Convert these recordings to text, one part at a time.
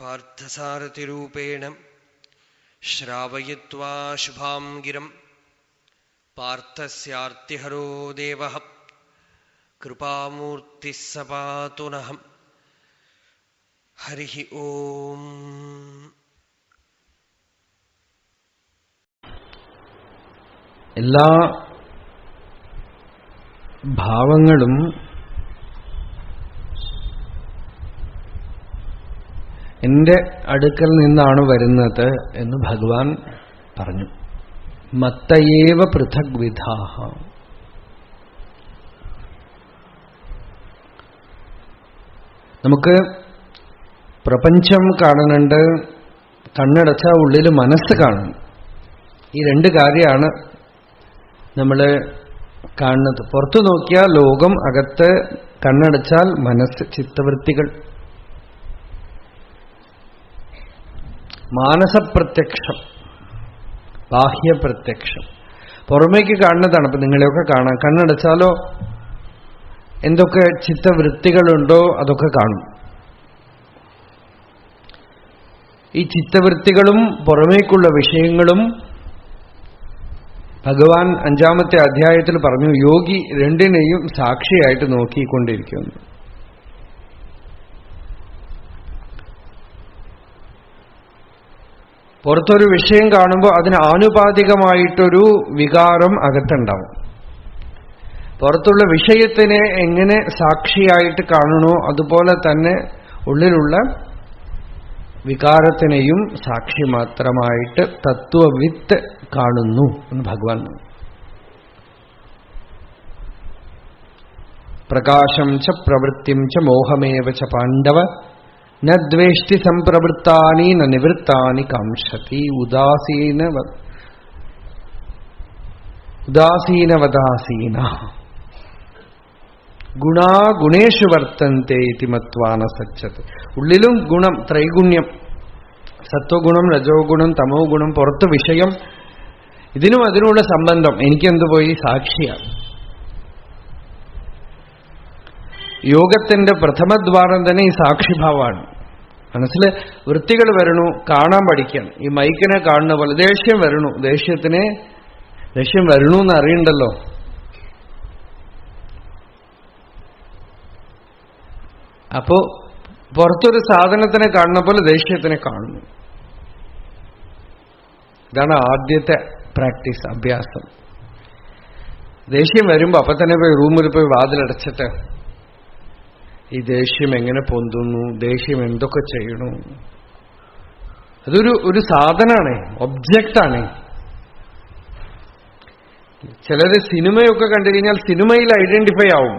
പാർത്ഥസാരഥിരൂപേണ ശ്രാവയിത്വാ ശുഭാം ഗിരം പാർത്ഥസ്യാർത്തിഹരോ ദേവഃ കൃപാമൂർത്തിഃ സ പാതു നഃ. ഹരി ഓം. എല്ലാ ഭാവങ്ങളും എന്റെ അടുക്കൽ നിന്നാണ് വരുന്നത് എന്ന് ഭഗവാൻ പറഞ്ഞു. മത്തയേവ പൃഥക് വിധാഹ. നമുക്ക് പ്രപഞ്ചം കാണുന്നുണ്ട്, കണ്ണടച്ച ഉള്ളിൽ മനസ്സ് കാണുന്നു. ഈ രണ്ട് കാര്യമാണ് നമ്മൾ കാണുന്നത്. പുറത്തു നോക്കിയാൽ ലോകം, അകത്ത് കണ്ണടച്ചാൽ മനസ്സ്, ചിത്തവൃത്തികൾ. മാനസപ്രത്യക്ഷം, ബാഹ്യപ്രത്യക്ഷം. പുറമേക്ക് കാണുന്നതാണ്. അപ്പൊ നിങ്ങളെയൊക്കെ കാണാം. കണ്ണടച്ചാലോ എന്തൊക്കെ ചിത്തവൃത്തികളുണ്ടോ അതൊക്കെ കാണും. ഈ ചിത്തവൃത്തികളും പുറമേക്കുള്ള വിഷയങ്ങളും ഭഗവാൻ 5-ാമത്തെ അധ്യായത്തിൽ പറഞ്ഞു, യോഗി രണ്ടിനെയും സാക്ഷിയായിട്ട് നോക്കിക്കൊണ്ടിരിക്കുന്നു. പുറത്തൊരു വിഷയം കാണുമ്പോൾ അതിന് ആനുപാതികമായിട്ടൊരു വികാരം അകത്തുണ്ടാവും. പുറത്തുള്ള വിഷയത്തിനെ എങ്ങനെ സാക്ഷിയായിട്ട് കാണണോ അതുപോലെ തന്നെ ഉള്ളിലുള്ള വികാരത്തിനെയും സാക്ഷി മാത്രമായിട്ട് തത്വവിത്ത് കാണുന്നു എന്ന് ഭഗവാൻ. പ്രകാശം ച പ്രവൃത്തിം ച മോഹമേവ ച പാണ്ഡവ ന ദ്വേഷ്ടി സംപ്രവൃത്താനി ന നിവൃത്താനി കാംക്ഷതി. ഉദാസീനവദാസീന ഗുണാ ഗുണേഷു വർത്തന്തെ ഇതി മത്വാ ന സജ്ജത്. ഉള്ളിലും ഗുണം, ത്രൈഗുണ്യം, സത്വഗുണം, രജോ ഗുണം, തമോ ഗുണം, പുറത്ത് വിഷയം. ഇതിനും അതിനുള്ള സംബന്ധം. എനിക്കെന്തു പോയി? സാക്ഷിയാണ്. യോഗത്തിന്റെ പ്രഥമദ്വാരം തന്നെ ഈ സാക്ഷിഭാവമാണ്. മനസ്സിൽ വൃത്തികൾ വരണു, കാണാൻ പഠിക്കണം. ഈ മൈക്കിനെ കാണുന്ന പോലെ ദേഷ്യം വരണു, ദേഷ്യം വരണു എന്ന് അറിയണ്ടല്ലോ. അപ്പോ പുറത്തൊരു സാധനത്തിനെ കാണുന്ന പോലെ ദേഷ്യത്തിനെ കാണുന്നു. ഇതാണ് ആദ്യത്തെ പ്രാക്ടീസ്, അഭ്യാസം. ദേഷ്യം വരുമ്പോ അപ്പൊ തന്നെ പോയി റൂമിൽ പോയി വാതിലടച്ചിട്ട് ഈ ദേഷ്യം എങ്ങനെ പൊന്തുന്നു, ദേഷ്യം എന്തൊക്കെ ചെയ്യണു, അതൊരു സാധനമാണ്, ഒബ്ജക്റ്റാണ്. ചിലര് സിനിമയൊക്കെ കണ്ടു കഴിഞ്ഞാൽ സിനിമയിൽ ഐഡന്റിഫൈ ആവും.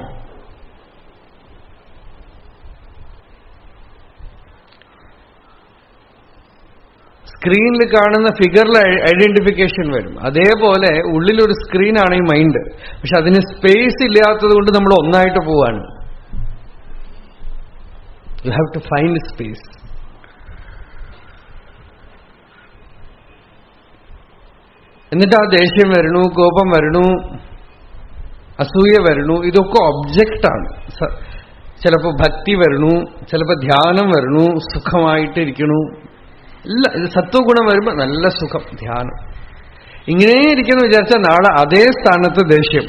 സ്ക്രീനിൽ കാണുന്ന ഫിഗറിൽ ഐഡന്റിഫിക്കേഷൻ വരും. അതേപോലെ ഉള്ളിലൊരു സ്ക്രീനാണ് ഈ മൈൻഡ്. പക്ഷെ അതിന് സ്പേസ് ഇല്ലാത്തത് കൊണ്ട് നമ്മൾ ഒന്നായിട്ട് പോവാണ്. You have to find space. എന്നിട്ട് ആ ദേഷ്യം വരണു, കോപം വരണു, അസൂയ വരണു, ഇതൊക്കെ ഒബ്ജക്റ്റാണ്. ചിലപ്പോൾ ഭക്തി വരണു, ചിലപ്പോൾ ധ്യാനം വരണു, സുഖമായിട്ടിരിക്കണു. ഇല്ല, ഇത് സത്വഗുണം വരുമ്പോൾ നല്ല സുഖം, ധ്യാനം. ഇങ്ങനെ ഇരിക്കുന്നു വിചാരിച്ചാൽ നാളെ അതേ സ്ഥാനത്ത് ദേഷ്യം.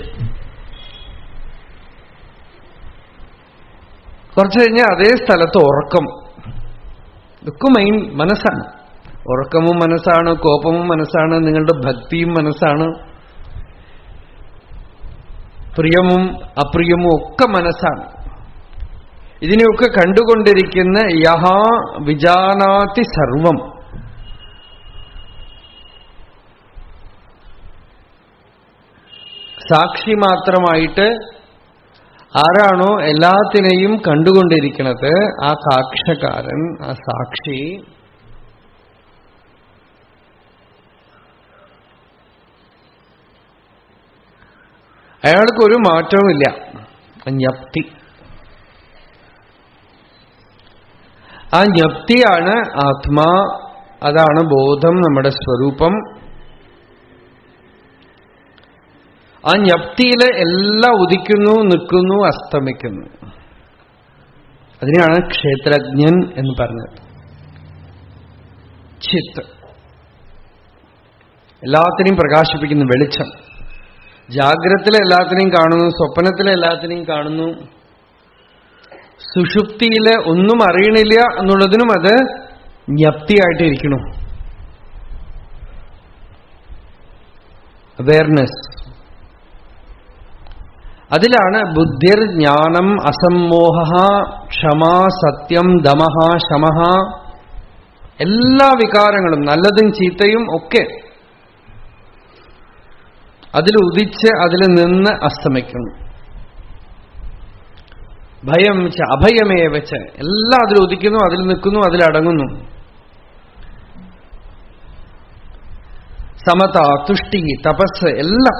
കുറച്ചു കഴിഞ്ഞാൽ അതേ സ്ഥലത്ത് ഉറക്കം. ഇതൊക്കെ മനസ്സാണ്. ഉറക്കവും മനസ്സാണ്, കോപവും മനസ്സാണ്, നിങ്ങളുടെ ഭക്തിയും മനസ്സാണ്, പ്രിയവും അപ്രിയമവും ഒക്കെ മനസ്സാണ്. ഇതിനെയൊക്കെ കണ്ടുകൊണ്ടിരിക്കുന്ന യഹാ വിജാനാതി സർവം, സാക്ഷി മാത്രമായിട്ട് ആരാണോ എല്ലാത്തിനെയും കണ്ടുകൊണ്ടിരിക്കുന്നത്, ആ സാക്ഷ്യകാരൻ, ആ സാക്ഷി, അയാൾക്കൊരു മാറ്റവുമില്ല. ജ്ഞപ്തി. ആ ജ്ഞപ്തിയാണ് ആത്മാ, അതാണ് ബോധം, നമ്മുടെ സ്വരൂപം. ആ ജ്ഞപ്തിയിൽ എല്ലാം ഉദിക്കുന്നു, നിൽക്കുന്നു, അസ്തമിക്കുന്നു. അതിനെയാണ് ക്ഷേത്രജ്ഞൻ എന്ന് പറഞ്ഞത്. ചിത്ത്. എല്ലാത്തിനെയും പ്രകാശിപ്പിക്കുന്ന വെളിച്ചം. ജാഗ്രതത്തിലെ എല്ലാത്തിനെയും കാണുന്നു, സ്വപ്നത്തിലെ എല്ലാത്തിനെയും കാണുന്നു. സുഷുപ്തിയിലെ ഒന്നും അറിയണില്ല എന്നുള്ളതിനും അത് ജ്ഞപ്തിയായിട്ടിരിക്കണു. അവെയർനെസ്. അതിലാണ് ബുദ്ധിർ, ജ്ഞാനം, അസമ്മോഹ, ക്ഷമ, സത്യം, ദമഃ, ശമഃ, എല്ലാ വികാരങ്ങളും നല്ലതും ചീത്തയും ഒക്കെ അതിൽ ഉദിച്ച് അതിൽ നിന്ന് അസ്തമിക്കുന്നു. ഭയം വെച്ച് അഭയമേ വെച്ച് എല്ലാം അതിൽ ഉദിക്കുന്നു, അതിൽ നിൽക്കുന്നു, അതിലടങ്ങുന്നു. സമത, തുഷ്ടി, തപസ് എല്ലാം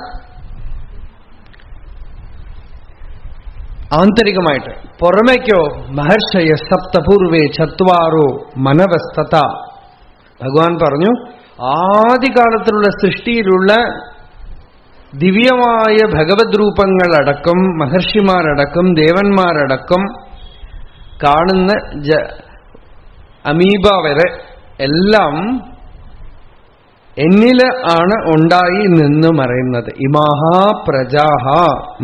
ആന്തരികമായിട്ട്. പുറമേക്കോ മഹർഷയ സപ്തപൂർവേ ചത്വാരോ മനവസ്തത. ഭഗവാൻ പറഞ്ഞു ആദികാലത്തിലുള്ള സൃഷ്ടിയിലുള്ള ദിവ്യമായ ഭഗവത് രൂപങ്ങളടക്കം, മഹർഷിമാരടക്കം, ദേവന്മാരടക്കം, കാണുന്ന അമീബ വരെ എല്ലാം എന്നില് ആണ് ഉണ്ടായി നിന്ന് മറയുന്നത്. ഇമാഹാ പ്രജാഹ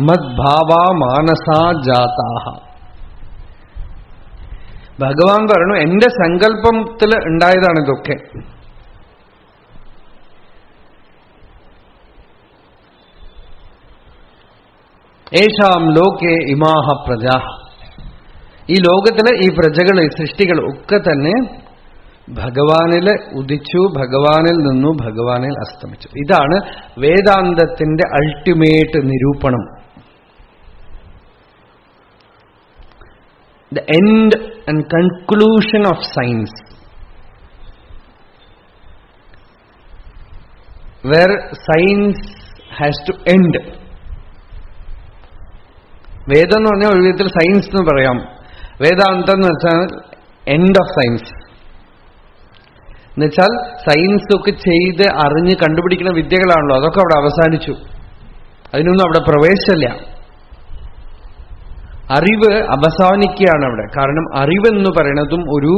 മദ്ഭാവ മാനസാ ജാതാഹ. ഭഗവാൻ പറഞ്ഞു എന്റെ സങ്കല്പത്തിൽ ഉണ്ടായതാണ് ഇതൊക്കെ. ഏഷാം ലോകേ ഇമാഹ പ്രജാഹ. ഈ ലോകത്തിലെ ഈ പ്രജകൾ, ഈ സൃഷ്ടികൾ ഒക്കെ തന്നെ ഭഗവാനില് ഉദിച്ചു, ഭഗവാനിൽ നിന്നു, ഭഗവാനിൽ അസ്തമിച്ചു. ഇതാണ് വേദാന്തത്തിന്റെ അൾട്ടിമേറ്റ് നിരൂപണം. The end and conclusion of science, where science has to end. വേദം എന്ന് പറഞ്ഞാൽ ഒരു വിധത്തിൽ സയൻസ് എന്ന് പറയാം. വേദാന്തം എന്ന് വെച്ചാൽ എൻഡ് ഓഫ് സയൻസ്. എന്നുവെച്ചാൽ സയൻസ് ഒക്കെ ചെയ്ത് അറിഞ്ഞ് കണ്ടുപിടിക്കുന്ന വിദ്യകളാണല്ലോ, അതൊക്കെ അവിടെ അവസാനിച്ചു. അതിനൊന്നും അവിടെ പ്രവേശമില്ല. അറിവ് അവസാനിക്കുകയാണ് അവിടെ. കാരണം അറിവെന്ന് പറയുന്നതും ഒരു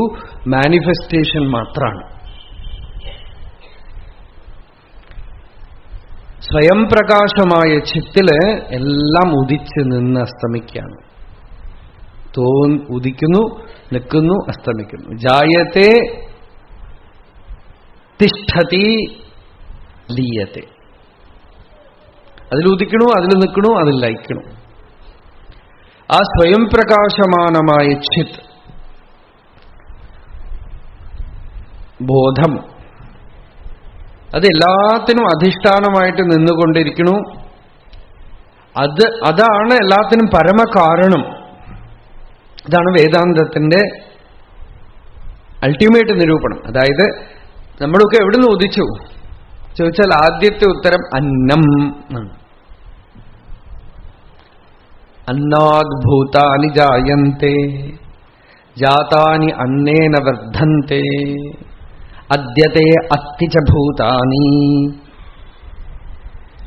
മാനിഫെസ്റ്റേഷൻ മാത്രമാണ്. സ്വയം പ്രകാശമായ ചിത്തില് എല്ലാം ഉദിച്ച് നിന്ന് അസ്തമിക്കുകയാണ്. ഉദിക്കുന്നു, നിൽക്കുന്നു, അസ്തമിക്കുന്നു. ജായത്തെ തിഷ്ഠതി ലീയത്തെ. അതിൽ ഉദിക്കണു, അതിൽ നിൽക്കണു, അതിൽ ലയിക്കണു. ആ സ്വയം പ്രകാശമാനമായ ചിത് ബോധം അതെല്ലാത്തിനും അധിഷ്ഠാനമായിട്ട് നിന്നുകൊണ്ടിരിക്കണു. അതാണ് എല്ലാത്തിനും പരമകാരണം. ഇതാണ് വേദാന്തത്തിന്റെ അൾട്ടിമേറ്റ് നിരൂപണം. അതായത് നമ്മളൊക്കെ എവിടുന്ന് ഉദിച്ചു ചോദിച്ചാൽ ആദ്യത്തെ ഉത്തരം അന്നം. അന്നാദ് ഭൂതാനി ജായന്തെ ജാതാനി അന്നേന വർദ്ധന്തെ അദ്യത്തെ അസ്ഥിച ഭൂതാനി.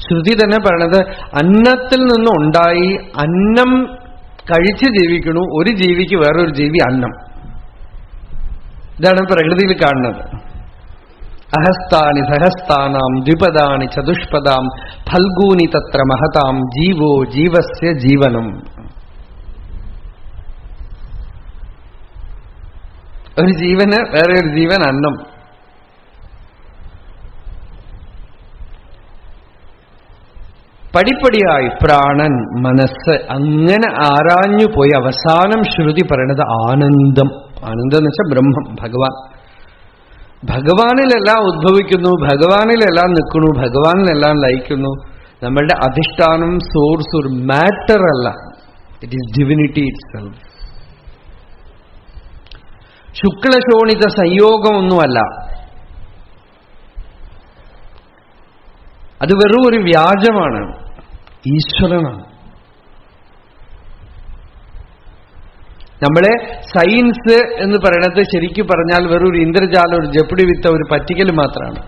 ശ്രുതി തന്നെ പറയണത് അന്നത്തിൽ നിന്നുണ്ടായി, അന്നം കഴിച്ച് ജീവിക്കണു. ഒരു ജീവിക്ക് വേറൊരു ജീവി അന്നം. ഇതാണ് പ്രകൃതിയിൽ കാണുന്നത്. അഹസ്താനി സഹസ്താനാം ദ്വിപദാനി ചതുഷ്പദാം ഫൽഗൂനി തത്ര മഹതാം ജീവോ ജീവസ്യ ജീവനം. ഒരു ജീവന് വേറെ ഒരു ജീവൻ അന്നം. പടിപ്പടിയായി പ്രാണൻ, മനസ്സ്, അങ്ങനെ ആരാഞ്ഞു പോയി അവസാനം ശ്രുതി പറയണത് ആനന്ദം. ആനന്ദം എന്ന് വെച്ചാൽ ബ്രഹ്മം, ഭഗവാൻ. ഭഗവാനിലെല്ലാം ഉദ്ഭവിക്കുന്നു, ഭഗവാനിലെല്ലാം നിൽക്കുന്നു, ഭഗവാനിലെല്ലാം ലയിക്കുന്നു. നമ്മളുടെ അധിഷ്ഠാനം സോഴ്സ് ഒരു മാറ്റർ അല്ല, ഇറ്റ് ഈസ് ഡിവിനിറ്റി ഇറ്റ്സെൽഫ്. ശുക്ലശോണിത സംയോഗമൊന്നുമല്ല. അത് വെറും ഒരു വ്യാജമാണ്, ഈശ്വരനാണ്. നമ്മളെ സയൻസ് എന്ന് പറയണത് ശരിക്കും പറഞ്ഞാൽ വെറും ഒരു ഇന്ദ്രജാലം, ഒരു ജപ്പിടി വിത്ത, ഒരു പറ്റിക്കൽ മാത്രമാണ്.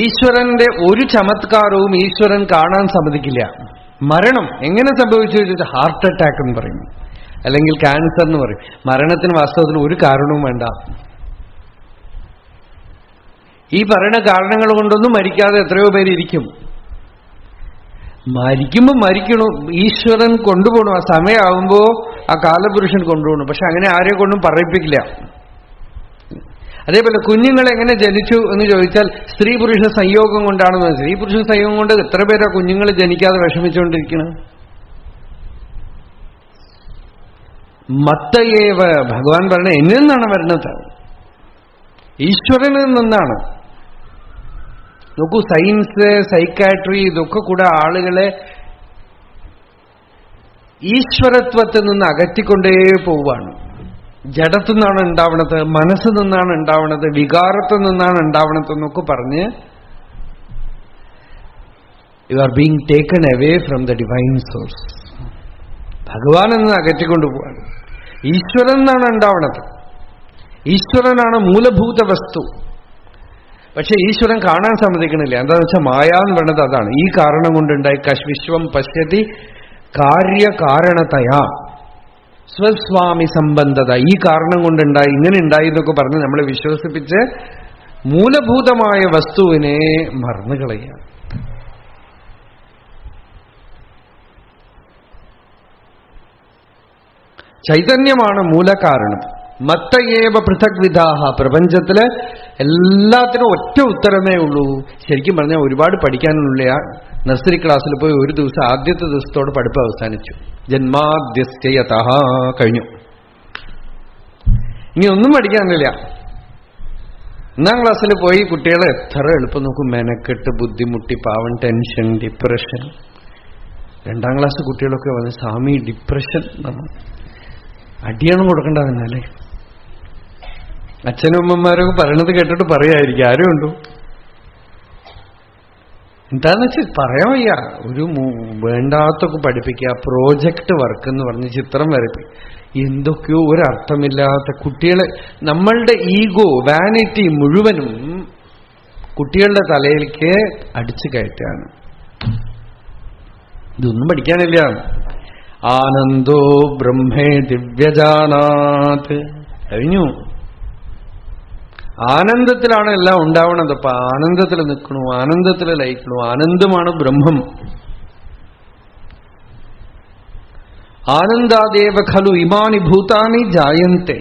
ഈശ്വരന്റെ ഒരു ചമത്കാരവും ഈശ്വരൻ കാണാൻ സമ്മതിക്കില്ല. മരണം എങ്ങനെ സംഭവിച്ചു വെച്ചാൽ ഹാർട്ട് അറ്റാക്ക് എന്ന് പറയുന്നു. അല്ലെങ്കിൽ ക്യാൻസർ എന്ന് പറയും. മരണത്തിന് വാസ്തവത്തിൽ ഒരു കാരണവും വേണ്ട. ഈ പറയുന്ന കാരണങ്ങൾ കൊണ്ടൊന്നും മരിക്കാതെ എത്രയോ പേരിയ്ക്കും. മരിക്കുമ്പോൾ മരിക്കണു, ഈശ്വരൻ കൊണ്ടുപോകണം. ആ സമയമാകുമ്പോ ആ കാലപുരുഷൻ കൊണ്ടുപോകണം. പക്ഷെ അങ്ങനെ ആരെ കൊണ്ടും പറയിപ്പിക്കില്ല. അതേപോലെ കുഞ്ഞുങ്ങൾ എങ്ങനെ ജനിച്ചു എന്ന് ചോദിച്ചാൽ സ്ത്രീ പുരുഷ സംയോഗം കൊണ്ടാണെന്ന്. സ്ത്രീ പുരുഷ സംയോഗം കൊണ്ട് എത്ര പേരാ കുഞ്ഞുങ്ങൾ ജനിക്കാതെ വിഷമിച്ചുകൊണ്ടിരിക്കണം. മത്തയേവ ഭഗവാൻ പറഞ്ഞ എന്നിൽ നിന്നാണ് വരുന്നത്, ഈശ്വരനിൽ നിന്നാണ്. നോക്കൂ, സയൻസ്, സൈക്കാട്രി ഇതൊക്കെ കൂടെ ആളുകളെ ഈശ്വരത്വത്തിൽ നിന്ന് അകറ്റിക്കൊണ്ടേ പോവുകയാണ്. ജഡത്തു നിന്നാണ് ഉണ്ടാവണത്, മനസ്സിൽ നിന്നാണ് ഉണ്ടാവണത്, വികാരത്തിൽ നിന്നാണ് ഉണ്ടാവണത് എന്നൊക്കെ പറഞ്ഞ് you are being taken away from the divine source. ഭഗവാൻ എന്ന് അകറ്റിക്കൊണ്ടുപോവാണ്. ഈശ്വരൻ എന്നാണ് ഉണ്ടാവണത്. ഈശ്വരനാണ് മൂലഭൂത വസ്തു. പക്ഷെ ഈശ്വരൻ കാണാൻ സമ്മതിക്കണില്ല. എന്താണെന്ന് വെച്ചാൽ മായ എന്ന് പറയുന്നത് അതാണ്. ഈ കാരണം കൊണ്ടുണ്ടായി വിശ്വം പശ്യതി കാര്യകാരണതയാ സ്വസ്വാമി സംബന്ധത. ഈ കാരണം കൊണ്ടുണ്ടായി, ഇങ്ങനെ ഉണ്ടായി എന്നൊക്കെ പറഞ്ഞ് നമ്മളെ വിശ്വസിപ്പിച്ച് മൂലഭൂതമായ വസ്തുവിനെ മറന്നു കളയുക. ചൈതന്യമാണ് മൂലകാരണം. മത്തയേവ പൃഥക് വിധാഹ. പ്രപഞ്ചത്തില് എല്ലാത്തിനും ഒറ്റ ഉത്തരമേ ഉള്ളൂ. ശരിക്കും പറഞ്ഞാൽ ഒരുപാട് പഠിക്കാനുള്ള നഴ്സറി ക്ലാസ്സിൽ പോയി ഒരു ദിവസം ആദ്യത്തെ ദിവസത്തോടെ പഠിപ്പ് അവസാനിച്ചു. ജന്മാദ്യസ്യതഃ കഴിഞ്ഞു. ഇനി ഒന്നും പഠിക്കാനില്ല. 1ാം ക്ലാസ്സിൽ പോയി കുട്ടികളെ എത്ര എളുപ്പം നോക്കും. മെനക്കെട്ട് ബുദ്ധിമുട്ടി പാവൻ, ടെൻഷൻ, ഡിപ്രഷൻ. 2ാം ക്ലാസ് കുട്ടികളൊക്കെ വന്ന് സ്വാമി ഡിപ്രഷൻ, നമ്മൾ അടിയാണ് കൊടുക്കേണ്ടതെന്നല്ലേ. അച്ഛനും അമ്മമാരൊക്കെ പറയണത് കേട്ടിട്ട് പറയായിരിക്കും. ആരും ഉണ്ടോ? എന്താന്ന് വെച്ചാൽ പറയാൻ വയ്യ. ഒരു വേണ്ടാത്തൊക്കെ പഠിപ്പിക്കുക, പ്രോജക്റ്റ് വർക്ക് എന്ന് പറഞ്ഞ് ചിത്രം വരയ്ക്കും. എന്തൊക്കെയോ ഒരർത്ഥമില്ലാത്ത കുട്ടികളെ, നമ്മളുടെ ഈഗോ, വാനിറ്റി മുഴുവനും കുട്ടികളുടെ തലയിലേക്ക് അടിച്ചു കയറ്റാണ്. ഇതൊന്നും പഠിക്കാനില്ല. ആനന്ദോ ബ്രഹ്മേ ദിവ്യജാനാത്. കഴിഞ്ഞു. ആനന്ദത്തിലാണ് എല്ലാം ഉണ്ടാവണത്. അപ്പൊ ആനന്ദത്തിൽ നിൽക്കണു, ആനന്ദത്തിൽ ലയിക്കണു. ആനന്ദമാണ് ബ്രഹ്മം. ആനന്ദാദേവ ഖലു ഇമാനി ഭൂതാനി ജായന്തെ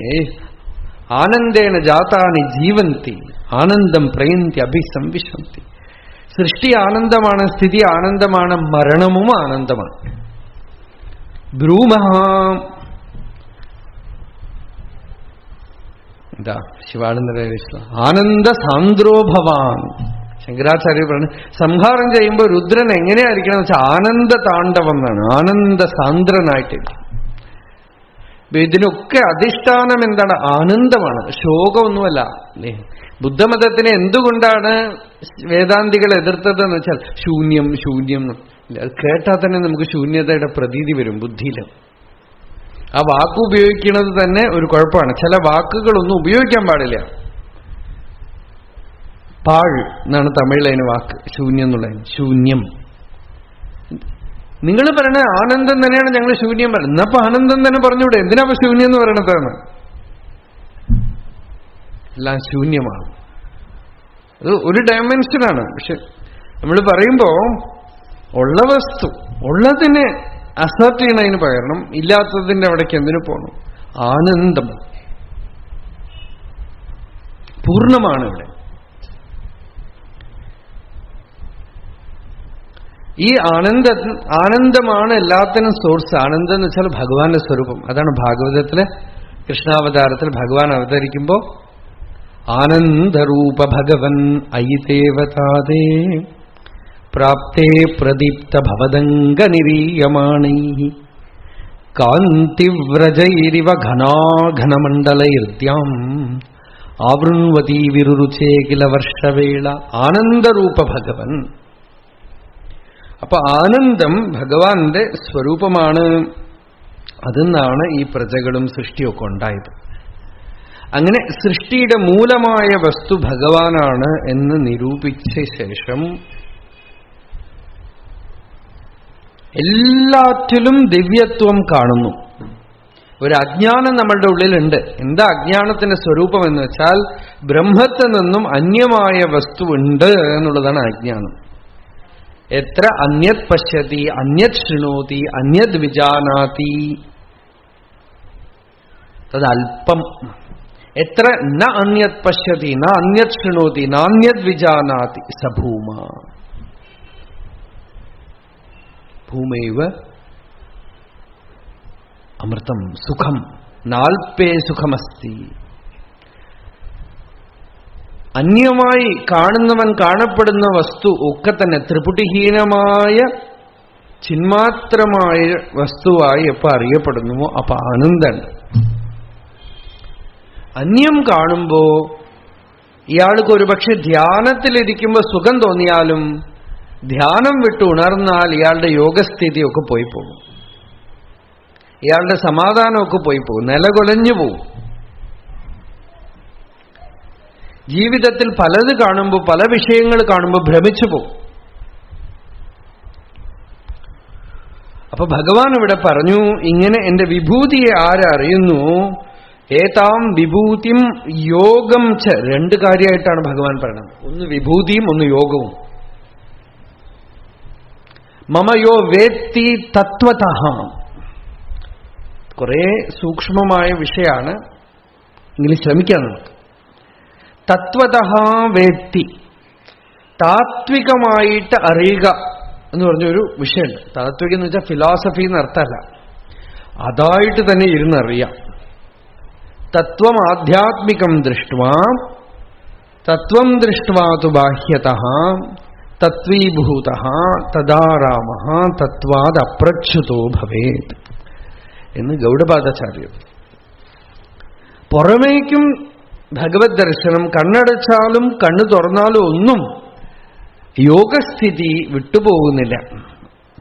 ആനന്ദേന ജാതാനി ജീവന്തി ആനന്ദം പ്രയന്തി അഭിസംവിശന്തി. സൃഷ്ടി ആനന്ദമാണ്, സ്ഥിതി ആനന്ദമാണ്, മരണവും ആനന്ദമാണ്. ബ്രൂമഹ എന്താ ശിവാനന്ദ ആനന്ദ സാന്ദ്രോ ഭവാൻ. ശങ്കരാചാര്യ പറഞ്ഞു സംഹാരം ചെയ്യുമ്പോൾ രുദ്രൻ എങ്ങനെയായിരിക്കണം വെച്ചാൽ ആനന്ദ താണ്ഡവം എന്നാണ്. ആനന്ദ സാന്ദ്രനായിട്ട്. ഇതിനൊക്കെ അധിഷ്ഠാനം എന്താണ്? ആനന്ദമാണ്, ശോകമൊന്നുമല്ല. ബുദ്ധമതത്തിനെ എന്തുകൊണ്ടാണ് വേദാന്തികൾ എതിർത്തതെന്ന് വെച്ചാൽ ശൂന്യം ശൂന്യം. അത് കേട്ടാൽ തന്നെ നമുക്ക് ശൂന്യതയുടെ പ്രതീതി വരും ബുദ്ധിയിൽ. ആ വാക്ക് ഉപയോഗിക്കുന്നത് തന്നെ ഒരു കുഴപ്പമാണ്. ചില വാക്കുകളൊന്നും ഉപയോഗിക്കാൻ പാടില്ല. പാഴ് എന്നാണ് തമിഴിലതിന് വാക്ക്, ശൂന്യം എന്നുള്ളത്. ശൂന്യം. നിങ്ങൾ പറയണ ആനന്ദം തന്നെയാണ് ഞങ്ങൾ ശൂന്യം പറയുന്നത്. എന്നപ്പോ ആനന്ദം തന്നെ പറഞ്ഞൂടെ? എന്തിനാ ശൂന്യം എന്ന് പറയണതാണ്? എല്ലാം ശൂന്യമാണ്. അത് ഒരു ഡയമെൻഷനാണ്. പക്ഷെ നമ്മൾ പറയുമ്പോ ഉള്ള വസ്തു ഉള്ളതിനെ അസർട്ട് ചെയ്യണതിന് പകരം ഇല്ലാത്തതിന്റെ അവിടേക്ക് എന്തിനു പോകണം? ആനന്ദം പൂർണ്ണമാണ് ഇവിടെ. ഈ ആനന്ദമാണ് എല്ലാത്തിനും സോഴ്സ്. ആനന്ദം എന്ന് വെച്ചാൽ ഭഗവാന്റെ സ്വരൂപം. അതാണ് ഭാഗവതത്തിലെ കൃഷ്ണാവതാരത്തിൽ ഭഗവാൻ അവതരിക്കുമ്പോ ആനന്ദരൂപ ഭഗവൻ അയിതേവതാദേ പ്രാപ്തേ പ്രദീപ്ത ഭവദംഗ നിരീയമാണൈ കാന്തിവ്രജൈരിവ ഘനാഘനമണ്ഡലൈർദ്യാം ആവൃൺവതി വിരുരുചേ കില വർഷവേള. ആനന്ദരൂപ ഭഗവൻ. അപ്പൊ ആനന്ദം ഭഗവാന്റെ സ്വരൂപമാണ്. അതിന്നാണ് ഈ പ്രജകളും സൃഷ്ടിയൊക്കെ ഉണ്ടായത്. അങ്ങനെ സൃഷ്ടിയുടെ മൂലമായ വസ്തു ഭഗവാനാണ് എന്ന് നിരൂപിച്ച ശേഷം എല്ലാറ്റിലും ദിവ്യത്വം കാണുന്നു. ഒരു അജ്ഞാനം നമ്മളുടെ ഉള്ളിലുണ്ട്. എന്താ അജ്ഞാനത്തിന്റെ സ്വരൂപം എന്ന് വെച്ചാൽ ബ്രഹ്മത്തിൽ നിന്നും അന്യമായ വസ്തു ഉണ്ട് എന്നുള്ളതാണ് അജ്ഞാനം. എത്ര അന്യത് പശ്യതി, അന്യത് ശൃണോതി, അന്യത് വിജാനാതി തദൽപം. എത്ര ന അന്യത് പശ്യതി, ന അന്യത് ശൃണോതി, നാന്യത് വിജാനാതി സഭൂമ. ഭൂമൈവ അമൃതം സുഖം നാൽപ്പേ സുഖമസ്തി. അന്യമായി കാണുന്നവൻ കാണപ്പെടുന്ന വസ്തു ഒക്കെ തന്നെ ത്രിപുടിഹീനമായ ചിന്മാത്രമായ വസ്തുവായി എപ്പോ അറിയപ്പെടുന്നുവോ അപ്പൊ ആനന്ദൻ. അന്യം കാണുമ്പോ ഇയാൾക്ക് ഒരുപക്ഷെ ധ്യാനത്തിലിരിക്കുമ്പോ സുഖം തോന്നിയാലും ധ്യാനം വിട്ട് ഉണർന്നാൽ ഇയാളുടെ യോഗസ്ഥിതിയൊക്കെ പോയി പോകും, ഇയാളുടെ സമാധാനമൊക്കെ പോയി പോകും, നിലകൊലഞ്ഞു പോകും. ജീവിതത്തിൽ പലത് കാണുമ്പോൾ, പല വിഷയങ്ങൾ കാണുമ്പോൾ ഭ്രമിച്ചു പോകും. അപ്പൊ ഭഗവാൻ ഇവിടെ പറഞ്ഞു, ഇങ്ങനെ എന്റെ വിഭൂതിയെ ആരറിയുന്നു, ഏതാം വിഭൂതിം യോഗം ച. രണ്ട് കാര്യമായിട്ടാണ് ഭഗവാൻ പറയുന്നത്. ഒന്ന് വിഭൂതിയും ഒന്ന് യോഗവും. മമയോ വേത്തി തത്വതഃ. കുറെ സൂക്ഷ്മമായ വിഷയമാണ്, എങ്കിലും ശ്രമിക്കാം നമുക്ക്. തത്വതഃ വേത്തി, താത്വികമായിട്ട് അറിയുക എന്ന് പറഞ്ഞൊരു വിഷയമുണ്ട്. താത്വികം എന്ന് വെച്ചാൽ ഫിലോസഫി എന്നർത്ഥമല്ല, അതായിട്ട് തന്നെ ഇരുന്നറിയാം. തത്വം ആധ്യാത്മികം ദൃഷ്ട്വാ, തത്വം ദൃഷ്ട്വാ തു ബാഹ്യതഃ തത്വീഭൂതഃ തദാ രാമഃ തത്വാദ് അപ്രച്യുതോ ഭവേത് എന്ന് ഗൗഡപാദാചാര്യർ. പുറമേക്കും ഭഗവത് ദർശനം കണ്ണടച്ചാലും കണ്ണു തുറന്നാലും ഒന്നും യോഗസ്ഥിതി വിട്ടുപോകുന്നില്ല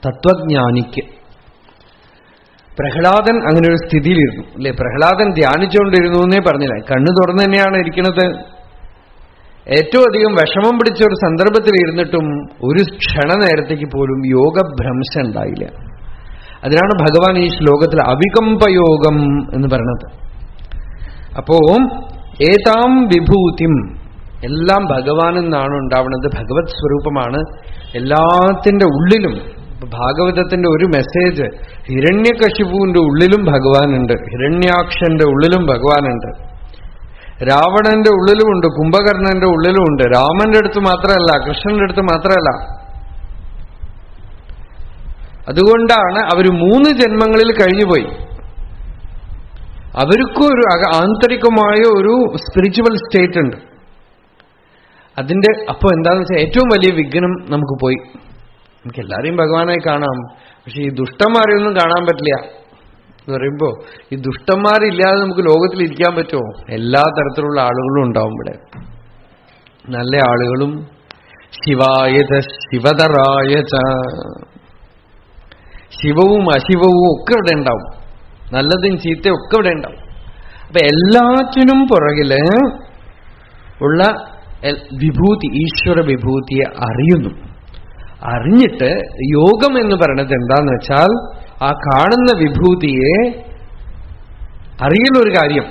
തത്വജ്ഞാനിക്ക്. പ്രഹ്ലാദൻ അങ്ങനെ ഒരു സ്ഥിതിയിലിരുന്നു അല്ലെ? പ്രഹ്ലാദൻ ധ്യാനിച്ചുകൊണ്ടിരുന്നു എന്നേ പറഞ്ഞില്ല, കണ്ണു തുറന്നു തന്നെയാണ് ഇരിക്കുന്നത്. ഏറ്റവും അധികം വിഷമം പിടിച്ച ഒരു സന്ദർഭത്തിൽ ഇരുന്നിട്ടും ഒരു ക്ഷണനേരത്തേക്ക് പോലും യോഗഭ്രംശം ഉണ്ടായില്ല. അതിനാണ് ഭഗവാൻ ഈ ശ്ലോകത്തിൽ അവികമ്പയോഗം എന്ന് പറയുന്നത്. അപ്പോ ഏതാം വിഭൂതിം, എല്ലാം ഭഗവാനിൽ നിന്നാണ് ഉണ്ടാവുന്നത്, ഭഗവത് സ്വരൂപമാണ് എല്ലാത്തിന്റെ ഉള്ളിലും. ഭാഗവതത്തിന്റെ ഒരു മെസ്സേജ്, ഹിരണ്യകശിപുവിന്റെ ഉള്ളിലും ഭഗവാനുണ്ട്, ഹിരണ്യാക്ഷന്റെ ഉള്ളിലും ഭഗവാനുണ്ട്, രാവണന്റെ ഉള്ളിലുമുണ്ട്, കുംഭകർണന്റെ ഉള്ളിലുമുണ്ട്. രാമന്റെ അടുത്ത് മാത്രമല്ല, കൃഷ്ണന്റെ അടുത്ത് മാത്രമല്ല. അതുകൊണ്ടാണ് അവർ 3 ജന്മങ്ങളിൽ കഴിഞ്ഞുപോയി. അവർക്കും ഒരു ആന്തരികമായ ഒരു സ്പിരിച്വൽ സ്റ്റേറ്റ് ഉണ്ട്. അതിന്റെ അപ്പൊ എന്താന്ന് വെച്ചാൽ ഏറ്റവും വലിയ വിഘ്നം നമുക്ക് പോയി. നമുക്ക് എല്ലാവരെയും ഭഗവാനായി കാണാം, പക്ഷെ ഈ ദുഷ്ടന്മാരെയൊന്നും കാണാൻ പറ്റില്ല എന്ന് പറയുമ്പോ, ഈ ദുഷ്ടന്മാരില്ലാതെ നമുക്ക് ലോകത്തിൽ ഇരിക്കാൻ പറ്റുമോ? എല്ലാ തരത്തിലുള്ള ആളുകളും ഉണ്ടാവും ഇവിടെ. നല്ല ആളുകളും ശിവായത ശിവതറായ ച, ശിവവും അശിവവും ഒക്കെ ഇവിടെ ഉണ്ടാവും, നല്ലതും ചീത്തയും ഒക്കെ ഇവിടെ ഉണ്ടാവും. അപ്പൊ എല്ലാറ്റിനും പുറകില് ഉള്ള വിഭൂതി, ഈശ്വര വിഭൂതിയെ അറിയുന്നു. അറിഞ്ഞിട്ട് യോഗം എന്ന് പറയുന്നത് എന്താന്ന് വെച്ചാൽ ആ കാണുന്ന വിഭൂതിയെ അറിയുന്ന ഒരു കാര്യം.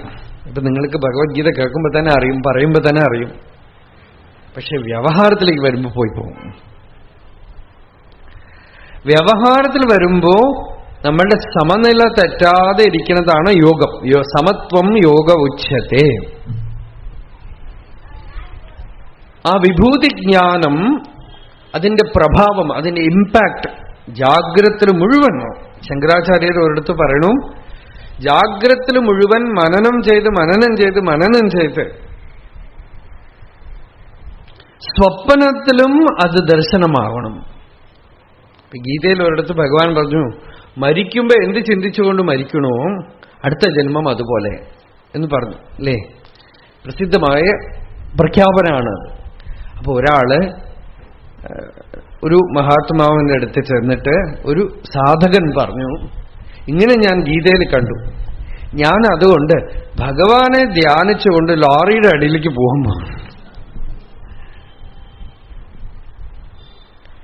ഇപ്പൊ നിങ്ങൾക്ക് ഭഗവത്ഗീത കേൾക്കുമ്പോൾ തന്നെ അറിയും, പറയുമ്പോൾ തന്നെ അറിയും, പക്ഷെ വ്യവഹാരത്തിലേക്ക് വരുമ്പോൾ പോയി പോകും. വ്യവഹാരത്തിൽ വരുമ്പോ നമ്മളുടെ സമനില തെറ്റാതെ ഇരിക്കുന്നതാണ് യോഗം. സമത്വം യോഗ ഉച്യത്തെ. ആ വിഭൂതി ജ്ഞാനം, അതിന്റെ പ്രഭാവം, അതിന്റെ ഇമ്പാക്ട് ജാഗ്രത്തിൽ മുഴുവൻ, ശങ്കരാചാര്യർ ഒരിടത്ത് പറയണു, ജാഗ്രത്തിൽ മുഴുവൻ മനനം ചെയ്ത് സ്വപ്നത്തിലും അത് ദർശനമാവണം. ഗീതയിൽ ഒരിടത്ത് ഭഗവാൻ പറഞ്ഞു, മരിക്കുമ്പോ എന്ത് ചിന്തിച്ചുകൊണ്ട് മരിക്കണോ അടുത്ത ജന്മം അതുപോലെ എന്ന് പറഞ്ഞു അല്ലേ? പ്രസിദ്ധമായ പ്രഖ്യാപനമാണ്. അപ്പൊ ഒരാള് ഒരു മഹാത്മാവിന്റെ അടുത്ത് ചെന്നിട്ട് ഒരു സാധകൻ പറഞ്ഞു, ഇങ്ങനെ ഞാൻ ഗീതയിൽ കണ്ടു, ഞാൻ അതുകൊണ്ട് ഭഗവാനെ ധ്യാനിച്ചുകൊണ്ട് ലോറിയുടെ അടിയിലേക്ക് പോകുമ്പോ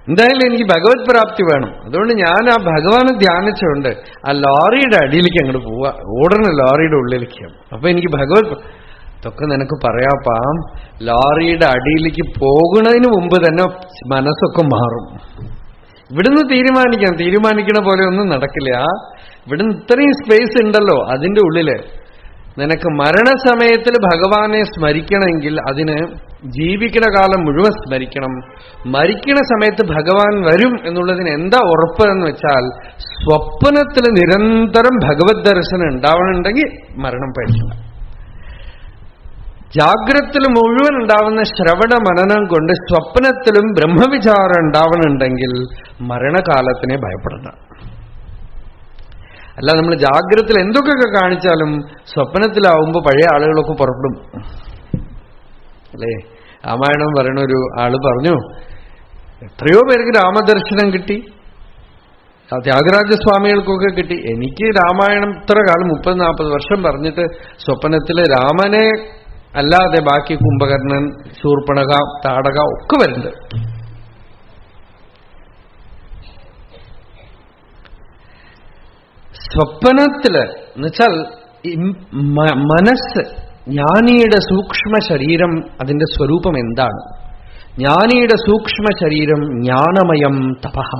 എന്തായാലും എനിക്ക് ഭഗവത് പ്രാപ്തി വേണം. അതുകൊണ്ട് ഞാൻ ആ ഭഗവാനെ ധ്യാനിച്ചുകൊണ്ട് ആ ലോറിയുടെ അടിയിലേക്ക് അങ്ങോട്ട് പോവാ, ഓടണ ലോറിയുടെ ഉള്ളിലേക്ക്. അപ്പൊ എനിക്ക് ഭഗവത് ഇതൊക്കെ നിനക്ക് പറയാപ്പാം. ലോറിയുടെ അടിയിലേക്ക് പോകുന്നതിന് മുമ്പ് തന്നെ മനസ്സൊക്കെ മാറും. ഇവിടുന്ന് തീരുമാനിക്കണ പോലെ ഒന്നും നടക്കില്ല. ഇവിടുന്ന് ഇത്രയും സ്പേസ് ഉണ്ടല്ലോ, അതിന്റെ ഉള്ളില് നിനക്ക് മരണസമയത്തിൽ ഭഗവാനെ സ്മരിക്കണമെങ്കിൽ അതിന് ജീവിക്കണ കാലം മുഴുവൻ സ്മരിക്കണം. മരിക്കണ സമയത്ത് ഭഗവാൻ വരും എന്നുള്ളതിന് എന്താ ഉറപ്പ് എന്ന് വെച്ചാൽ, സ്വപ്നത്തിൽ നിരന്തരം ഭഗവത് ദർശനം ഉണ്ടാവണമെങ്കിൽ മരണം പേടിക്കണം. ജാഗ്രത്തിൽ മുഴുവൻ ഉണ്ടാവുന്ന ശ്രവണ മനനം കൊണ്ട് സ്വപ്നത്തിലും ബ്രഹ്മവിചാരം ഉണ്ടാവണമെങ്കിൽ മരണകാലത്തിനെ ഭയപ്പെടണ്ട. അല്ല, നമ്മൾ ജാഗ്രതയിൽ എന്തൊക്കെയൊക്കെ കാണിച്ചാലും സ്വപ്നത്തിലാവുമ്പോൾ പഴയ ആളുകളൊക്കെ പുറപ്പെടും അല്ലേ? രാമായണം പറയണ ഒരു ആള് പറഞ്ഞു, എത്രയോ പേർക്ക് രാമദർശനം കിട്ടി, ത്യാഗരാജസ്വാമികൾക്കൊക്കെ കിട്ടി. എനിക്ക് രാമായണം ഇത്ര കാലം 30-40 വർഷം പറഞ്ഞിട്ട് സ്വപ്നത്തില് രാമനെ അല്ലാതെ ബാക്കി കുംഭകർണൻ, ശൂർപ്പണക, താടക ഒക്കെ വരുന്നുണ്ട്. സ്വപ്നത്തില് എന്നുവെച്ചാൽ മനസ്സ്, ജ്ഞാനിയുടെ സൂക്ഷ്മ ശരീരം, അതിന്റെ സ്വരൂപം എന്താണ്? ജ്ഞാനിയുടെ സൂക്ഷ്മ ശരീരം ജ്ഞാനമയം തപഃ.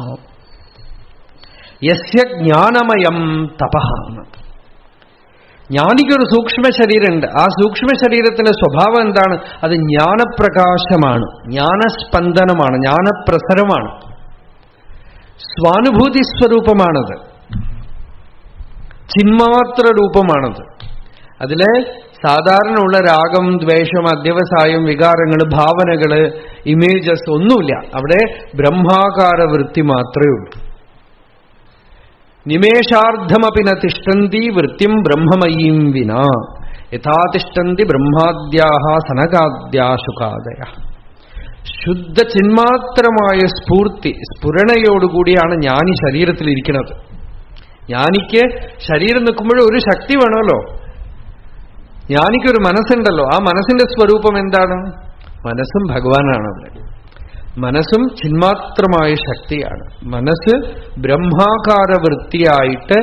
യസ്യ ജ്ഞാനമയം തപഃ. ജ്ഞാനിക്കൊരു സൂക്ഷ്മ ശരീരമുണ്ട്. ആ സൂക്ഷ്മ ശരീരത്തിന്റെ സ്വഭാവം എന്താണ്? അത് ജ്ഞാനപ്രകാശമാണ്, ജ്ഞാനസ്പന്ദനമാണ്, ജ്ഞാനപ്രസരമാണ്, സ്വാനുഭൂതി സ്വരൂപമാണത്, ചിന്മാത്ര രൂപമാണത്. അതിലെ സാധാരണ ഉള്ള രാഗം, ദ്വേഷം, അധ്യവസായം, വികാരങ്ങള്, ഭാവനകള്, ഇമേജസ് ഒന്നുമില്ല. അവിടെ ബ്രഹ്മാകാര വൃത്തി മാത്രമേ ഉള്ളൂ. നിമേഷാർദ്ധമപി ന തിഷ്ഠന്തി വൃത്തിം ബ്രഹ്മമയീം വിനാ യഥാ തിഷ്ഠന്തി ബ്രഹ്മാദ്യാഹ സനകാദ്യാശുകാദയ. ശുദ്ധ ചിന്മാത്രമായ സ്ഫൂർത്തി, സ്ഫുരണയോടുകൂടിയാണ് ജ്ഞാനി ശരീരത്തിലിരിക്കുന്നത്. ജ്ഞാനിക്ക് ശരീരം നിൽക്കുമ്പോഴും ഒരു ശക്തി വേണമല്ലോ. ജ്ഞാനിക്കൊരു മനസ്സുണ്ടല്ലോ, ആ മനസ്സിന്റെ സ്വരൂപം എന്താണ്? മനസ്സും ഭഗവാനാണ്. അവിടെ മനസ്സും ചിന്മാത്രമായ ശക്തിയാണ്. മനസ്സ് ബ്രഹ്മാകാര വൃത്തിയായിട്ട്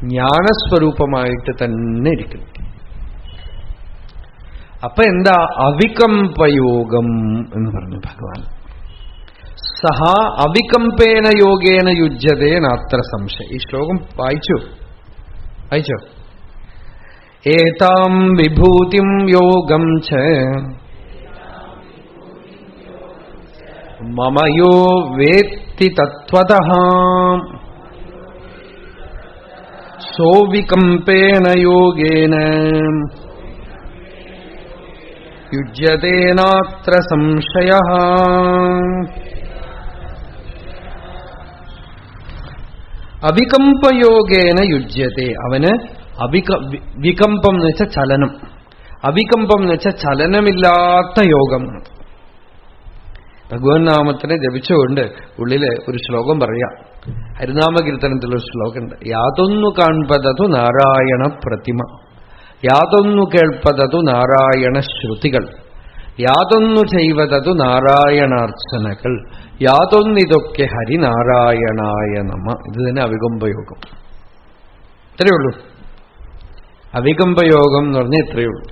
ജ്ഞാനസ്വരൂപമായിട്ട് തന്നെ ഇരിക്കുന്നു. അപ്പൊ എന്താ അവികമ്പയോഗം എന്ന് പറഞ്ഞു ഭഗവാൻ. സഹ അവികമ്പേന യോഗേന യുജ്യതേ നാത്ര സംശയം. ഈ ശ്ലോകം വായിച്ചോ? ഏതാം വിഭൂതിം യോഗം ച മമയോ വേത്തി തത്വതഃ സോവികമ്പേന യോഗേന യുജ്യതേ നാത്ര സംശയഃ. അവികമ്പയോഗേന യുജ്യത്തെ. അവന് വികമ്പം എന്ന് വെച്ചാൽ ചലനം, അവികമ്പം എന്ന് വെച്ചാൽ ചലനമില്ലാത്ത യോഗം. ഭഗവൻ നാമത്തിനെ ജപിച്ചുകൊണ്ട് ഉള്ളില് ഒരു ശ്ലോകം പറയാം. ഹരിനാമകീർത്തനത്തിലൊരു ശ്ലോകമുണ്ട്. യാതൊന്നു കാൺപതതു നാരായണ പ്രതിമ, യാതൊന്നു കേൾപ്പതതു നാരായണ ശ്രുതികൾ, യാതൊന്നു ചെയ്വതതു നാരായണാർച്ചനകൾ, യാതൊന്നിതൊക്കെ ഹരിനാരായണായ നമ. ഇത് തന്നെ അവികമ്പയോഗം. ഇത്രയേ ഉള്ളൂ. അവികമ്പയോഗം എന്ന് പറഞ്ഞാൽ ഇത്രയേ ഉള്ളൂ.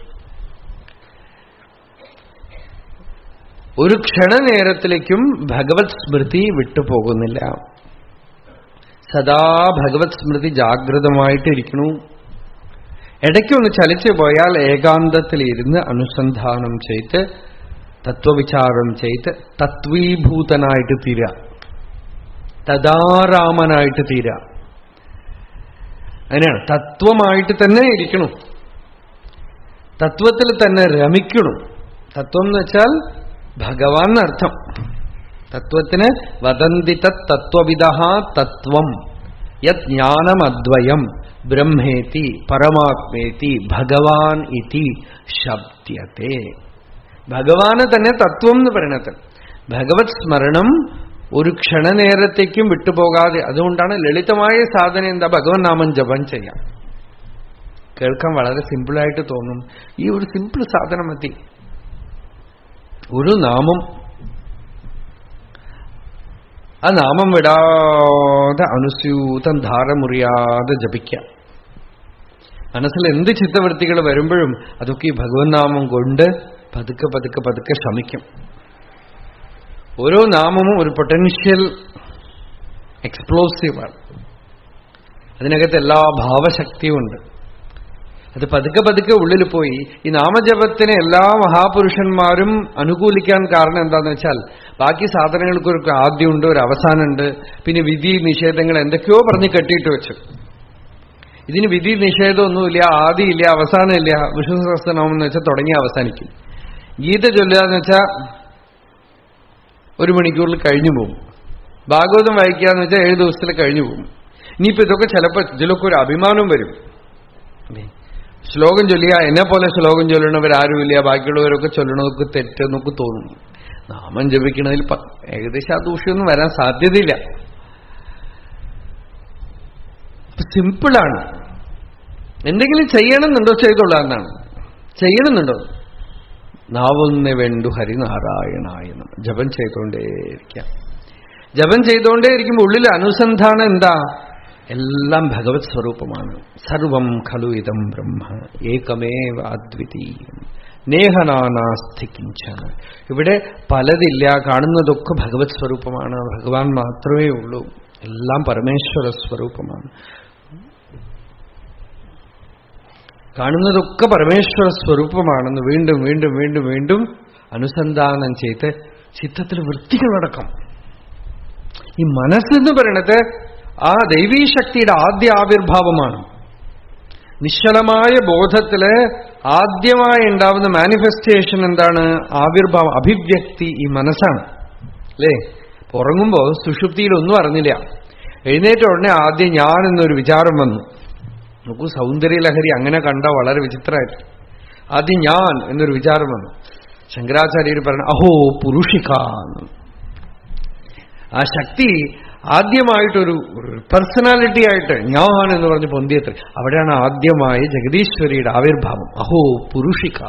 ഒരു ക്ഷണനേരത്തിലേക്കും ഭഗവത് സ്മൃതി വിട്ടുപോകുന്നില്ല. സദാ ഭഗവത് സ്മൃതി ജാഗ്രതമായിട്ടിരിക്കണു. ഇടയ്ക്കൊന്ന് ചലിച്ചു പോയാൽ ഏകാന്തത്തിലിരുന്ന് അനുസന്ധാനം ചെയ്ത് തത്വവിചാരം ചെയ്ത് തത്വീഭൂതനായിട്ട് തീരുക, തദാരാമനായിട്ട് തീരുക. അങ്ങനെയാണ്. തത്വമായിട്ട് തന്നെ ഇരിക്കണം, തത്വത്തിൽ തന്നെ രമിക്കണം. തത്വം എന്ന് വെച്ചാൽ ഭഗവാൻ എന്നർത്ഥം. തത്വത്തിന് വദന്തി തത്വവിദഃ തത്വം യത് ജ്ഞാനമദ്വയം ബ്രഹ്മേതി പരമാത്മേതി ഭഗവാൻ ഇതി ശബ്ദ്യത്തെ. ഭഗവാന് തന്നെ തത്വം എന്ന് പറയണത്. ഭഗവത് സ്മരണം ഒരു ക്ഷണനേരത്തേക്കും വിട്ടുപോകാതെ. അതുകൊണ്ടാണ് ലളിതമായ സാധന എന്താ? ഭഗവൻ നാമം ജപം ചെയ്യാം. കേൾക്കാൻ വളരെ സിമ്പിളായിട്ട് തോന്നും. ഈ ഒരു സിമ്പിൾ സാധനം മതി. ഒരു നാമം ആ നാമം വിടാതെ അനുസ്യൂതം ധാരമുറിയാതെ ജപിക്കാം. മനസ്സിൽ എന്ത് ചിത്തവൃത്തികൾ വരുമ്പോഴും അതൊക്കെ ഈ ഭഗവൻ നാമം കൊണ്ട് പതുക്കെ പതുക്കെ പതുക്കെ ശമിക്കും. ഓരോ നാമവും ഒരു പൊട്ടൻഷ്യൽ എക്സ്പ്ലോസീവാണ്. അതിനകത്ത് എല്ലാ ഭാവശക്തിയും ഉണ്ട്. അത് പതുക്കെ പതുക്കെ ഉള്ളിൽ പോയി ഈ നാമജപത്തിനെ എല്ലാ മഹാപുരുഷന്മാരും അനുകൂലിക്കാൻ കാരണം എന്താന്ന് വെച്ചാൽ ബാക്കി സാധനങ്ങൾക്കൊരു ആദ്യമുണ്ട്, ഒരു അവസാനമുണ്ട്, പിന്നെ വിധി നിഷേധങ്ങൾ എന്തൊക്കെയോ പറഞ്ഞ് കെട്ടിയിട്ട് വെച്ചു. ഇതിന് വിധി നിഷേധമൊന്നുമില്ല, ആദിയില്ല, അവസാനമില്ല. വിഷ്ണു സഹസ്രനാമം എന്ന് വെച്ചാൽ തുടങ്ങി അവസാനിക്കും. ഗീത ചൊല്ലുക എന്ന് വെച്ചാൽ 1 മണിക്കൂറിൽ കഴിഞ്ഞു പോകും. ഭാഗവതം വായിക്കുക എന്ന് വെച്ചാൽ 7 ദിവസത്തിൽ കഴിഞ്ഞു പോകും. ഇനിയിപ്പോ ഇതൊക്കെ ചിലപ്പോൾ ഇതിലൊക്കെ ഒരു അഭിമാനം വരും. ശ്ലോകം ചൊല്ലുക, എന്നെ പോലെ ശ്ലോകം ചൊല്ലണവരാരുമില്ല, ബാക്കിയുള്ളവരൊക്കെ ചൊല്ലണതൊക്കെ തെറ്റെന്നൊക്കെ തോന്നും. നാമം ജപിക്കണതിൽ ഏകദേശം ആ ദൂഷ്യമൊന്നും വരാൻ സാധ്യതയില്ല. സിമ്പിളാണ്. എന്തെങ്കിലും ചെയ്യണമെന്നുണ്ടോ ചെയ്തോളാന്നാണ്. ചെയ്യണമെന്നുണ്ടോ? നാവൊന്നെ വേണ്ടു ഹരിനാരായണായനം. ജപം ചെയ്തുകൊണ്ടേയിരിക്കാം. ജപം ചെയ്തുകൊണ്ടേയിരിക്കുമ്പോൾ ഉള്ളിൽ അനുസന്ധാനം എന്താ? എല്ലാം ഭഗവത് സ്വരൂപമാണ്. സർവം ഖലു ഇദം ബ്രഹ്മ ഏകമേവ അദ്വിതീയം നേഹനാനാസ്തി കിഞ്ചന. ഇവിടെ പലതില്ല, കാണുന്നതൊക്കെ ഭഗവത് സ്വരൂപമാണ്. ഭഗവാൻ മാത്രമേ ഉള്ളൂ. എല്ലാം പരമേശ്വര സ്വരൂപമാണ്. കാണുന്നതൊക്കെ പരമേശ്വര സ്വരൂപമാണെന്ന് വീണ്ടും വീണ്ടും വീണ്ടും വീണ്ടും അനുസന്ധാനം ചെയ്ത് ചിത്തത്തിൽ വൃത്തികളടക്കം. ഈ മനസ്സെന്ന് പറയണത് ആ ദൈവീശക്തിയുടെ ആദ്യ ആവിർഭാവമാണ്. നിശ്ചലമായ ബോധത്തില് ആദ്യമായി ഉണ്ടാവുന്ന മാനിഫെസ്റ്റേഷൻ എന്താണ്? ആവിർഭാവം, അഭിവ്യക്തി ഈ മനസ്സാണ് അല്ലേ? ഉറങ്ങുമ്പോ സുഷുപ്തിയിലൊന്നും അറിഞ്ഞില്ല. എഴുന്നേറ്റ ഉടനെ ആദ്യം ഞാൻ എന്നൊരു വിചാരം വന്നു. നോക്കൂ, സൗന്ദര്യലഹരി അങ്ങനെ കണ്ട വളരെ വിചിത്രമായിട്ട്. ആദ്യം ഞാൻ എന്നൊരു വിചാരം വന്നു. ശങ്കരാചാര്യർ പറഞ്ഞു അഹോ പുരുഷിക. ആ ശക്തി ആദ്യമായിട്ടൊരു പേഴ്സണാലിറ്റി ആയിട്ട് ഞാൻ എന്ന് പറഞ്ഞ് പൊന്തിയത്ര. അവിടെയാണ് ആദ്യമായി ജഗദീശ്വരിയുടെ ആവിർഭാവം. അഹോ പുരുഷിക.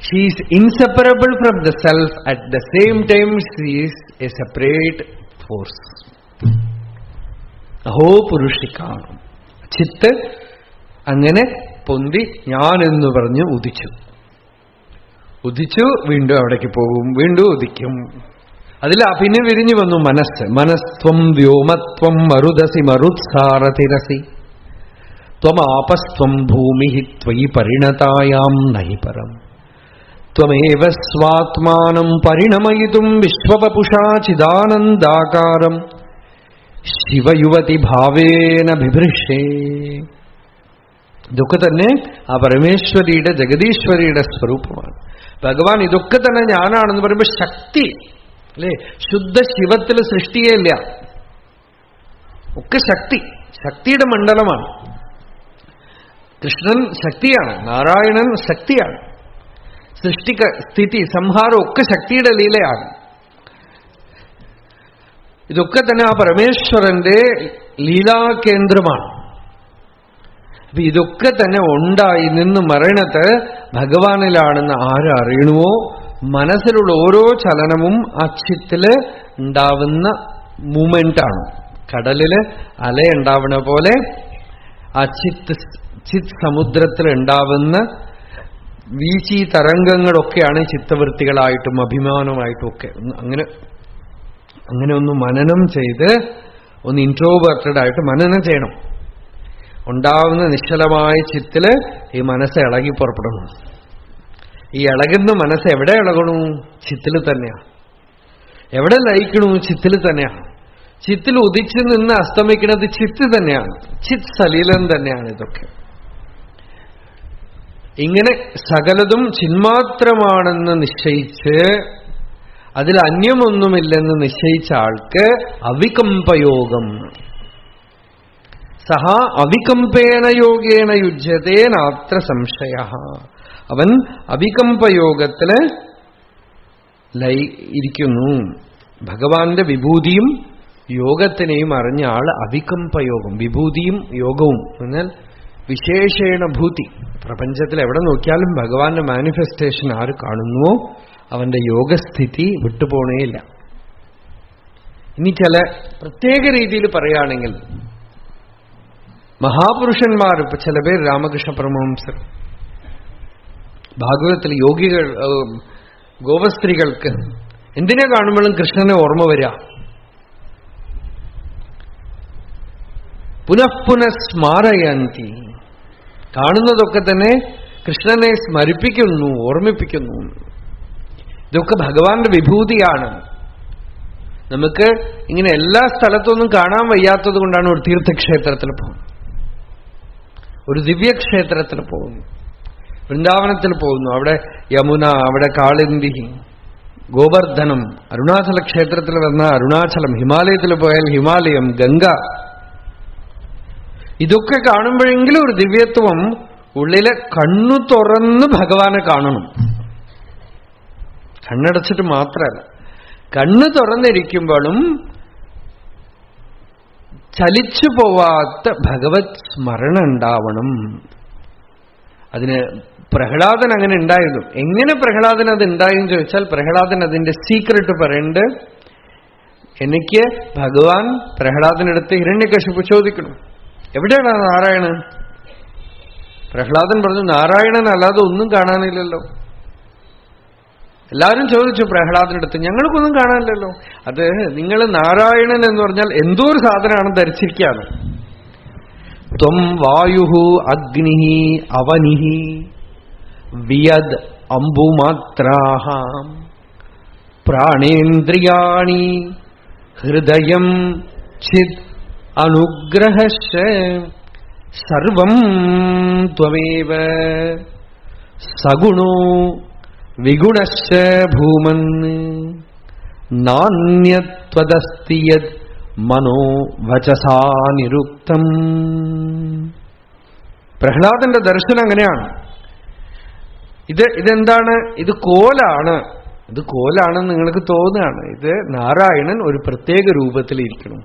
She is inseparable from the self. At the same time she is a separate force. അഹോ പുരുഷിക. ചിത്ത് അങ്ങനെ പൊന്തി ഞാനെന്ന് പറഞ്ഞ് ഉദിച്ചു. ഉദിച്ചു വീണ്ടും അവിടേക്ക് പോകും, വീണ്ടും ഉദിക്കും. അതിൽ പിന്നെ വിരിഞ്ഞു വന്നു മനസ്സ്. മനസ്ത്വം വ്യോമത്വം മരുദസി മരുത്സാരതിരസി ത്വമാപസ്ത്വം ഭൂമി ത്വയി പരിണതായാം നഹി പരം ത്വമേവ സ്വാത്മാനം പരിണമയിതും വിശ്വവപുഷാ ചിദാനന്ദാകാരം ശിവയുവതി ഭാവേന ബിഭൃഷേ. ഇതൊക്കെ തന്നെ ആ പരമേശ്വരിയുടെ ജഗദീശ്വരിയുടെ സ്വരൂപമാണ്. ഭഗവാൻ ഇതൊക്കെ തന്നെ ഞാനാണെന്ന് പറയുമ്പോൾ ശക്തി അല്ലേ? ശുദ്ധ ശിവത്തിൽ സൃഷ്ടിയേയില്ല, ഒക്കെ ശക്തി, ശക്തിയുടെ മണ്ഡലമാണ്. കൃഷ്ണൻ ശക്തിയാണ്, നാരായണൻ ശക്തിയാണ്. സൃഷ്ടി, സ്ഥിതി, സംഹാരം ഒക്കെ ശക്തിയുടെ ലീലയാണ്. ഇതൊക്കെ തന്നെ ആ പരമേശ്വരന്റെ ലീലാകേന്ദ്രമാണ്. അപ്പൊ ഇതൊക്കെ തന്നെ ഉണ്ടായി നിന്ന് മരണത്ത് ഭഗവാനിലാണെന്ന് ആരറിയണമോ മനസ്സിലുള്ള ഓരോ ചലനവും ആ ചിത്തില് ഉണ്ടാവുന്ന മൂമെന്റാണ്. കടലില് അലയുണ്ടാവുന്ന പോലെ ആ ചിത്ത് സമുദ്രത്തിൽ ഉണ്ടാവുന്ന വീശി തരംഗങ്ങളൊക്കെയാണ് ചിത്തവൃത്തികളായിട്ടും അഭിമാനമായിട്ടും ഒക്കെ. അങ്ങനെ ഒന്ന് മനനം ചെയ്ത് ഒന്ന് ഇൻട്രോവേർട്ടഡ് ആയിട്ട് മനനം ചെയ്യണം. ഉണ്ടാവുന്ന നിശ്ചലമായ ചിത്തില് ഈ മനസ്സ് ഇളകി പുറപ്പെടുന്നു. ഈ ഇളകുന്ന മനസ്സ് എവിടെ ഇളകണു? ചിത്തിൽ തന്നെയാണ്. എവിടെ ലയിക്കണു? ചിത്തിൽ തന്നെയാണ്. ചിത്തിൽ ഉദിച്ചു നിന്ന് അസ്തമിക്കുന്നത് ചിത്ത് തന്നെയാണ്. ചിത് സലീലൻ തന്നെയാണ് ഇതൊക്കെ. ഇങ്ങനെ സകലതും ചിന്മാത്രമാണെന്ന് നിശ്ചയിച്ച് അതിൽ അന്യമൊന്നുമില്ലെന്ന് നിശ്ചയിച്ച ആൾക്ക് അവികമ്പയോഗം. സഹ അവികമ്പേന യോഗേന യുജ്യതേ നാത്ര സംശയ. അവൻ അവികമ്പയോഗത്തില് ഇരിക്കുന്നു. ഭഗവാന്റെ വിഭൂതിയും യോഗത്തിനെയും അറിഞ്ഞ ആൾ അവികമ്പയോഗം. വിഭൂതിയും യോഗവും എന്നാൽ വിശേഷേണ ഭൂതി. പ്രപഞ്ചത്തിൽ എവിടെ നോക്കിയാലും ഭഗവാന്റെ മാനിഫെസ്റ്റേഷൻ ആര് കാണുന്നുവോ അവന്റെ യോഗസ്ഥിതി വിട്ടുപോണേയില്ല. ഇനി ചില പ്രത്യേക രീതിയിൽ പറയുകയാണെങ്കിൽ മഹാപുരുഷന്മാർ, ഇപ്പൊ ചില പേര് രാമകൃഷ്ണ പരമഹംസർ, ഭാഗവതത്തിൽ യോഗികൾ, ഗോപസ്ത്രീകൾക്ക് എന്തിനെ കാണുമ്പോഴും കൃഷ്ണനെ ഓർമ്മ വരിക. പുനഃപുനഃ സ്മാരയന്തി, കാണുന്നതൊക്കെ തന്നെ കൃഷ്ണനെ സ്മരിപ്പിക്കുന്നു, ഓർമ്മിപ്പിക്കുന്നു. ഇതൊക്കെ ഭഗവാന്റെ വിഭൂതിയാണ്. നമുക്ക് ഇങ്ങനെ എല്ലാ സ്ഥലത്തൊന്നും കാണാൻ വയ്യാത്തത് കൊണ്ടാണ് ഒരു തീർത്ഥക്ഷേത്രത്തിൽ പോകുന്നത്, ഒരു ദിവ്യക്ഷേത്രത്തിൽ പോകുന്നു, വൃന്ദാവനത്തിൽ പോകുന്നു, അവിടെ യമുന, അവിടെ കാളിന്തി, ഗോവർദ്ധനം, അരുണാചല ക്ഷേത്രത്തിൽ വന്ന അരുണാചലം, ഹിമാലയത്തിൽ പോയാൽ ഹിമാലയം, ഗംഗ. ഇതൊക്കെ കാണുമ്പോഴെങ്കിലും ഒരു ദിവ്യത്വം ഉള്ളിലെ കണ്ണു തുറന്ന് ഭഗവാനെ കാണണം. കണ്ണടച്ചിട്ട് മാത്രമല്ല, കണ്ണ് തുറന്നിരിക്കുമ്പോഴും ചലിച്ചു പോവാത്ത ഭഗവത് സ്മരണ ഉണ്ടാവണം. അതിന് പ്രഹ്ലാദൻ അങ്ങനെ ഉണ്ടായിരുന്നു. എങ്ങനെ പ്രഹ്ലാദൻ അത് ഉണ്ടായെന്ന് ചോദിച്ചാൽ, പ്രഹ്ലാദൻ അതിന്റെ സീക്രട്ട് പറയുന്നുണ്ട്. എനിക്ക് ഭഗവാൻ പ്രഹ്ലാദനടുത്ത് ഹിരണ്യകശിപു ചോദിക്കണം, എവിടെയാണ് നാരായണൻ? പ്രഹ്ലാദൻ പറഞ്ഞു, നാരായണൻ അല്ലാതെ ഒന്നും കാണാനില്ലല്ലോ. എല്ലാവരും ചോദിച്ചു പ്രഹ്ലാദനടുത്ത്, ഞങ്ങൾക്കൊന്നും കാണാനില്ലല്ലോ. അത് നിങ്ങൾ നാരായണൻ എന്ന് പറഞ്ഞാൽ എന്തോ ഒരു സാധനമാണ് ധരിച്ചിരിക്കുകയാണ്. ത്വം വായുഹു അഗ്നിഹി അവനിഹി വിയദ് അംബുമാത്രാഹ പ്രാണേന്ദ്രിയാണി ഹൃദയം ചിത് അനുഗ്രഹശ്ച സർവം ത്വമേവ സഗുണോ വിഗുണശ്ച ഭൂമൻ നാന്യത്വദസ്തി യത് മനോ വചസാ നിരുക്തം. പ്രഹ്ലാദന്റെ ദർശനം അങ്ങനെയാണ്. ഇതെന്താണ്? ഇത് കോലാണ്. ഇത് കോലാണെന്ന് നിങ്ങൾക്ക് തോന്നുകയാണ്. ഇത് നാരായണൻ ഒരു പ്രത്യേക രൂപത്തിലിരിക്കണം.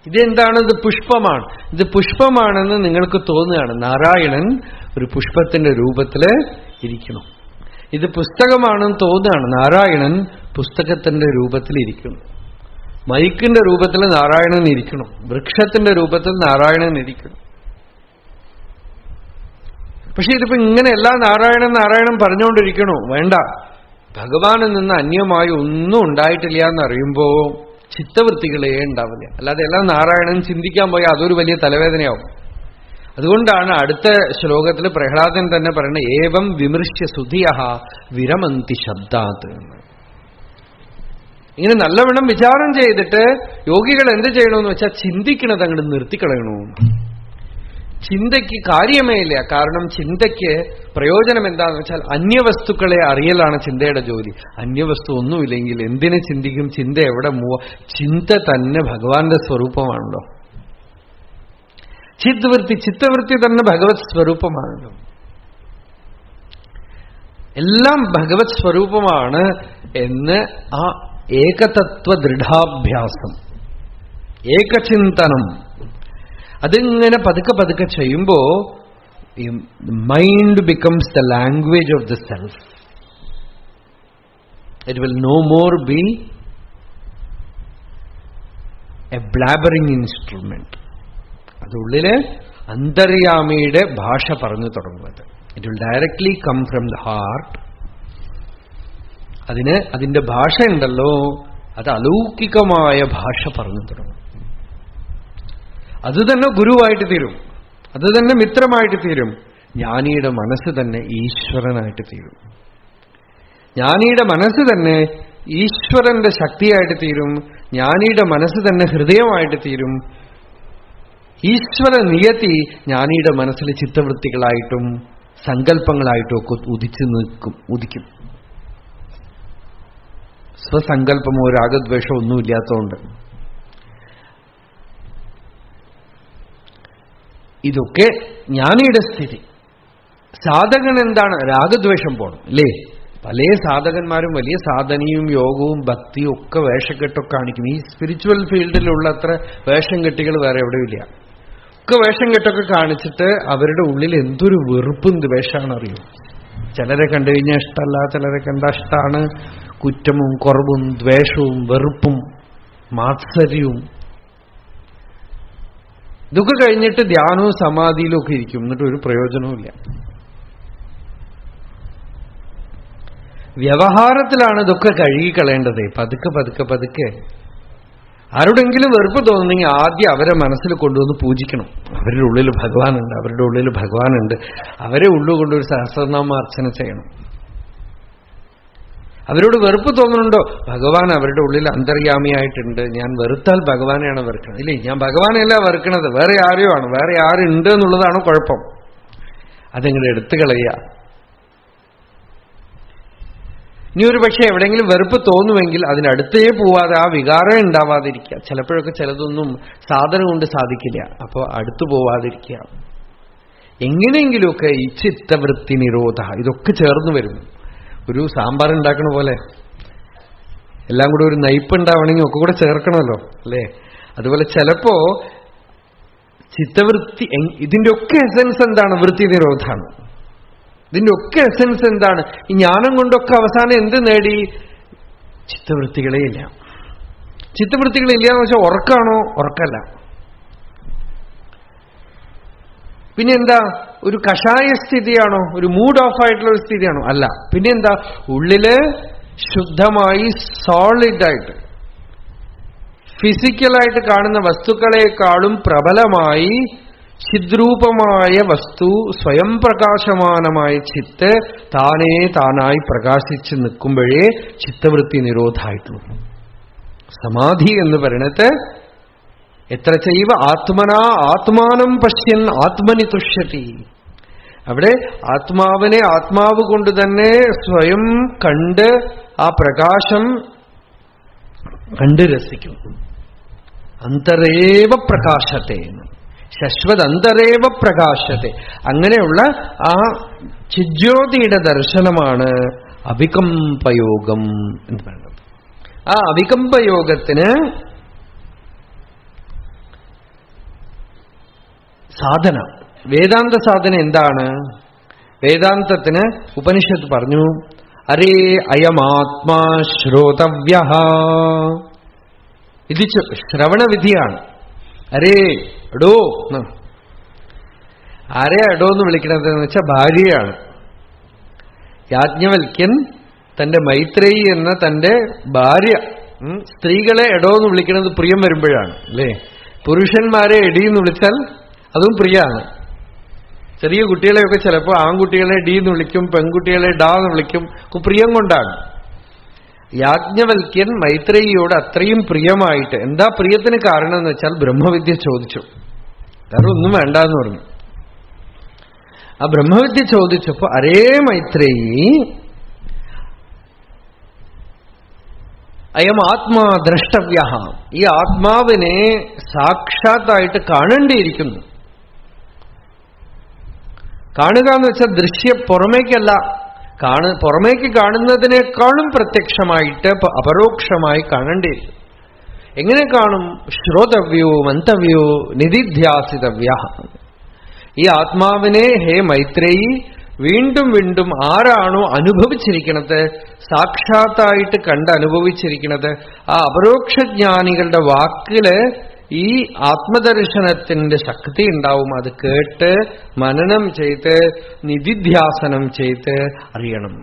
ഇതെന്താണ്? ഇത് പുഷ്പമാണ്. ഇത് പുഷ്പമാണെന്ന് നിങ്ങൾക്ക് തോന്നുകയാണ്. നാരായണൻ ഒരു പുഷ്പത്തിന്റെ രൂപത്തില് ഇരിക്കണം. ഇത് പുസ്തകമാണെന്ന് തോന്നുകയാണ്. നാരായണൻ പുസ്തകത്തിന്റെ രൂപത്തിലിരിക്കണം. മൈക്കിന്റെ രൂപത്തിൽ നാരായണൻ ഇരിക്കണം. വൃക്ഷത്തിന്റെ രൂപത്തിൽ നാരായണൻ ഇരിക്കണം. പക്ഷെ ഇതിപ്പോ ഇങ്ങനെ എല്ലാ നാരായണൻ നാരായണൻ പറഞ്ഞുകൊണ്ടിരിക്കണോ? വേണ്ട. ഭഗവാനിൽ നിന്ന് അന്യമായി ഒന്നും ഉണ്ടായിട്ടില്ല എന്നറിയുമ്പോ ചിത്തവൃത്തികളേ ഉണ്ടാവില്ല. അല്ലാതെ എല്ലാം നാരായണൻ ചിന്തിക്കാൻ പോയാൽ അതൊരു വലിയ തലവേദനയാവും. അതുകൊണ്ടാണ് അടുത്ത ശ്ലോകത്തിൽ പ്രഹ്ലാദൻ തന്നെ പറയുന്നത്, ഏവം വിമൃശ്യ സുധിയഃ വിരമന്തി ശബ്ദാത്. ഇങ്ങനെ നല്ലവണ്ണം വിചാരം ചെയ്തിട്ട് യോഗികൾ എന്ത് ചെയ്യണമെന്ന് വെച്ചാൽ ചിന്തിക്കണത് അങ്ങോട്ട് നിർത്തിക്കളയണോ. ചിന്തയ്ക്ക് കാര്യമേ ഇല്ല. കാരണം ചിന്തയ്ക്ക് പ്രയോജനം എന്താണെന്ന് വെച്ചാൽ അന്യവസ്തുക്കളെ അറിയലാണ് ചിന്തയുടെ ജോലി. അന്യവസ്തു ഒന്നുമില്ലെങ്കിൽ എന്തിനെ ചിന്തിക്കും? ചിന്ത എവിടെ ചിന്ത തന്നെ ഭഗവാന്റെ സ്വരൂപമാണല്ലോ. ചിത്തവൃത്തി തന്നെ ഭഗവത് സ്വരൂപമാണല്ലോ. എല്ലാം ഭഗവത് സ്വരൂപമാണ് എന്ന് ആ ഏകതത്വ ദൃഢാഭ്യാസം, ഏകചിന്തനം, അതിങ്ങനെ പതുക്കെ പതുക്കെ ചെയ്യുമ്പോ mind becomes the language of the self. It will no more be a blabbering instrument. അതുള്ളില് അന്തര്യാമിയുടെ ഭാഷ പറഞ്ഞു തുടങ്ങുന്നത്. It will directly come from the heart. അതിന്റെ ഭാഷ ഉണ്ടല്ലോ, അത് അലൗകികമായ ഭാഷ പറഞ്ഞു തുടങ്ങും. അത് തന്നെ ഗുരുവായിട്ട് തീരും, അത് തന്നെ മിത്രമായിട്ട് തീരും. ജ്ഞാനിയുടെ മനസ്സ് തന്നെ ഈശ്വരനായിട്ട് തീരും. ജ്ഞാനിയുടെ മനസ്സ് തന്നെ ഈശ്വരന്റെ ശക്തിയായിട്ട് തീരും. ജ്ഞാനിയുടെ മനസ്സ് തന്നെ ഹൃദയമായിട്ട് തീരും. ഈശ്വര നിയതി ജ്ഞാനിയുടെ മനസ്സിൽ ചിത്തവൃത്തികളായിട്ടും സങ്കല്പങ്ങളായിട്ടും ഒക്കെ ഉദിക്കും. സ്വസങ്കല്പമോ രാഗദ്വേഷമോ ഒന്നുമില്ലാത്തതുകൊണ്ട്. ഇതൊക്കെ ജ്ഞാനിയുടെ സ്ഥിതി. സാധകൻ എന്താണ്? രാഗദ്വേഷം പോണം അല്ലേ? പല സാധകന്മാരും വലിയ സാധനയും യോഗവും ഭക്തിയും ഒക്കെ വേഷക്കെട്ടൊക്കെ കാണിക്കും. ഈ സ്പിരിച്വൽ ഫീൽഡിലുള്ള അത്ര വേഷം കെട്ടികൾ വേറെ എവിടെയില്ല. ഒക്കെ വേഷം കെട്ടൊക്കെ കാണിച്ചിട്ട് അവരുടെ ഉള്ളിൽ എന്തൊരു വെറുപ്പും ദ്വേഷമാണ് അറിയോ. ചിലരെ കണ്ടു കഴിഞ്ഞാൽ ഇഷ്ടമല്ല, ചിലരെ കണ്ടാൽ ഇഷ്ടമാണ്. കുറ്റവും കുറവും ദ്വേഷവും വെറുപ്പും മാത്സര്യവും ഇതൊക്കെ കഴിഞ്ഞിട്ട് ധ്യാനവും സമാധിയിലും ഒക്കെ ഇരിക്കും, എന്നിട്ട് ഒരു പ്രയോജനവുമില്ല. വ്യവഹാരത്തിലാണ് ഇതൊക്കെ കഴുകിക്കളയേണ്ടത്. പതുക്കെ പതുക്കെ പതുക്കെ ആരോടെങ്കിലും വെറുപ്പ് തോന്നുന്നെങ്കിൽ ആദ്യം അവരെ മനസ്സിൽ കൊണ്ടുവന്ന് പൂജിക്കണം. അവരുടെ ഉള്ളിൽ ഭഗവാനുണ്ട്, അവരുടെ ഉള്ളിൽ ഭഗവാനുണ്ട്. അവരെ ഉള്ളുകൊണ്ടൊരു സഹസ്രനാമാർച്ചന ചെയ്യണം. അവരോട് വെറുപ്പ് തോന്നുന്നുണ്ടോ? ഭഗവാൻ അവരുടെ ഉള്ളിൽ അന്തര്യാമിയായിട്ടുണ്ട്. ഞാൻ വെറുത്താൽ ഭഗവാനെയാണ് വെറുക്കുന്നത്. ഇല്ലേ, ഞാൻ ഭഗവാനെയല്ല വെറുക്കണത്, വേറെ ആരെയോ ആണ്. വേറെ ആരുണ്ട് എന്നുള്ളതാണ് കുഴപ്പം. അതെങ്ങനെ എടുത്തു കളയുക. ഇനി ഒരു പക്ഷെ എവിടെയെങ്കിലും വെറുപ്പ് തോന്നുമെങ്കിൽ അതിനടുത്തേ പോവാതെ ആ വികാരം ഉണ്ടാവാതിരിക്കുക. ചിലപ്പോഴൊക്കെ ചിലതൊന്നും സാധനം കൊണ്ട് സാധിക്കില്ല, അപ്പോൾ അടുത്തു പോവാതിരിക്കുക. എങ്ങനെയെങ്കിലുമൊക്കെ ഈ ചിത്തവൃത്തി നിരോധ ഇതൊക്കെ ചേർന്ന് വരും. ഒരു സാമ്പാർ ഉണ്ടാക്കണ പോലെ എല്ലാം കൂടെ ഒരു നയിപ്പ് ഉണ്ടാവണമെങ്കിൽ ഒക്കെ കൂടെ ചേർക്കണമല്ലോ, അല്ലേ? അതുപോലെ ചിലപ്പോ ചിത്തവൃത്തി, ഇതിന്റെ ഒക്കെ എസൻസ് എന്താണ്? വൃത്തി നിരോധാണ്. ഇതിന്റെ ഒക്കെ എസൻസ് എന്താണ്? ഈ ജ്ഞാനം കൊണ്ടൊക്കെ അവസാനം എന്ത് നേടി? ചിത്തവൃത്തികളെ ഇല്ല. ചിത്തവൃത്തികളില്ല എന്ന് വെച്ചാൽ ഉറക്കാണോ? ഉറക്കല്ല. പിന്നെ എന്താ? ഒരു കഷായ സ്ഥിതിയാണോ? ഒരു മൂഡ് ഓഫ് ആയിട്ടുള്ള ഒരു സ്ഥിതിയാണോ? അല്ല. പിന്നെ എന്താ? ഉള്ളില് ശുദ്ധമായി സോളിഡായിട്ട് ഫിസിക്കലായിട്ട് കാണുന്ന വസ്തുക്കളെക്കാളും പ്രബലമായി ചിദ്രൂപമായ വസ്തു, സ്വയം പ്രകാശമാനമായ ചിത്ത് താനേ താനായി പ്രകാശിച്ച് നിൽക്കുമ്പോഴേ ചിത്തവൃത്തി നിരോധമായിട്ടുള്ളൂ. സമാധി എന്ന് പറയണത് എത്ര ചെയ്വ ആത്മനാ ആത്മാനം പശ്യൻ ആത്മനി തുഷ്യതി. അവിടെ ആത്മാവിനെ ആത്മാവ് കൊണ്ട് തന്നെ സ്വയം കണ്ട് ആ പ്രകാശം കണ്ട് രസിക്കും. അന്തരേവ പ്രകാശത്തെ, ശശ്വത് അന്തരേവ പ്രകാശത്തെ. അങ്ങനെയുള്ള ആ ചിജ്യോതിയുടെ ദർശനമാണ് അവികമ്പയോഗം എന്ന് പറയുന്നത്. ആ അവികമ്പയോഗത്തിന് സാധന, വേദാന്ത സാധന എന്താണ്? വേദാന്തത്തിന് ഉപനിഷത്ത് പറഞ്ഞു, അരേ അയമാത്മാ ശ്രോതവ്യഃ. ഇത് ശ്രവണവിധിയാണ്. അരേ എടോ. ആരെ എടോ എന്ന് വിളിക്കണതെന്ന് വെച്ചാൽ ഭാര്യയാണ്. യാജ്ഞവൽക്യൻ തന്റെ മൈത്രേയി എന്ന തന്റെ ഭാര്യ, സ്ത്രീകളെ എടോ എന്ന് വിളിക്കുന്നത് പ്രിയം വരുമ്പോഴാണ്, അല്ലേ? പുരുഷന്മാരെ എടിയെന്ന് വിളിച്ചാൽ അതും പ്രിയാണ്. ചെറിയ കുട്ടികളെയൊക്കെ ചിലപ്പോൾ ആൺകുട്ടികളെ ഡി എന്ന് വിളിക്കും, പെൺകുട്ടികളെ ഡാ എന്ന് വിളിക്കും. പ്രിയം കൊണ്ടാണ്. യാജ്ഞവൽക്യൻ മൈത്രേയിയോട് അത്രയും പ്രിയമായിട്ട്, എന്താ പ്രിയത്തിന് കാരണം എന്ന് വെച്ചാൽ ബ്രഹ്മവിദ്യ ചോദിച്ചു. വേറെ ഒന്നും വേണ്ടെന്ന് പറഞ്ഞു. ആ ബ്രഹ്മവിദ്യ ചോദിച്ചപ്പോ അരേ മൈത്രേയി അയം ആത്മാ ദ്രഷ്ടവ്യ, ഈ ആത്മാവിനെ സാക്ഷാത്തായിട്ട് കാണേണ്ടിയിരിക്കുന്നു. കാണുക എന്ന് വെച്ചാൽ ദൃശ്യ പുറമേക്കല്ല, പുറമേക്ക് കാണുന്നതിനേക്കാളും പ്രത്യക്ഷമായിട്ട് അപരോക്ഷമായി കാണേണ്ടിയിരിക്കും. എങ്ങനെ കാണും? ശ്രോതവ്യോ മന്തവ്യോ നിധിധ്യാസിതവ്യ. ഈ ആത്മാവിനെ ഹേ മൈത്രേയി വീണ്ടും വീണ്ടും ആരാണോ അനുഭവിച്ചിരിക്കുന്നത്, സാക്ഷാത്തായിട്ട് കണ്ട് അനുഭവിച്ചിരിക്കുന്നത്, ആ അപരോക്ഷജ്ഞാനികളുടെ വാക്കില് ഈ ആത്മദർശനത്തിന്റെ ശക്തി ഉണ്ടാവും. അത് കേട്ട് മനനം ചെയ്ത് നിധിധ്യാസനം ചെയ്ത് അറിയണം.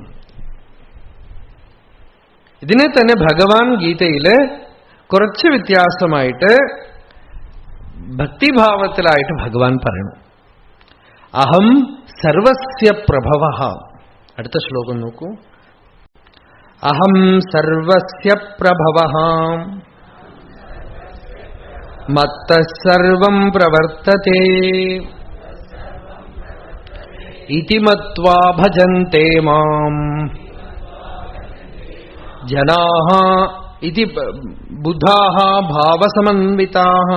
ഇതിനെ തന്നെ ഭഗവാൻ ഗീതയില് കുറച്ച് വ്യത്യാസമായിട്ട് ഭക്തിഭാവത്തിലായിട്ട് ഭഗവാൻ പറയണം. അഹം സർവസ്യ പ്രഭവഃ. അടുത്ത ശ്ലോകം നോക്കൂ. അഹം സർവസ്യ പ്രഭവഃ മത്തഃ സർവം പ്രവർത്തതേ ഇതി മത്വാ ഭജന്തെ മാം ജനാഃ ഇതി ബുദ്ധാഃ ഭാവസമന്വിതാഃ.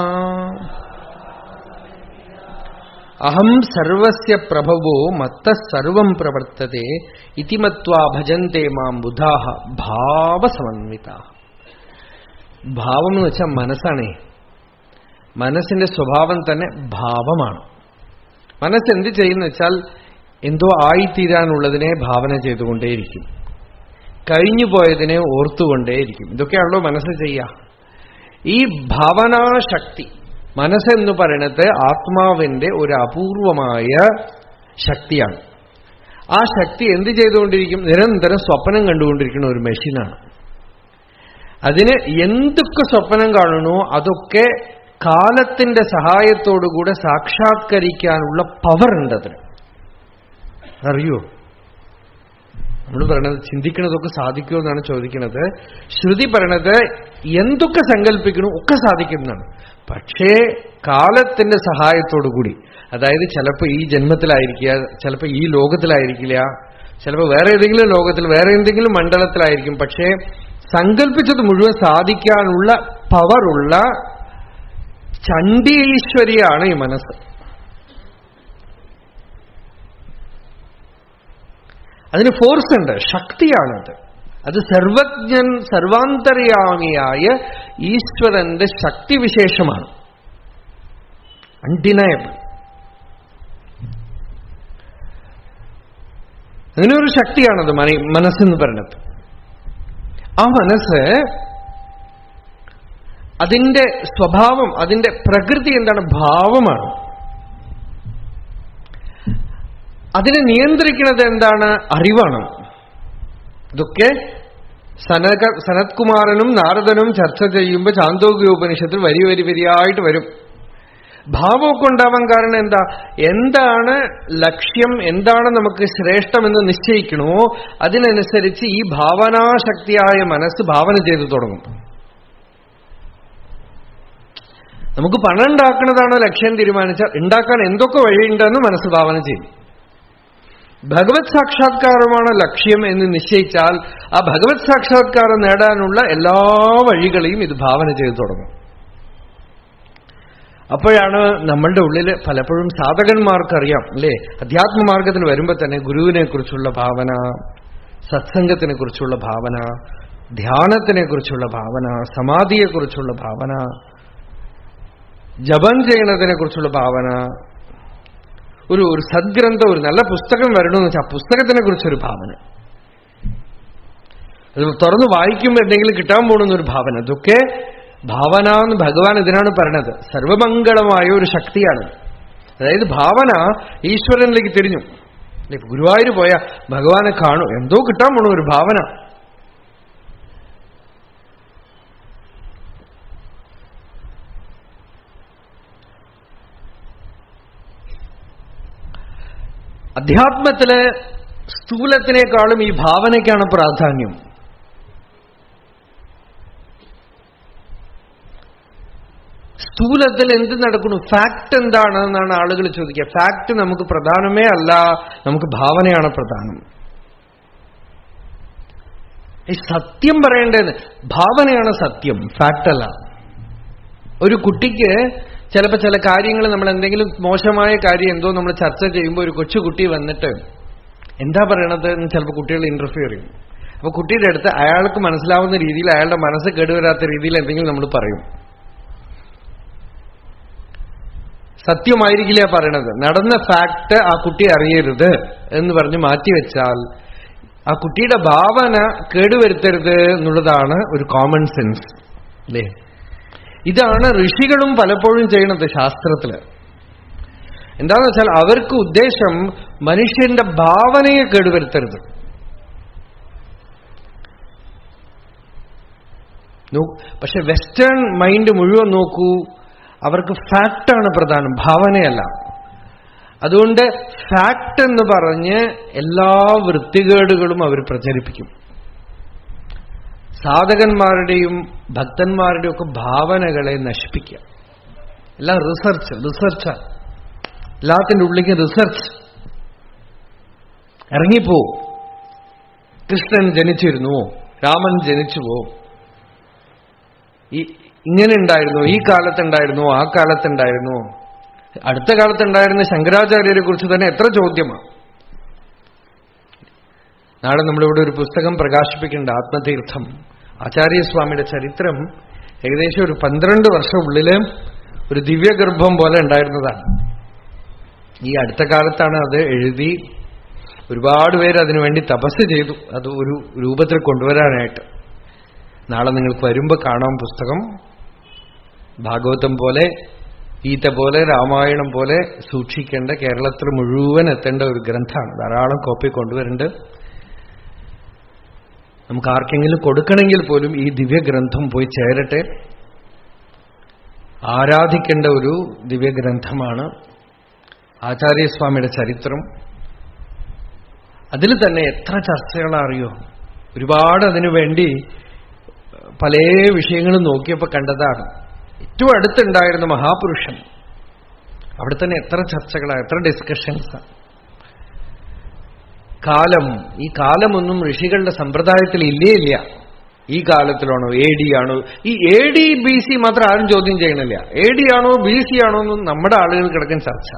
അഹം സർവസ്യ പ്രഭവോ മത്തഃ സർവം പ്രവർത്തതേ ഇതി മത്വാ ഭജന്തെ മാം ബുദ്ധാഃ ഭാവസമന്വിതാഃ. ഭാവം എന്ന് വെച്ചാൽ മനസ്സാണേ. മനസ്സിന്റെ സ്വഭാവം തന്നെ ഭാവമാണ്. മനസ്സെന്ത് ചെയ്യുന്ന വെച്ചാൽ എന്തോ ആയിത്തീരാനുള്ളതിനെ ഭാവന ചെയ്തുകൊണ്ടേയിരിക്കും, കഴിഞ്ഞുപോയതിനെ ഓർത്തുകൊണ്ടേയിരിക്കും. ഇതൊക്കെയാണല്ലോ മനസ്സ് ചെയ്യുക. ഈ ഭാവനാശക്തി, മനസ്സെന്ന് പറയുന്നത് ആത്മാവിന്റെ ഒരു അപൂർവമായ ശക്തിയാണ്. ആ ശക്തി എന്ത് ചെയ്തുകൊണ്ടിരിക്കും? നിരന്തരം സ്വപ്നം കണ്ടുകൊണ്ടിരിക്കുന്ന ഒരു മെഷീനാണ്. അതിന് എന്തൊക്കെ സ്വപ്നം കാണണോ അതൊക്കെ കാലത്തിന്റെ സഹായത്തോടുകൂടെ സാക്ഷാത്കരിക്കാനുള്ള പവർ ഉണ്ട് അതിന്. അറിയോ? നമ്മൾ പറയണത് ചിന്തിക്കണതൊക്കെ സാധിക്കുമോ എന്നാണ് ചോദിക്കുന്നത്. ശ്രുതി പറയണത് എന്തൊക്കെ സങ്കല്പിക്കണോ ഒക്കെ സാധിക്കുന്നതാണ്. പക്ഷേ കാലത്തിന്റെ സഹായത്തോടുകൂടി, അതായത് ചിലപ്പോൾ ഈ ജന്മത്തിലായിരിക്കുക, ചിലപ്പോൾ ഈ ലോകത്തിലായിരിക്കില്ല, ചിലപ്പോൾ വേറെ ഏതെങ്കിലും ലോകത്തിൽ വേറെ എന്തെങ്കിലും മണ്ഡലത്തിലായിരിക്കും. പക്ഷേ സങ്കല്പിച്ചത് മുഴുവൻ സാധിക്കാനുള്ള പവറുള്ള ചണ്ഡീശ്വരിയാണ് ഈ മനസ്സ്. അതിന് ഫോഴ്സ് ഉണ്ട്, ശക്തിയാണത്. അത് സർവജ്ഞൻ സർവാന്തര്യാമിയായ ഈശ്വരന്റെ ശക്തിവിശേഷമാണ്, അൺഡിനയബിൾ. അങ്ങനെ ഒരു ശക്തിയാണത് മനസ്സെന്ന് പറയുന്നത്. ആ മനസ്സ്, അതിന്റെ സ്വഭാവം, അതിന്റെ പ്രകൃതി എന്താണ്? ഭാവമാണ്. അതിനെ നിയന്ത്രിക്കുന്നത് എന്താണ്? അറിവാണ്. ഇതൊക്കെ സനത്കുമാരനും നാരദനും ചർച്ച ചെയ്യുമ്പോൾ ചാന്തോഗ്യോപനിഷത്തിൽ വരിയായിട്ട് വരും. ഭാവമൊക്കെ ഉണ്ടാവാൻ കാരണം എന്താ? എന്താണ് ലക്ഷ്യം, എന്താണ് നമുക്ക് ശ്രേഷ്ഠമെന്ന് നിശ്ചയിക്കണോ അതിനനുസരിച്ച് ഈ ഭാവനാശക്തിയായ മനസ്സ് ഭാവന ചെയ്തു തുടങ്ങും. നമുക്ക് പണം ഉണ്ടാക്കുന്നതാണോ ലക്ഷ്യം തീരുമാനിച്ചാൽ ഉണ്ടാക്കാൻ എന്തൊക്കെ വഴിയുണ്ടെന്ന് മനസ്സ് ഭാവന ചെയ്യും. ഭഗവത് സാക്ഷാത്കാരമാണ് ലക്ഷ്യം എന്ന് നിശ്ചയിച്ചാൽ ആ ഭഗവത് സാക്ഷാത്കാരം നേടാനുള്ള എല്ലാ വഴികളെയും ഇത് ഭാവന ചെയ്തു തുടങ്ങും. അപ്പോഴാണ് നമ്മളുടെ ഉള്ളിൽ പലപ്പോഴും സാധകന്മാർക്കറിയാം അല്ലേ, അധ്യാത്മമാർഗത്തിൽ വരുമ്പോൾ തന്നെ ഗുരുവിനെ കുറിച്ചുള്ള ഭാവന, സത്സംഗത്തിനെ കുറിച്ചുള്ള ഭാവന, ധ്യാനത്തിനെ കുറിച്ചുള്ള ഭാവന, സമാധിയെക്കുറിച്ചുള്ള ഭാവന, ജപം ചെയ്യുന്നതിനെ കുറിച്ചുള്ള ഭാവന, ഒരു സദ്ഗ്രന്ഥം, ഒരു നല്ല പുസ്തകം വരണമെന്ന് വെച്ചാൽ ആ പുസ്തകത്തിനെ കുറിച്ചൊരു ഭാവന, അത് തുറന്ന് വായിക്കുമ്പോൾ എന്തെങ്കിലും കിട്ടാൻ പോകണമെന്നൊരു ഭാവന. ഇതൊക്കെ ഭാവന എന്ന് ഭഗവാൻ ഇതിനാണ് പറയണത്. സർവമംഗളമായ ഒരു ശക്തിയാണ്. അതായത് ഭാവന ഈശ്വരനിലേക്ക് തിരിഞ്ഞു. ഗുരുവായൂർ പോയ ഭഗവാനെ കാണും, എന്തോ കിട്ടാൻ പോണു ഒരു ഭാവന. അധ്യാത്മത്തിലെ സ്ഥൂലത്തിനേക്കാളും ഈ ഭാവനയ്ക്കാണ് പ്രാധാന്യം. സ്ഥൂലത്തിൽ എന്ത് നടക്കുന്നു, ഫാക്ട് എന്താണെന്നാണ് ആളുകൾ ചോദിക്കുക. ഫാക്ട് നമുക്ക് പ്രധാനമേ അല്ല, നമുക്ക് ഭാവനയാണ് പ്രധാനം. ഈ സത്യം പറയേണ്ടത് ഭാവനയാണ് സത്യം, ഫാക്ട് അല്ല. ഒരു കുട്ടിക്ക് ചിലപ്പോൾ ചില കാര്യങ്ങൾ, നമ്മൾ എന്തെങ്കിലും മോശമായ കാര്യം എന്തോ നമ്മൾ ചർച്ച ചെയ്യുമ്പോൾ ഒരു കൊച്ചുകുട്ടി വന്നിട്ട് എന്താ പറയണത് എന്ന് ചിലപ്പോൾ കുട്ടികൾ ഇന്റർഫിയർ ചെയ്യും. അപ്പൊ കുട്ടിയുടെ അടുത്ത് അയാൾക്ക് മനസ്സിലാവുന്ന രീതിയിൽ, അയാളുടെ മനസ്സ് കേടുവരാത്ത രീതിയിൽ എന്തെങ്കിലും നമ്മൾ പറയും. സത്യമായിരിക്കില്ല പറയണത്, നടന്ന ഫാക്ട് ആ കുട്ടി അറിയരുത് എന്ന് പറഞ്ഞ് മാറ്റിവെച്ചാൽ ആ കുട്ടിയുടെ ഭാവന കേടുവരുത്തരുത് എന്നുള്ളതാണ് ഒരു കോമൺ സെൻസ് അല്ലേ. ഇതാണ് ഋഷികളും പലപ്പോഴും ചെയ്യണത് ശാസ്ത്രത്തില്. എന്താണെന്ന് വെച്ചാൽ അവർക്ക് ഉദ്ദേശം മനുഷ്യന്റെ ഭാവനയെ കേടുവരുത്തരുത്. പക്ഷെ വെസ്റ്റേൺ മൈൻഡ് മുഴുവൻ നോക്കൂ, അവർക്ക് ഫാക്റ്റാണ് പ്രധാനം, ഭാവനയല്ല. അതുകൊണ്ട് ഫാക്ട് എന്ന് പറഞ്ഞ് എല്ലാ വൃത്തികേടുകളും അവർ പ്രചരിപ്പിക്കും. സാധകന്മാരുടെയും ഭക്തന്മാരുടെയും ഒക്കെ ഭാവനകളെ നശിപ്പിക്കുക. എല്ലാം റിസർച്ച്, എല്ലാത്തിൻ്റെ ഉള്ളിലേക്ക് റിസർച്ച്. ഇറങ്ങിപ്പോ. കൃഷ്ണൻ ജനിച്ചിരുന്നുവോ, രാമൻ ജനിച്ചുവോ, ഇങ്ങനെ ഉണ്ടായിരുന്നോ, ഈ കാലത്തുണ്ടായിരുന്നോ, ആ കാലത്തുണ്ടായിരുന്നോ, അടുത്ത കാലത്തുണ്ടായിരുന്ന ശങ്കരാചാര്യരെ കുറിച്ച് തന്നെ എത്ര ചോദ്യമാണ്. നാളെ നമ്മളിവിടെ ഒരു പുസ്തകം പ്രകാശിപ്പിക്കേണ്ട, ആത്മതീർത്ഥം, ആചാര്യസ്വാമിയുടെ ചരിത്രം. ഏകദേശം ഒരു 12 വർഷം ഉള്ളില് ഒരു ദിവ്യഗർഭം പോലെ ഉണ്ടായിരുന്നതാണ്. ഈ അടുത്ത കാലത്താണ് അത് എഴുതി ഒരുപാട് പേര് അതിനുവേണ്ടി തപസ് ചെയ്തു അത് ഒരു രൂപത്തിൽ കൊണ്ടുവരാനായിട്ട്. നാളെ നിങ്ങൾക്ക് വരുമ്പോൾ കാണാം പുസ്തകം. ഭാഗവതം പോലെ, ഗീത പോലെ, രാമായണം പോലെ സൂക്ഷിക്കേണ്ട, കേരളത്തിൽ മുഴുവൻ എത്തേണ്ട ഒരു ഗ്രന്ഥമാണ്. ധാരാളം കോപ്പി കൊണ്ടുവരേണ്ടത്. നമുക്ക് ആർക്കെങ്കിലും കൊടുക്കണമെങ്കിൽ പോലും ഈ ദിവ്യഗ്രന്ഥം പോയി ചേരട്ടെ. ആരാധിക്കേണ്ട ഒരു ദിവ്യഗ്രന്ഥമാണ് ആചാര്യസ്വാമിയുടെ ചരിത്രം. അതിൽ തന്നെ എത്ര ചർച്ചകളറിയോ. ഒരുപാട് അതിനുവേണ്ടി പല വിഷയങ്ങളും നോക്കിയപ്പോൾ കണ്ടതാണ്. ഏറ്റവും അടുത്തുണ്ടായിരുന്ന മഹാപുരുഷൻ, അവിടെ തന്നെ എത്ര ചർച്ചകളാണ്, എത്ര ഡിസ്കഷൻസ്. കാലം, ഈ കാലമൊന്നും ഋഷികളുടെ സമ്പ്രദായത്തിൽ ഇല്ല. ഈ കാലത്തിലാണോ, AD ആണോ? ഈ AD BC മാത്രം ആരും ചോദ്യം ചെയ്യണില്ല. AD ആണോ BC ആണോ എന്നും നമ്മുടെ ആളുകൾ കിടക്കുന്ന ചർച്ച.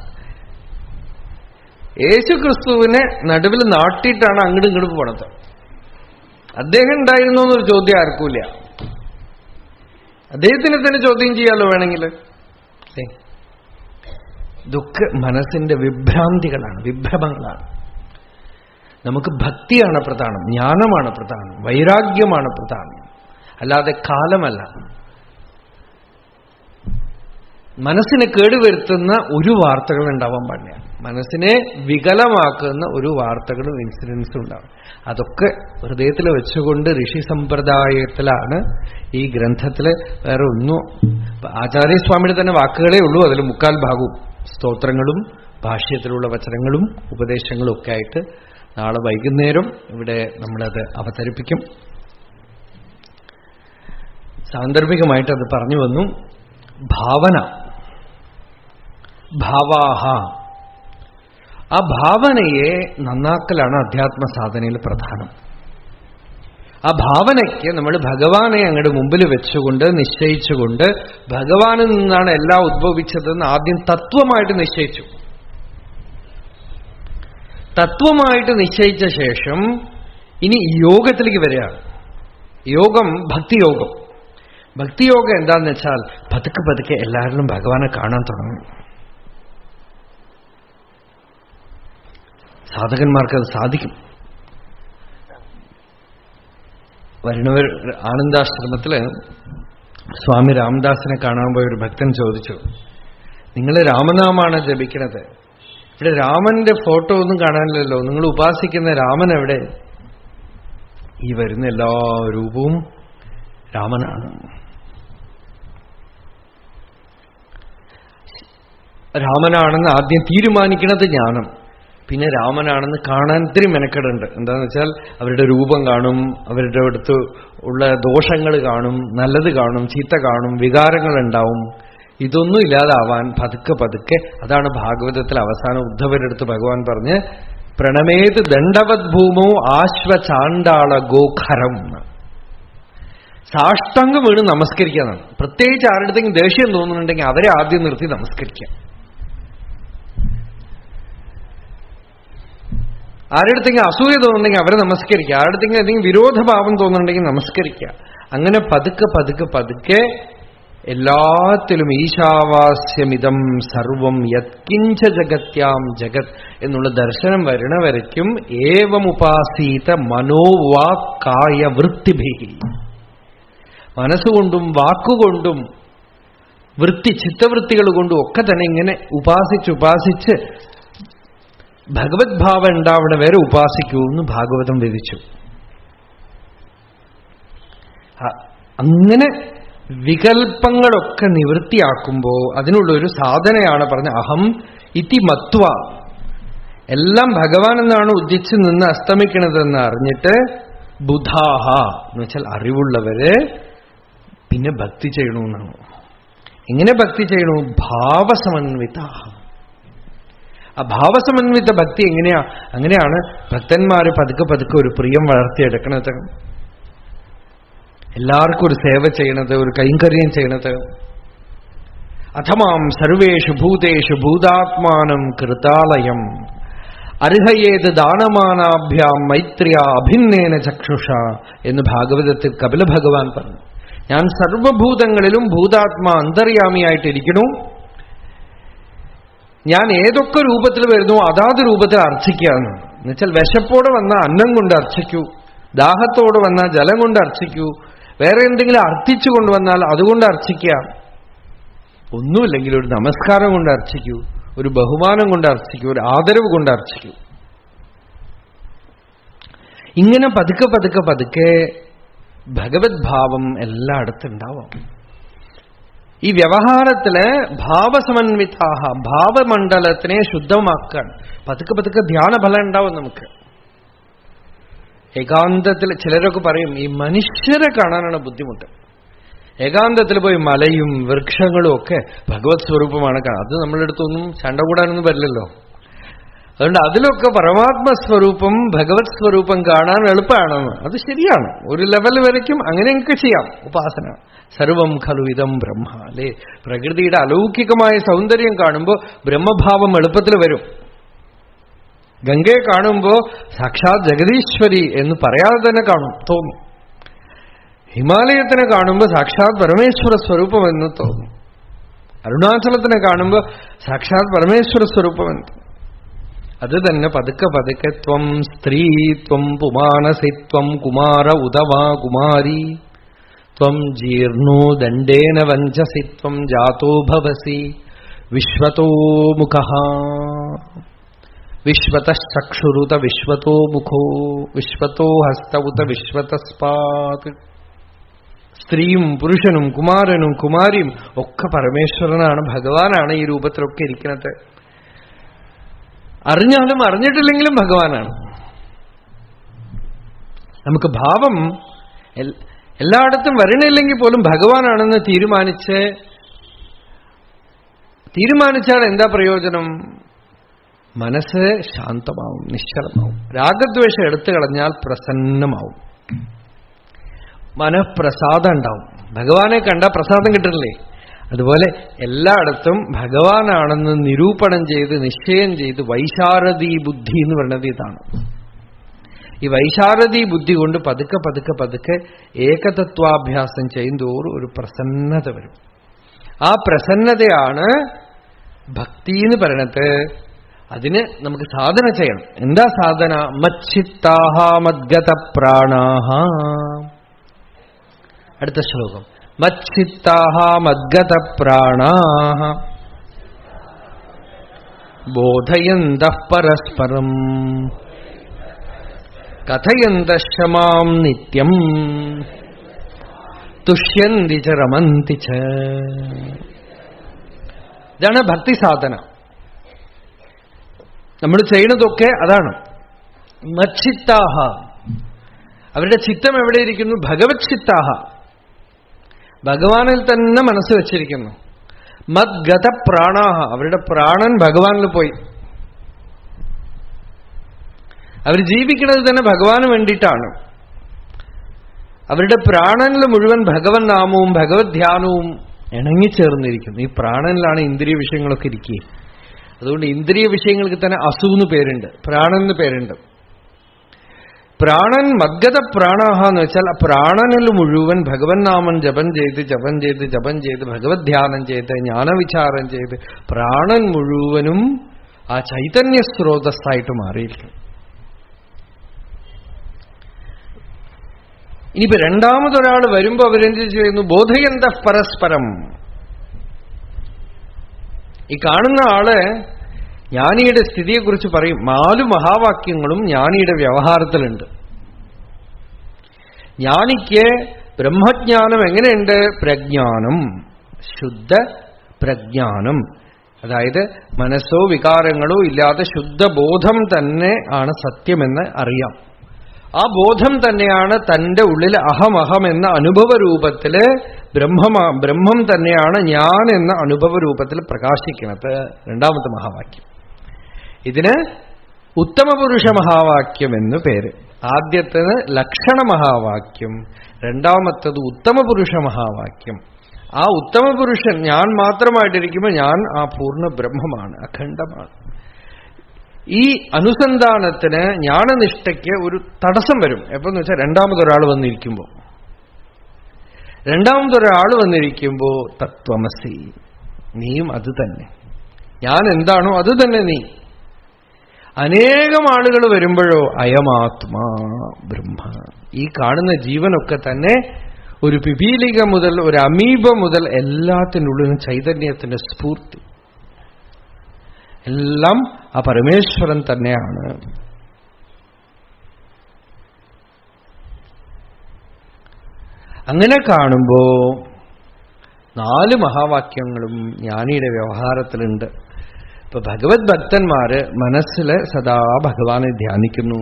യേശു ക്രിസ്തുവിനെ നടുവിൽ നാട്ടിയിട്ടാണ് അങ്ങോട്ടും ഇങ്ങോട്ടും പോണത്. അദ്ദേഹം ഉണ്ടായിരുന്നു എന്നൊരു ചോദ്യം ആർക്കുമില്ല. അദ്ദേഹത്തിനെ തന്നെ ചോദ്യം ചെയ്യാലോ വേണമെങ്കിൽ. ഇതൊക്കെ മനസ്സിന്റെ വിഭ്രാന്തികളാണ്, വിഭ്രമങ്ങളാണ്. നമുക്ക് ഭക്തിയാണ് പ്രധാനം, ജ്ഞാനമാണ് പ്രധാനം, വൈരാഗ്യമാണ് പ്രധാനം, അല്ലാതെ കാലമല്ല. മനസ്സിനെ കേടുവരുത്തുന്ന ഒരു വാർത്തകൾ ഉണ്ടാവാൻ പാടില്ല. മനസ്സിനെ വികലമാക്കുന്ന ഒരു വാർത്തകളും ഇൻസിഡൻസും ഉണ്ടാവും. അതൊക്കെ ഹൃദയത്തിൽ വെച്ചുകൊണ്ട് ഋഷി സമ്പ്രദായത്തിലാണ് ഈ ഗ്രന്ഥത്തില്. വേറെ ഒന്നും ആചാര്യസ്വാമിയുടെ തന്നെ വാക്കുകളേ ഉള്ളൂ. അതിൽ 3/4 ഭാഗവും സ്തോത്രങ്ങളും ഭാഷ്യത്തിലുള്ള വചനങ്ങളും ഉപദേശങ്ങളും ഒക്കെ ആയിട്ട് നാളെ വൈകുന്നേരം ഇവിടെ നമ്മളത് അവതരിപ്പിക്കും. സാന്ദർഭികമായിട്ട് അത് പറഞ്ഞു വന്നു. ഭാവന, ഭാവാഹ, ആ ഭാവനയെ നന്നാക്കലാണ് അധ്യാത്മ സാധനയിൽ പ്രധാനം. ആ ഭാവനയ്ക്ക് നമ്മൾ ഭഗവാനെ അങ്ങോട്ട് മുമ്പിൽ വെച്ചുകൊണ്ട് നിശ്ചയിച്ചുകൊണ്ട്, ഭഗവാനിൽ നിന്നാണ് എല്ലാം ഉദ്ഭവിച്ചതെന്ന് ആദ്യം തത്വമായിട്ട് നിശ്ചയിച്ചു. തത്വമായിട്ട് നിശ്ചയിച്ച ശേഷം ഇനി യോഗത്തിലേക്ക് വരികയാണ്. യോഗം ഭക്തിയോഗം. ഭക്തിയോഗം എന്താന്ന് വെച്ചാൽ പതുക്കെ പതുക്കെ എല്ലാവരിലും ഭഗവാനെ കാണാൻ തുടങ്ങും. സാധകന്മാർക്കത് സാധിക്കും. വരുന്നവർ ആനന്ദാശ്രമത്തില് സ്വാമി രാമദാസിനെ കാണാൻ പോയ ഒരു ഭക്തൻ ചോദിച്ചു, നിങ്ങൾ രാമനാമാണ് ജപിക്കണത്, ഇവിടെ രാമന്റെ ഫോട്ടോ ഒന്നും കാണാനില്ലല്ലോ, നിങ്ങൾ ഉപാസിക്കുന്ന രാമൻ എവിടെ? ഈ വരുന്ന എല്ലാ രൂപവും രാമനാണ്. രാമനാണെന്ന് ആദ്യം തീരുമാനിക്കുന്നത് ജ്ഞാനം. പിന്നെ രാമനാണെന്ന് കാണാൻ ഇത്തിരി മെനക്കെടുണ്ട്. എന്താന്ന് വെച്ചാൽ അവരുടെ രൂപം കാണും, അവരുടെ അടുത്ത് ഉള്ള ദോഷങ്ങൾ കാണും, നല്ലത് കാണും, ചീത്ത കാണും, വികാരങ്ങളുണ്ടാവും. ഇതൊന്നും ഇല്ലാതാവാൻ പതുക്കെ പതുക്കെ, അതാണ് ഭാഗവതത്തിൽ അവസാനം ഉദ്ധവരെടുത്ത് ഭഗവാൻ പറഞ്ഞ് പ്രണമേത് ദണ്ഡവത് ഭൂമോ ആശ്വചാണ്ടാള ഗോഖരം. സാഷ്ടാംഗം വീണ് നമസ്കരിക്കാന്നാണ്. പ്രത്യേകിച്ച് ആരുടെങ്കിലും ദേഷ്യം തോന്നുന്നുണ്ടെങ്കിൽ അവരെ ആദ്യം നിർത്തി നമസ്കരിക്കാം. ആരുടെങ്കിലും അസൂയ തോന്നുന്നുണ്ടെങ്കിൽ അവരെ നമസ്കരിക്കുക. ആരുടെങ്കിലും എന്തെങ്കിലും വിരോധഭാവം തോന്നുന്നുണ്ടെങ്കിൽ നമസ്കരിക്കുക. അങ്ങനെ പതുക്കെ പതുക്കെ പതുക്കെ എല്ലാത്തിലും ഈശാവാസ്യമിതം സർവം യത്കിഞ്ച ജഗത്യാം ജഗത് എന്നുള്ള ദർശനം വരണ വരയ്ക്കും ഏവമുപാസീത മനോവാക്കായ വൃത്തിഭി, മനസ്സുകൊണ്ടും വാക്കുകൊണ്ടും ചിത്തവൃത്തികൾ കൊണ്ടും ഒക്കെ തന്നെ ഇങ്ങനെ ഉപാസിച്ച് ഭഗവത് ഭാവം ഉണ്ടാവണ വരെ ഉപാസിക്കൂ എന്ന് ഭാഗവതം വിധിച്ചു. അങ്ങനെ വികൽപ്പങ്ങളൊക്കെ നിവൃത്തിയാക്കുമ്പോ അതിനുള്ളൊരു സാധനയാണ് പറഞ്ഞ അഹം ഇതി മത്വ. എല്ലാം ഭഗവാൻ എന്നാണ് ഉദിച്ചു നിന്ന് അസ്തമിക്കണതെന്ന് അറിഞ്ഞിട്ട് ബുധാഹ എന്ന് വെച്ചാൽ അറിവുള്ളവര് പിന്നെ ഭക്തി ചെയ്യണമെന്നാണ്. എങ്ങനെ ഭക്തി ചെയ്യണു? ഭാവസമന്വിത. ആ ഭാവസമന്വിത ഭക്തി എങ്ങനെയാ? അങ്ങനെയാണ് ഭക്തന്മാര് പതുക്കെ പതുക്കെ ഒരു പ്രിയം വളർത്തിയെടുക്കണത്, എല്ലാവർക്കും ഒരു സേവ ചെയ്യണത്, ഒരു കൈങ്കര്യം ചെയ്യണത്. അഥമാം സർവേഷു ഭൂതേഷു ഭൂതാത്മാനം കൃതാലയം അർഹയേത് ദാനമാനാഭ്യാം മൈത്രിയ അഭിന്നേന ചക്ഷുഷ എന്ന് ഭാഗവതത്തിൽ കപില ഭഗവാൻ പറഞ്ഞു. ഞാൻ സർവഭൂതങ്ങളിലും ഭൂതാത്മാ അന്തര്യാമിയായിട്ടിരിക്കണു. ഞാൻ ഏതൊക്കെ രൂപത്തിൽ വരുന്നു അതാത് രൂപത്തിൽ അർച്ചിക്കുകയാണ്. എന്നുവെച്ചാൽ വിശപ്പോടെ വന്ന അന്നം കൊണ്ട് അർച്ചിക്കൂ, ദാഹത്തോടെ വന്നാൽ ജലം കൊണ്ട് അർച്ചിക്കൂ, വേറെ എന്തെങ്കിലും അർത്ഥിച്ചു കൊണ്ടുവന്നാൽ അതുകൊണ്ട് അർച്ചിക്കുക. ഒന്നുമില്ലെങ്കിൽ ഒരു നമസ്കാരം കൊണ്ട് അർച്ചിക്കൂ, ഒരു ബഹുമാനം കൊണ്ട് അർച്ചിക്കൂ, ഒരു ആദരവ് കൊണ്ട് അർച്ചിക്കൂ. ഇങ്ങനെ പതുക്കെ പതുക്കെ പതുക്കെ ഭഗവത് ഭാവം എല്ലായിടത്തും ഉണ്ടാവാം. ഈ വ്യവഹാരത്തില് ഭാവസമന്വിതാഹ, ഭാവമണ്ഡലത്തിനെ ശുദ്ധമാക്കാൻ പതുക്കെ പതുക്കെ ധ്യാനഫലം ഉണ്ടാവും നമുക്ക്. ഏകാന്തത്തിൽ ചിലരൊക്കെ പറയും ഈ മനുഷ്യരെ കാണാനാണ് ബുദ്ധിമുട്ട്. ഏകാന്തത്തിൽ പോയി മലയും വൃക്ഷങ്ങളും ഒക്കെ ഭഗവത് സ്വരൂപമാണ് കാണാം. അത് നമ്മളുടെ അടുത്തൊന്നും ചണ്ട കൂടാനൊന്നും വരില്ലല്ലോ. അതുകൊണ്ട് അതിലൊക്കെ പരമാത്മസ്വരൂപം ഭഗവത് സ്വരൂപം കാണാൻ എളുപ്പമാണെന്ന്. അത് ശരിയാണ്, ഒരു ലെവൽ വരയ്ക്കും അങ്ങനെയൊക്കെ ചെയ്യാം ഉപാസന. സർവം ഖലു ഇദം ബ്രഹ്മ, അല്ലേ? പ്രകൃതിയുടെ അലൗകികമായ സൗന്ദര്യം കാണുമ്പോൾ ബ്രഹ്മഭാവം എളുപ്പത്തിൽ വരും. ഗംഗയെ കാണുമ്പോൾ സാക്ഷാത് ജഗദീശ്വരി എന്ന് പറയാതെ തന്നെ തോന്നും. ഹിമാലയത്തിനെ കാണുമ്പോൾ സാക്ഷാത് പരമേശ്വര സ്വരൂപം എന്ന് തോന്നും. അരുണാചലത്തിനെ കാണുമ്പോൾ സാക്ഷാത് പരമേശ്വര സ്വരൂപം എന്ന് തോന്നും. അത് തന്നെ പതുക്കെ പതുക്കെ ത്വം സ്ത്രീ, ത്വം പുമാനസി, ത്വം കുമാര ഉദവാ കുമാരി, ത്വം ജീർണോ ദണ്ഡേന വഞ്ചസി, ത്വം ജാതോ ഭവസി വിശ്വതോ മുഖഃ, വിശ്വതശ്ചക്ഷുരുത വിശ്വതോ മുഖോ, വിശ്വതോ ഹസ്തൗത വിശ്വതസ്പാത്. സ്ത്രീയും പുരുഷനും കുമാരനും കുമാരിയും ഒക്കെ പരമേശ്വരനാണ്, ഭഗവാനാണ് ഈ രൂപത്തിലൊക്കെ ഇരിക്കുന്നത്. അറിഞ്ഞാലും അറിഞ്ഞിട്ടില്ലെങ്കിലും ഭഗവാനാണ്. നമുക്ക് ഭാവം എല്ലായിടത്തും വരണില്ലെങ്കിൽ പോലും ഭഗവാനാണെന്ന് തീരുമാനിച്ചാൽ എന്താ പ്രയോജനം? മനസ്സ് ശാന്തമാവും, നിശ്ചലമാവും. രാഗദ്വേഷം എടുത്തു കളഞ്ഞാൽ പ്രസന്നമാവും, മനഃപ്രസാദം ഉണ്ടാവും. ഭഗവാനെ കണ്ട പ്രസാദം കിട്ടില്ലേ? അതുപോലെ എല്ലായിടത്തും ഭഗവാനാണെന്ന് നിരൂപണം ചെയ്ത് നിശ്ചയം ചെയ്ത് വൈശാരദീ ബുദ്ധി എന്ന് പറയുന്നത് ഇതാണ്. ഈ വൈശാരദീ ബുദ്ധി കൊണ്ട് പതുക്കെ പതുക്കെ പതുക്കെ ഏകതത്വാഭ്യാസം ചെയ്യുന്തോറും ഒരു പ്രസന്നത വരും. ആ പ്രസന്നതയാണ് ഭക്തി എന്ന് പറയണത്. അതിന് നമുക്ക് സാധന ചെയ്യണം. എന്താ സാധന? മച്ചിത്താഹ മദ്ഗത പ്രാണാഹ. അടുത്ത ശ്ലോകം. മച്ചിത്താഹ മദ്ഗത പ്രാണാഹ ബോധയന്തഃ പരസ്പരം കഥയന്തശ്ച മാം നിത്യം തുഷ്യന്തി ച രമന്തി ച. ഇതാണ് ഭക്തി സാധന. നമ്മൾ ചെയ്യുന്നതൊക്കെ അതാണ്. മച്ചിത്താഹ, അവരുടെ ചിത്തം എവിടെയിരിക്കുന്നു? ഭഗവത് ചിത്താഹ, ഭഗവാനിൽ തന്നെ മനസ്സ് വെച്ചിരിക്കുന്നു. മദ്ഗത പ്രാണാഹ, അവരുടെ പ്രാണൻ ഭഗവാനിൽ പോയി. അവർ ജീവിക്കുന്നത് തന്നെ ഭഗവാന് വേണ്ടിയിട്ടാണ്. അവരുടെ പ്രാണനിൽ മുഴുവൻ ഭഗവൻ നാമവും ഭഗവത് ധ്യാനവും ഇണങ്ങിച്ചേർന്നിരിക്കുന്നു. ഈ പ്രാണനിലാണ് ഇന്ദ്രിയ വിഷയങ്ങളൊക്കെ ഇരിക്കുക. അതുകൊണ്ട് ഇന്ദ്രിയ വിഷയങ്ങൾക്ക് തന്നെ അസുന്ന് പേരുണ്ട്, പ്രാണന് പേരുണ്ട്. പ്രാണൻ മദ്ഗത പ്രാണാഹ എന്ന് വെച്ചാൽ ആ പ്രാണനിൽ മുഴുവൻ ഭഗവൻ നാമം ജപം ചെയ്ത് ജപം ചെയ്ത് ജപം ചെയ്ത് ഭഗവത് ധ്യാനം ചെയ്ത് ജ്ഞാനവിചാരം ചെയ്ത് പ്രാണൻ മുഴുവനും ആ ചൈതന്യ സ്രോതസ്സായിട്ട് മാറിയിരിക്കും. ഇനിയിപ്പോ രണ്ടാമതൊരാൾ വരുമ്പോ അവരെന്ത് ചെയ്യുന്നു? ബോധയന്ത പരസ്പരം. ഈ കാണുന്ന ആള് ജ്ഞാനിയുടെ സ്ഥിതിയെക്കുറിച്ച് പറയും. 4 മഹാവാക്യങ്ങളും ജ്ഞാനിയുടെ വ്യവഹാരത്തിലുണ്ട്. ജ്ഞാനിക്ക് ബ്രഹ്മജ്ഞാനം എങ്ങനെയുണ്ട്? പ്രജ്ഞാനം, ശുദ്ധ പ്രജ്ഞാനം. അതായത് മനസ്സോ വികാരങ്ങളോ ഇല്ലാതെ ശുദ്ധബോധം തന്നെ ആണ് സത്യമെന്ന് അറിയാം. ആ ബോധം തന്നെയാണ് തന്റെ ഉള്ളിൽ അഹമഹം എന്ന അനുഭവ രൂപത്തില് ബ്രഹ്മം തന്നെയാണ് ഞാൻ എന്ന അനുഭവ രൂപത്തിൽ പ്രകാശിക്കുന്നത്. രണ്ടാമത്തെ മഹാവാക്യം. ഇതിന് ഉത്തമപുരുഷ മഹാവാക്യം എന്ന് പേര്. ആദ്യത്തേത് ലക്ഷണ മഹാവാക്യം, രണ്ടാമത്തത് ഉത്തമപുരുഷ മഹാവാക്യം. ആ ഉത്തമപുരുഷൻ ഞാൻ മാത്രമായിട്ടിരിക്കുമ്പോൾ ഞാൻ ആ പൂർണ്ണ ബ്രഹ്മമാണ്, അഖണ്ഡമാണ്. ഈ അനുസന്ധാനത്തിന് ജ്ഞാനനിഷ്ഠയ്ക്ക് ഒരു തടസ്സം വരും. എപ്പോന്ന് വെച്ചാൽ രണ്ടാമതൊരാൾ വന്നിരിക്കുമ്പോൾ തത്വമസി, നീയും അത് തന്നെ, ഞാൻ എന്താണോ അത് തന്നെ നീ. അനേകം ആളുകൾ വരുമ്പോഴോ അയമാത്മാ ബ്രഹ്മ. ഈ കാണുന്ന ജീവനൊക്കെ തന്നെ ഒരു പിപീലിക മുതൽ ഒരു അമീബ മുതൽ എല്ലാത്തിനുള്ളിലും ചൈതന്യത്തിന്റെ സ്ഫൂർത്തി. എല്ലാം ആ പരമേശ്വരൻ തന്നെയാണ്. അങ്ങനെ കാണുമ്പോ 4 മഹാവാക്യങ്ങളും ജ്ഞാനിയുടെ വ്യവഹാരത്തിലുണ്ട്. ഇപ്പൊ ഭഗവത് ഭക്തന്മാര് മനസ്സില് സദാ ഭഗവാനെ ധ്യാനിക്കുന്നു.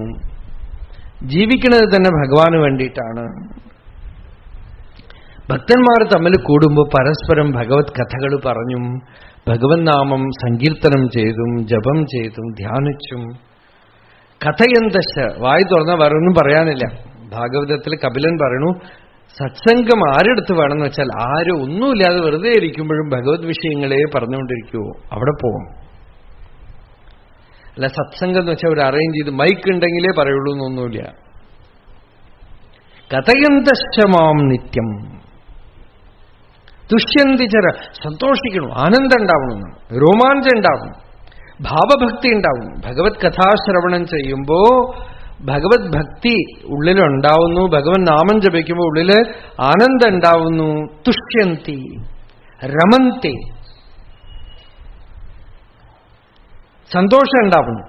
ജീവിക്കുന്നത് തന്നെ ഭഗവാന് വേണ്ടിയിട്ടാണ്. ഭക്തന്മാർ തമ്മിൽ കൂടുമ്പോൾ പരസ്പരം ഭഗവത് കഥകൾ പറഞ്ഞും ഭഗവത് നാമം സങ്കീർത്തനം ചെയ്തും ജപം ചെയ്തും ധ്യാനിച്ചും. കഥയന്തശ വായി തുറന്ന വേറൊന്നും പറയാനില്ല. ഭാഗവതത്തിൽ കപിലൻ പറയണു, സത്സംഗം ആരെടുത്ത് വേണമെന്ന് വെച്ചാൽ ആരും ഒന്നുമില്ലാതെ വെറുതെ ഇരിക്കുമ്പോഴും ഭഗവത് വിഷയങ്ങളെ പറഞ്ഞുകൊണ്ടിരിക്കുവോ അവിടെ പോകും. അല്ല സത്സംഗം എന്ന് വെച്ചാൽ ഒരു അറേഞ്ച് ചെയ്ത് മൈക്ക് ഉണ്ടെങ്കിലേ പറയുള്ളൂ എന്നൊന്നുമില്ല. കഥയന്തശ്ചമാം നിത്യം തുഷ്യന്തിചര. സന്തോഷിക്കണം, ആനന്ദം ഉണ്ടാവണം, രോമാഞ്ചം ഉണ്ടാവും, ഭാവഭക്തി ഉണ്ടാവും. ഭഗവത് കഥാശ്രവണം ചെയ്യുമ്പോ ഭഗവത് ഭക്തി ഉള്ളിലുണ്ടാവുന്നു. ഭഗവൻ നാമം ജപിക്കുമ്പോൾ ഉള്ളില് ആനന്ദം ഉണ്ടാവുന്നു. തുഷ്യന്തി രമന്തി, സന്തോഷം ഉണ്ടാവുന്നു.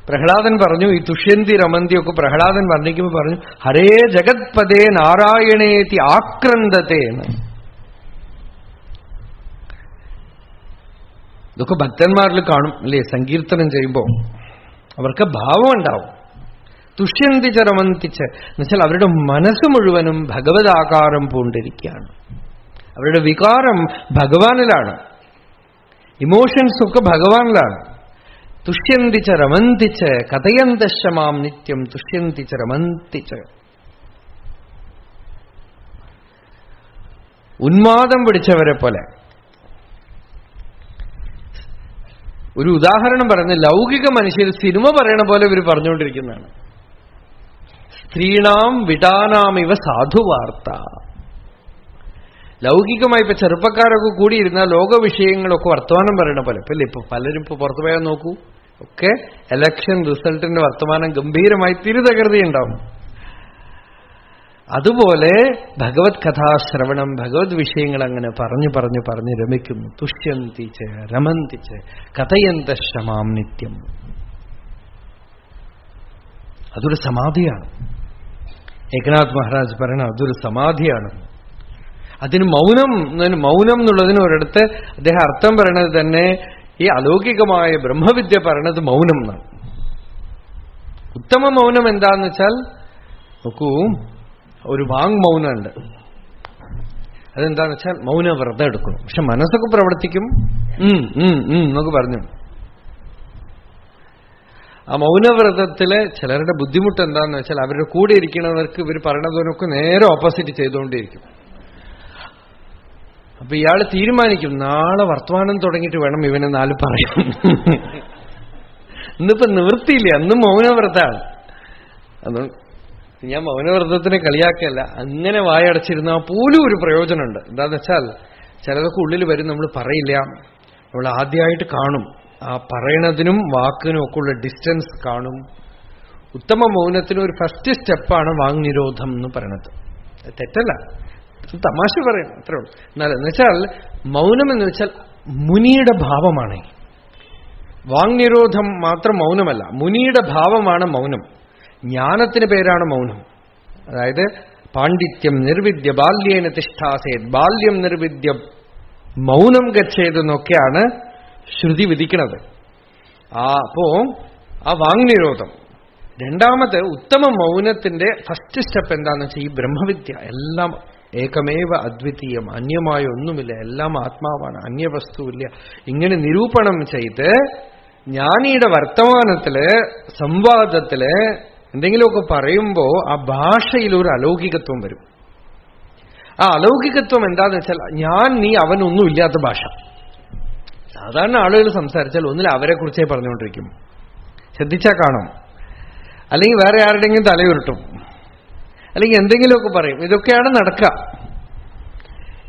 പ്രഹ്ലാദൻ പറഞ്ഞു, ഈ തുഷ്യന്തി രമന്തി ഒക്കെ പ്രഹ്ലാദൻ വർണ്ണിക്കുമ്പോൾ പറഞ്ഞു, ഹരേ ജഗത്പദേ നാരായണേതി ആക്രന്ദത്തെ എന്ന്. ഇതൊക്കെ ഭക്തന്മാരിൽ കാണും അല്ലേ? സങ്കീർത്തനം ചെയ്യുമ്പോൾ അവർക്ക് ഭാവം ഉണ്ടാവും. തുഷ്യന്തിച്ച രമന്തിച്ച് എന്നുവെച്ചാൽ അവരുടെ മനസ്സ് മുഴുവനും ഭഗവതാകാരം പൂണ്ടിരിക്കുകയാണ്. അവരുടെ വികാരം ഭഗവാനിലാണ്, ഇമോഷൻസ് ഒക്കെ ഭഗവാനിലാണ്. തുഷ്യന്തിച്ച രമന്തിച്ച് കഥയന്തശമാം നിത്യം തുഷ്യന്തിച്ച രമന്തിച്ച്. ഉന്മാദം പിടിച്ചവരെ പോലെ. ഒരു ഉദാഹരണം പറയുന്നത്, ലൗകിക മനുഷ്യർ സിനിമ പറയണ പോലെ ഇവർ പറഞ്ഞുകൊണ്ടിരിക്കുന്നതാണ്. സ്ത്രീണാം വിടാനാമിവ സാധുവാർത്ത. ലൗകികമായി ഇപ്പൊ ചെറുപ്പക്കാരൊക്കെ കൂടിയിരുന്ന ലോക വിഷയങ്ങളൊക്കെ വർത്തമാനം പറയണ പോലെ. ഇപ്പൊ പലരും ഇപ്പൊ പുറത്തു പോയാൽ നോക്കൂ, ഒക്കെ ഇലക്ഷൻ റിസൾട്ടിന്റെ വർത്തമാനം ഗംഭീരമായി തിരുതകൃതി ഉണ്ടാവും. അതുപോലെ ഭഗവത് കഥാശ്രവണം, ഭഗവത് വിഷയങ്ങൾ അങ്ങനെ പറഞ്ഞു പറഞ്ഞു പറഞ്ഞ് രമിക്കുന്നു. തുഷ്യന്തിച്ച് രമന്തിച്ച് കഥയന്തശമാം നിത്യം. അതൊരു സമാധിയാണ്. ഏകനാഥ് മഹാരാജ് പറയണ അതൊരു സമാധിയാണ്. അതിന് മൗനം എന്നുള്ളതിന് ഒരിടത്ത് അദ്ദേഹം അർത്ഥം പറയണത് തന്നെ ഈ അലൗകികമായ ബ്രഹ്മവിദ്യ പറയണത് മൗനം എന്നാണ്. ഉത്തമ മൗനം എന്താന്ന് വെച്ചാൽ നോക്കൂ, ഒരു വാങ് മൗനമുണ്ട്. അതെന്താന്ന് വെച്ചാൽ മൗനവ്രതം എടുക്കണം, പക്ഷെ മനസ്സൊക്കെ പ്രവർത്തിക്കും എന്നൊക്കെ പറഞ്ഞു. ആ മൗനവ്രതത്തില് ചിലരുടെ ബുദ്ധിമുട്ട് എന്താന്ന് വെച്ചാൽ അവരുടെ കൂടെ ഇരിക്കുന്നവർക്ക് ഇവർ പറയണതിനൊക്കെ നേരെ ഓപ്പോസിറ്റ് ചെയ്തുകൊണ്ടേയിരിക്കും. അപ്പൊ ഇയാൾ തീരുമാനിക്കും, നാളെ വർത്തമാനം തുടങ്ങിയിട്ട് വേണം ഇവനെ 4 പറയാൻ. ഇന്നിപ്പോ നിവൃത്തിയില്ല, അന്ന് മൗനവ്രതാണ്. അതുകൊണ്ട് ഞാൻ മൗനവ്രതത്തിനെ കളിയാക്കല്ല, അങ്ങനെ വായടച്ചിരുന്നാൽ പോലും ഒരു പ്രയോജനമുണ്ട്. എന്താന്ന് വെച്ചാൽ ചിലതൊക്കെ ഉള്ളിൽ വരും, നമ്മൾ പറയില്ല, നമ്മൾ ആദ്യമായിട്ട് കാണും. ആ പറയണതിനും വാക്കിനും ഒക്കെ ഉള്ള ഡിസ്റ്റൻസ് കാണും. ഉത്തമ മൗനത്തിന് ഒരു ഫസ്റ്റ് സ്റ്റെപ്പാണ് വാങ്നിരോധം എന്ന് പറയണത്. തെറ്റല്ല, തമാശ പറയും, അത്രേ ഉള്ളൂ. എന്നുവെച്ചാൽ മൗനം എന്ന് വെച്ചാൽ മുനിയുടെ ഭാവമാണ്. വാങ്നിരോധം മാത്രം മൗനമല്ല, മുനിയുടെ ഭാവമാണ് മൗനം. ജ്ഞാനത്തിന് പേരാണ് മൗനം. അതായത് പാണ്ഡിത്യം നിർവിദ്യ ബാല്യേന തിഷ്ഠാസേത്, ബാല്യം നിർവിദ്യ മൗനം ഗച്ഛേതെന്നൊക്കെയാണ് ശ്രുതി വിധിക്കുന്നത്. അപ്പോ ആ വാങ്നിരോധം. രണ്ടാമത് ഉത്തമ മൗനത്തിന്റെ ഫസ്റ്റ് സ്റ്റെപ്പ് എന്താണെന്ന് വെച്ചാൽ ഈ ബ്രഹ്മവിദ്യ. എല്ലാം ഏകമേവ അദ്വിതീയം, അന്യമായ ഒന്നുമില്ല, എല്ലാം ആത്മാവാണ്, അന്യവസ്തുവില്ല. ഇങ്ങനെ നിരൂപണം ചെയ്ത് ജ്ഞാനിയുടെ വർത്തമാനത്തില് സംവാദത്തില് എന്തെങ്കിലുമൊക്കെ പറയുമ്പോ ആ ഭാഷയിലൊരു അലൗകികത്വം വരും. ആ അലൗകികത്വം എന്താന്ന് വെച്ചാൽ ഞാൻ നീ അവനൊന്നും ഇല്ലാത്ത ഭാഷ. സാധാരണ ആളുകൾ സംസാരിച്ചാൽ ഒന്നിൽ അവരെ കുറിച്ചേ പറഞ്ഞുകൊണ്ടിരിക്കും, ശ്രദ്ധിച്ചാൽ കാണാം. അല്ലെങ്കിൽ വേറെ ആരുടെയെങ്കിലും തലയുരുട്ടും, അല്ലെങ്കിൽ എന്തെങ്കിലുമൊക്കെ പറയും. ഇതൊക്കെയാണ് നടക്കുക.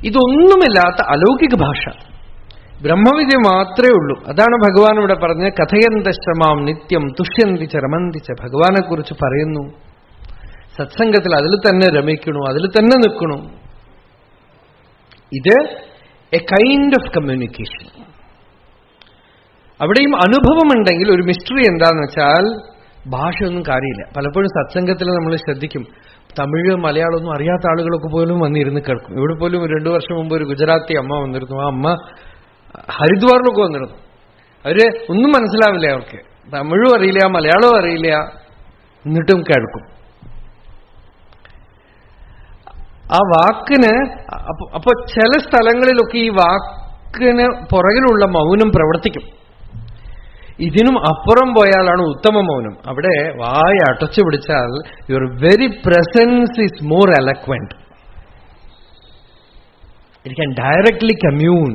ഇതൊന്നുമില്ലാത്ത അലൗകിക ഭാഷ. ബ്രഹ്മവിദ്യ മാത്രമേ ഉള്ളൂ. അതാണ് ഭഗവാൻ ഇവിടെ പറഞ്ഞ കഥയന്തശ്രമാം നിത്യം തുഷ്യന്തി ച രമന്തി ച. ഭഗവാനെ കുറിച്ച് പറയുന്നു, സത്സംഗത്തിൽ അതിൽ തന്നെ രമിക്കണു, അതിൽ തന്നെ നിൽക്കണു. ഇത് എ കൈൻഡ് ഓഫ് കമ്മ്യൂണിക്കേഷൻ. അവിടെയും അനുഭവമുണ്ടെങ്കിൽ ഒരു മിസ്റ്ററി എന്താന്ന് വെച്ചാൽ ഭാഷയൊന്നും കാര്യമില്ല. പലപ്പോഴും സത്സംഗത്തിൽ നമ്മൾ ശ്രദ്ധിക്കും, തമിഴ് മലയാളമൊന്നും അറിയാത്ത ആളുകളൊക്കെ പോലും വന്നിരുന്ന് കേൾക്കും. ഇവിടെ പോലും 2 വർഷം മുമ്പ് ഒരു ഗുജറാത്തി അമ്മ വന്നിരുന്നു. ആ അമ്മ ഹരിദ്വാറിലൊക്കെ വന്നിരുന്നു. അവര് ഒന്നും മനസ്സിലാവില്ല, അവർക്ക് തമിഴും അറിയില്ല, മലയാളവും അറിയില്ല, എന്നിട്ടും കേൾക്കും. ആ വാക്കിന് അപ്പൊ ചില സ്ഥലങ്ങളിലൊക്കെ ഈ വാക്കിന് പുറകിലുള്ള മൗനം പ്രവർത്തിക്കും. ഇതിനും അപ്പുറം പോയാലാണ് ഉത്തമ മൗനം. അവിടെ വായ അടച്ചു പിടിച്ചാൽ your very presence is more eloquent. It can directly commune.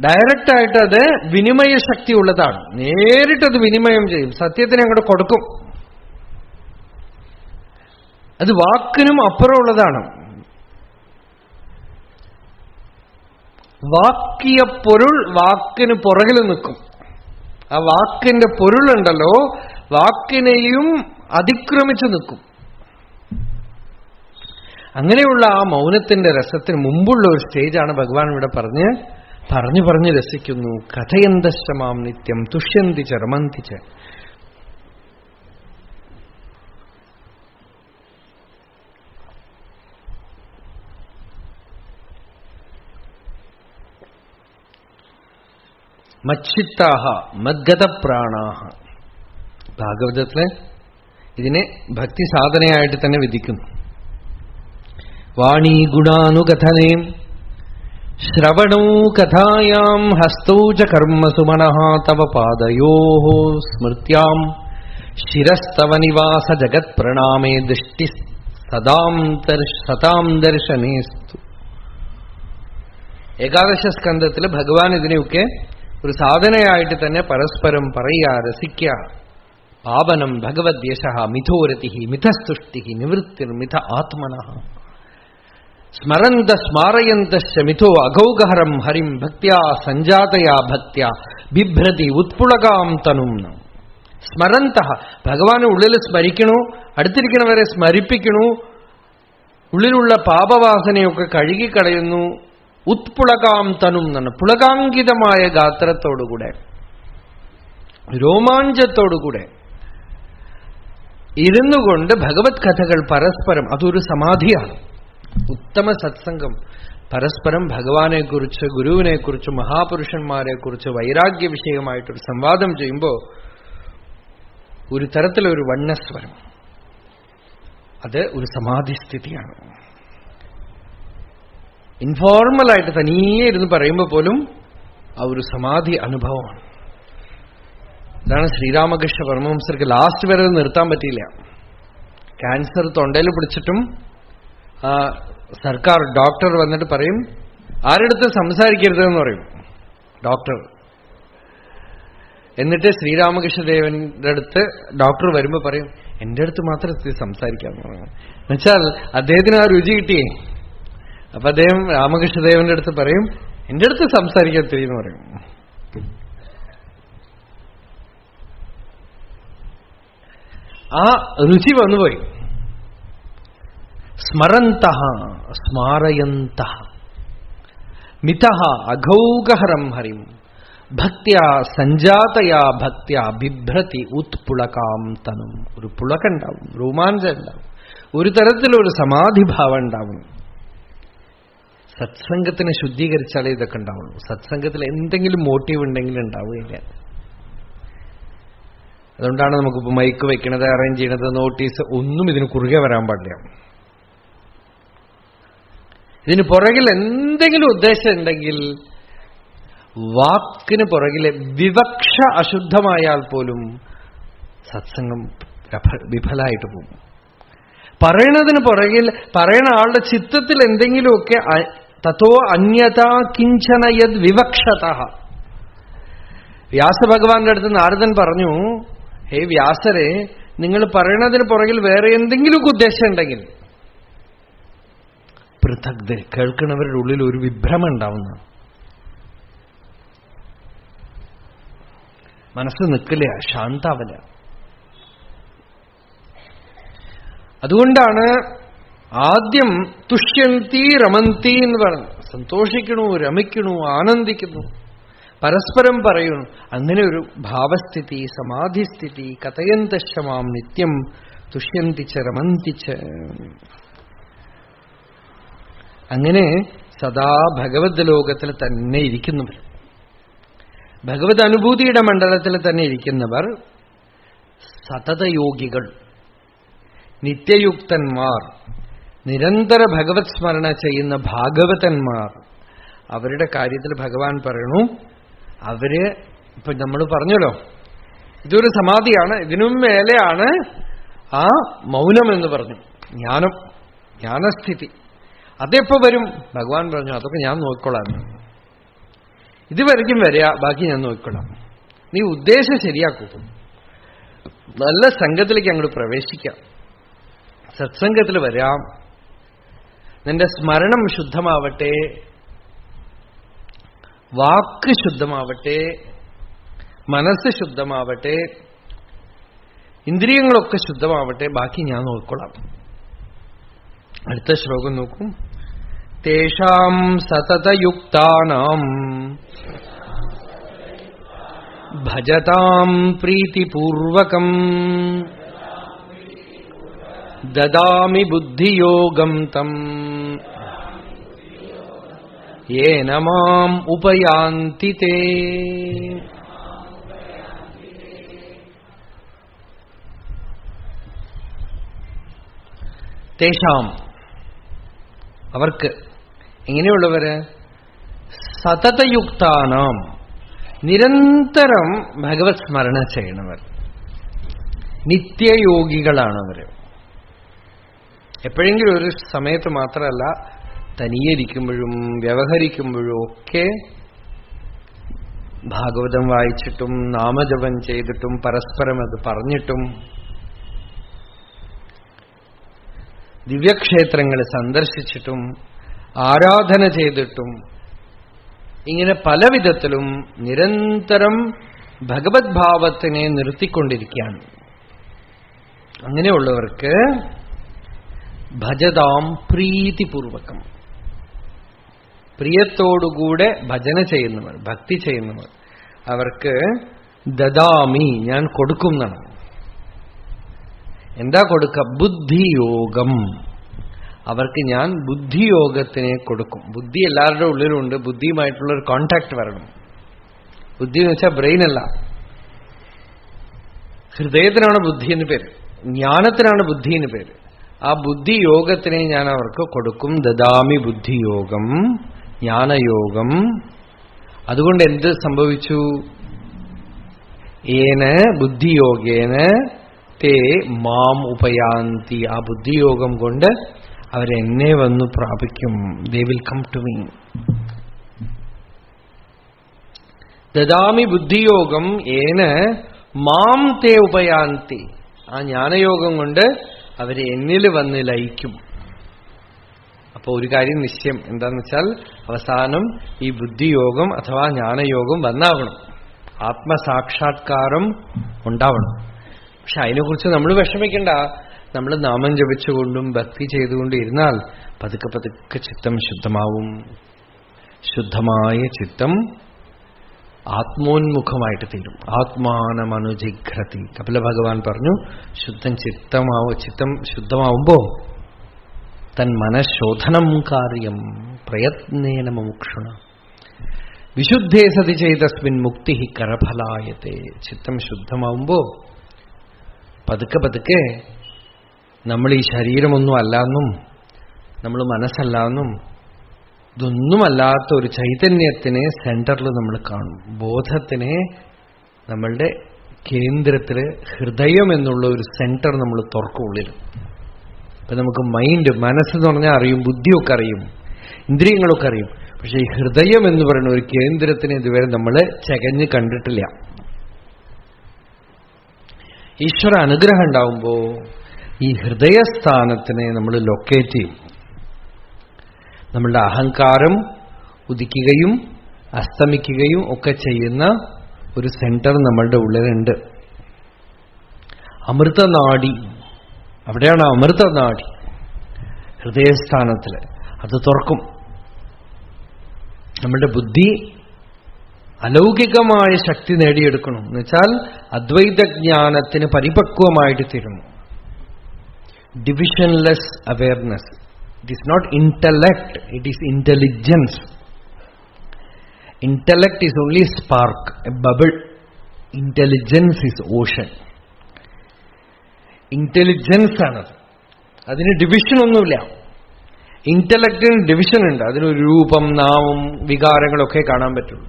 ഡയറക്റ്റായിട്ട് അത് വിനിമയ ശക്തി ഉള്ളതാണ്. നേരിട്ടത് വിനിമയം ചെയ്യും, സത്യത്തിനെ അങ്ങോട്ട് കൊടുക്കും. അത് വാക്കിനും അപ്പുറമുള്ളതാണ്. വാക്കിയ പൊരുൾ വാക്കിന് പുറകിൽ നിൽക്കും. ആ വാക്കിന്റെ പൊരുളുണ്ടല്ലോ, വാക്കിനെയും അതിക്രമിച്ചു നിൽക്കും. അങ്ങനെയുള്ള ആ മൗനത്തിന്റെ രസത്തിന് മുമ്പുള്ള ഒരു സ്റ്റേജാണ് ഭഗവാൻ ഇവിടെ പറഞ്ഞു രസിക്കുന്നു. കഥയന്തശ്രമാം നിത്യം തുഷ്യന്തി ച രമന്തി ച. മച്ചിത്താഹ മദ്ഗതപ്രാണാഹ. ഭാഗവതത്തില് ഇതിനെ ഭക്തി സാധനയായിട്ട് തന്നെ വിധിക്കുന്നു. വാണീ ഗുണാനുകഥനേ ശ്രവണോ കഥായാം ഹസ്തൗ ച കർമ്മസു മനഃ തവ പാദയോഃ സ്മൃത്യാം ശിരസ്തവ നിവാസ ജഗത് പ്രണാമേ ദൃഷ്ടി സതാം ദർശനേസ്തു. ഏകാദശ സ്കന്ധത്തില് ഭഗവാൻ ഇതിനെയൊക്കെ ഒരു സാധനയായിട്ട് തന്നെ പരസ്പരം പറയുക, രസിക്കുക. പാവനം ഭഗവദ്യശ മിഥോരതി മിഥസ്തുഷ്ടി നിവൃത്തിർമിഥ ആത്മനഃ. സ്മരന്ത സ്മാരയന്തശ്ച മിഥോ അഘൗഗഹരം ഹരിം ഭക്ത്യാ സഞ്ജാതയാ ഭക്ത്യാ ബിഭ്രതി ഉത്പുളകാം തനും. സ്മരന്ത ഭഗവാനെ ഉള്ളിൽ സ്മരിക്കണു, അടുത്തിരിക്കണവരെ സ്മരിപ്പിക്കണു, ഉള്ളിലുള്ള പാപവാസനയൊക്കെ കഴുകിക്കളയുന്നു. ഉത്പുളകാം തനും എന്നാണ്. പുളകാങ്കിതമായ ഗാത്രത്തോടുകൂടെ, രോമാഞ്ചത്തോടുകൂടെ ഇരുന്നുകൊണ്ട് ഭഗവത് കഥകൾ പരസ്പരം, അതൊരു സമാധിയാണ്. ഉത്തമ സത്സംഗം പരസ്പരം ഭഗവാനെക്കുറിച്ച്, ഗുരുവിനെക്കുറിച്ച്, മഹാപുരുഷന്മാരെക്കുറിച്ച് വൈരാഗ്യ വിഷയമായിട്ടൊരു സംവാദം ചെയ്യുമ്പോൾ ഒരു തരത്തിലൊരു വണ്ണസ്വരം, അത് ഒരു സമാധിസ്ഥിതിയാണ്. ഇൻഫോർമലായിട്ട് തനിയെ ഇരുന്ന് പറയുമ്പോൾ പോലും ആ ഒരു സമാധി അനുഭവമാണ്. ഇതാണ് ശ്രീരാമകൃഷ്ണ പരമഹംസർക്ക് ലാസ്റ്റ് വരെ നിർത്താൻ പറ്റിയില്ല. ക്യാൻസർ തൊണ്ടയിൽ പിടിച്ചിട്ടും സർക്കാർ ഡോക്ടർ വന്നിട്ട് പറയും, ആരെടുത്ത് സംസാരിക്കരുതെന്ന് പറയും ഡോക്ടർ. എന്നിട്ട് ശ്രീരാമകൃഷ്ണദേവന്റെ അടുത്ത് ഡോക്ടർ വരുമ്പോൾ പറയും, എന്റെ അടുത്ത് മാത്രം സംസാരിക്കാമെന്ന് പറയും. എന്നുവെച്ചാൽ അദ്ദേഹത്തിന് ആ രുചി കിട്ടിയേ. അപ്പൊ അദ്ദേഹം രാമകൃഷ്ണദേവന്റെ അടുത്ത് പറയും, എന്റെ അടുത്ത് സംസാരിക്കാൻ തിരിയെന്ന് പറയും. ആ രുചി വന്നുപോയി. സ്മരന്തഃ സ്മാരയന്തഃ മിതഃ അഘൗഗഹരം ഹരിം ഭക്ത്യാ സഞ്ജാതയാ ഭക്ത്യാ ബിഭ്രതി ഉത്പുളകാം തനും. ഒരു പുളക്കുണ്ടാവും, രോമാഞ്ചം ഉണ്ടാവും, ഒരു തരത്തിലൊരു സമാധിഭാവം ഉണ്ടാവും. സത്സംഗത്തിനെ ശുദ്ധീകരിച്ചാലേ ഇതൊക്കെ ഉണ്ടാവുള്ളൂ. സത്സംഗത്തിൽ എന്തെങ്കിലും മോട്ടീവ് ഉണ്ടെങ്കിൽ ഉണ്ടാവുകയില്ല. അതുകൊണ്ടാണ് നമുക്കിപ്പോൾ മൈക്ക് വെക്കണത്, അറേഞ്ച് ചെയ്യണത്, നോട്ടീസ് ഒന്നും ഇതിന് കുറുകെ വരാൻ പാടില്ല. ഇതിന് പുറകിൽ എന്തെങ്കിലും ഉദ്ദേശം ഉണ്ടെങ്കിൽ, വാക്കിന് പുറകിലെ വിവക്ഷ അശുദ്ധമായാൽ പോലും സത്സംഗം വിഫലായിട്ട് പോകും. പറയണതിന് പുറകിൽ പറയണ ആളുടെ ചിത്തത്തിൽ എന്തെങ്കിലുമൊക്കെ തത്തോ അന്യതാ കിഞ്ചന യദ് വിവക്ഷത. വ്യാസഭഗവാന്റെ അടുത്ത് നാരദൻ പറഞ്ഞു, ഹേ വ്യാസരെ, നിങ്ങൾ പറയണതിന് പുറകിൽ വേറെ എന്തെങ്കിലുമൊക്കെ ഉദ്ദേശം ഉണ്ടെങ്കിൽ പൃഥക്. കേൾക്കുന്നവരുടെ ഉള്ളിൽ ഒരു വിഭ്രമം ഉണ്ടാവുന്ന, മനസ്സ് നിൽക്കില്ല, ശാന്താവല. അതുകൊണ്ടാണ് ആദ്യം തുഷ്യന്തി രമന്തി എന്ന് പറഞ്ഞു. സന്തോഷിക്കണു, രമിക്കണു, ആനന്ദിക്കുന്നു, പരസ്പരം പറയുന്നു. അങ്ങനെ ഒരു ഭാവസ്ഥിതി, സമാധിസ്ഥിതി. കഥയന്തശമാം നിത്യം തുഷ്യന്തിച്ച് രമന്തിച്ച്. അങ്ങനെ സദാ ഭഗവത് ലോകത്തിൽ തന്നെ ഇരിക്കുന്നവർ, ഭഗവത് അനുഭൂതിയുടെ മണ്ഡലത്തിൽ തന്നെ ഇരിക്കുന്നവർ സതതയോഗികൾ, നിത്യയുക്തന്മാർ, നിരന്തര ഭഗവത് സ്മരണ ചെയ്യുന്ന ഭാഗവതന്മാർ. അവരുടെ കാര്യത്തിൽ ഭഗവാൻ പറയണു, അവര് ഇപ്പൊ നമ്മൾ പറഞ്ഞല്ലോ, ഇതൊരു സമാധിയാണ്, ഇതിനും മേലെയാണ് ആ മൗനം എന്ന് പറഞ്ഞു, ജ്ഞാനം, ജ്ഞാനസ്ഥിതി. അതെപ്പോ വരും? ഭഗവാൻ പറഞ്ഞു, അതൊക്കെ ഞാൻ നോക്കിക്കൊള്ളാം, ഇതുവരെയ്ക്കും വരിക, ബാക്കി ഞാൻ നോക്കിക്കൊള്ളാം. നീ ഉദ്ദേശം ശരിയാക്കൂ, നല്ല സംഘത്തിലേക്ക് അങ്ങോട്ട് പ്രവേശിക്കാം, സത്സംഗത്തിൽ വരാം, നിന്റെ സ്മരണം ശുദ്ധമാവട്ടെ, വാക്ക് ശുദ്ധമാവട്ടെ, മനസ്സ് ശുദ്ധമാവട്ടെ, ഇന്ദ്രിയങ്ങളൊക്കെ ശുദ്ധമാവട്ടെ, ബാക്കി ഞാൻ നോക്കിക്കൊള്ളാം. അടുത്ത ശ്ലോകം നോക്കൂ. തേഷാം സതതയുക്താനാം ഭജതാം പ്രീതിപൂർവകം ദദാമി ബുദ്ധിയോഗം തം യേന മാം ഉപയാന്തി തേ. തേഷാം, അവർക്ക്. എങ്ങനെയുള്ളവര്? സതതയുക്താനാം, നിരന്തരം ഭഗവത് സ്മരണ ചെയ്യണവർ, നിത്യയോഗികളാണവര്. എപ്പോഴെങ്കിലും ഒരു സമയത്ത് മാത്രമല്ല, തനിയിരിക്കുമ്പോഴും വ്യവഹരിക്കുമ്പോഴും ഒക്കെ ഭാഗവതം വായിച്ചിട്ടും നാമജപം ചെയ്തിട്ടും പരസ്പരം അത് പറഞ്ഞിട്ടും ദിവ്യക്ഷേത്രങ്ങൾ സന്ദർശിച്ചിട്ടും ആരാധന ചെയ്തിട്ടും ഇങ്ങനെ പല വിധത്തിലും നിരന്തരം ഭഗവത് ഭാവത്തിനെ നിർത്തിക്കൊണ്ടിരിക്കുകയാണ്. അങ്ങനെയുള്ളവർക്ക് ഭജതാം പ്രീതിപൂർവകം, പ്രിയത്തോടുകൂടെ ഭജന ചെയ്യുന്നവർ, ഭക്തി ചെയ്യുന്നവർ, അവർക്ക് ദദാമി, ഞാൻ കൊടുക്കുന്നതാണ്. എന്താ കൊടുക്ക? ബുദ്ധിയോഗം. അവർക്ക് ഞാൻ ബുദ്ധിയോഗത്തിനെ കൊടുക്കും. ബുദ്ധി എല്ലാവരുടെ ഉള്ളിലുണ്ട്, ബുദ്ധിയുമായിട്ടുള്ള ഒരു കോണ്ടാക്ട് വരണം. ബുദ്ധി എന്ന് വെച്ചാൽ ബ്രെയിൻ അല്ല, ഹൃദയത്തിനാണ് ബുദ്ധി എന്ന് പേര്, ജ്ഞാനത്തിനാണ് ബുദ്ധി എന്ന് പേര്. ആ ബുദ്ധിയോഗത്തിനെ ഞാൻ അവർക്ക് കൊടുക്കും. ദദാമി ബുദ്ധിയോഗം, ജ്ഞാനയോഗം. അതുകൊണ്ട് എന്ത് സംഭവിച്ചു? ഏന ബുദ്ധിയോഗേന തേ മാം ഉപയാന്തി. ആ ബുദ്ധിയോഗം കൊണ്ട് അവരെന്നെ വന്നു പ്രാപിക്കും. They will come to me. ദദാമി ബുദ്ധിയോഗം ഏന മാം തേ ഉപയാന്തി. ആ ജ്ഞാനയോഗം കൊണ്ട് അവരെ എന്നിൽ വന്ന് ലയിക്കും. അപ്പൊ ഒരു കാര്യം നിശ്ചയം എന്താന്ന് വെച്ചാൽ, അവസാനം ഈ ബുദ്ധിയോഗം അഥവാ ജ്ഞാനയോഗം വന്നാവണം, ആത്മസാക്ഷാത്കാരം ഉണ്ടാവണം. പക്ഷെ അതിനെക്കുറിച്ച് നമ്മൾ വിഷമിക്കണ്ട. നമ്മൾ നാമം ജപിച്ചുകൊണ്ടും ഭക്തി ചെയ്തുകൊണ്ടും ഇരുന്നാൽ പതുക്കെ പതുക്കെ ചിത്തം ശുദ്ധമാവും. ശുദ്ധമായ ചിത്തം ആത്മോന്മുഖമായിട്ട് തീരും. ആത്മാനമനുജിഘ്രതി. കപില ഭഗവാൻ പറഞ്ഞു, ചിത്തം ശുദ്ധമാവുമ്പോ തൻ മനഃശോധനം കാര്യം പ്രയത്നേന മുമുക്ഷുണ വിശുദ്ധേ സതി ചെയ്തസ്മിൻ മുക്തി കരഫലായത്തെ. ചിത്തം ശുദ്ധമാവുമ്പോ പതുക്കെ പതുക്കെ നമ്മൾ ഈ ശരീരമൊന്നും അല്ലാന്നും നമ്മൾ മനസ്സല്ലാന്നും ഇതൊന്നുമല്ലാത്ത ഒരു ചൈതന്യത്തിനെ സെന്ററിൽ നമ്മൾ കാണും. ബോധത്തിനെ നമ്മളുടെ കേന്ദ്രത്തില് ഹൃദയം എന്നുള്ള ഒരു സെന്റർ നമ്മൾ തുറക്കും ഉള്ളിൽ. ഇപ്പൊ നമുക്ക് മൈൻഡ്, മനസ്സെന്ന് പറഞ്ഞാൽ അറിയും, ബുദ്ധിയൊക്കെ അറിയും, ഇന്ദ്രിയങ്ങളൊക്കെ അറിയും. പക്ഷെ ഈ ഹൃദയം എന്ന് പറയുന്ന ഒരു കേന്ദ്രത്തിനെ ഇതുവരെ നമ്മൾ ചകഞ്ഞ് കണ്ടിട്ടില്ല. ഈശ്വര അനുഗ്രഹം ഉണ്ടാവുമ്പോ ഈ ഹൃദയസ്ഥാനത്തിനെ നമ്മൾ ലൊക്കേറ്റ് ചെയ്യും. നമ്മളുടെ അഹങ്കാരം ഉദിക്കുകയും അസ്തമിക്കുകയും ഒക്കെ ചെയ്യുന്ന ഒരു സെന്റർ നമ്മളുടെ ഉള്ളിലുണ്ട്. അമൃതനാഡി, അവിടെയാണ് അമൃതനാഡി, ഹൃദയസ്ഥാനത്തിൽ. അത് തുറക്കും. നമ്മളുടെ ബുദ്ധി അലൗകികമായ ശക്തി നേടിയെടുക്കണം എന്നുവെച്ചാൽ അദ്വൈതജ്ഞാനത്തിന് പരിപക്വമായിട്ട് തീരുന്നു. Divisionless awareness. It is not intellect, it is intelligence. Intellect is only spark, a bubble. Intelligence is ocean. Intelligence ആണത്. അതിന് ഡിവിഷനൊന്നുമില്ല. ഇന്റലക്റ്റിന് ഡിവിഷൻ ഉണ്ട്. അതിനൊരു രൂപം, നാമം, വികാരങ്ങളൊക്കെ കാണാൻ പറ്റുള്ളൂ.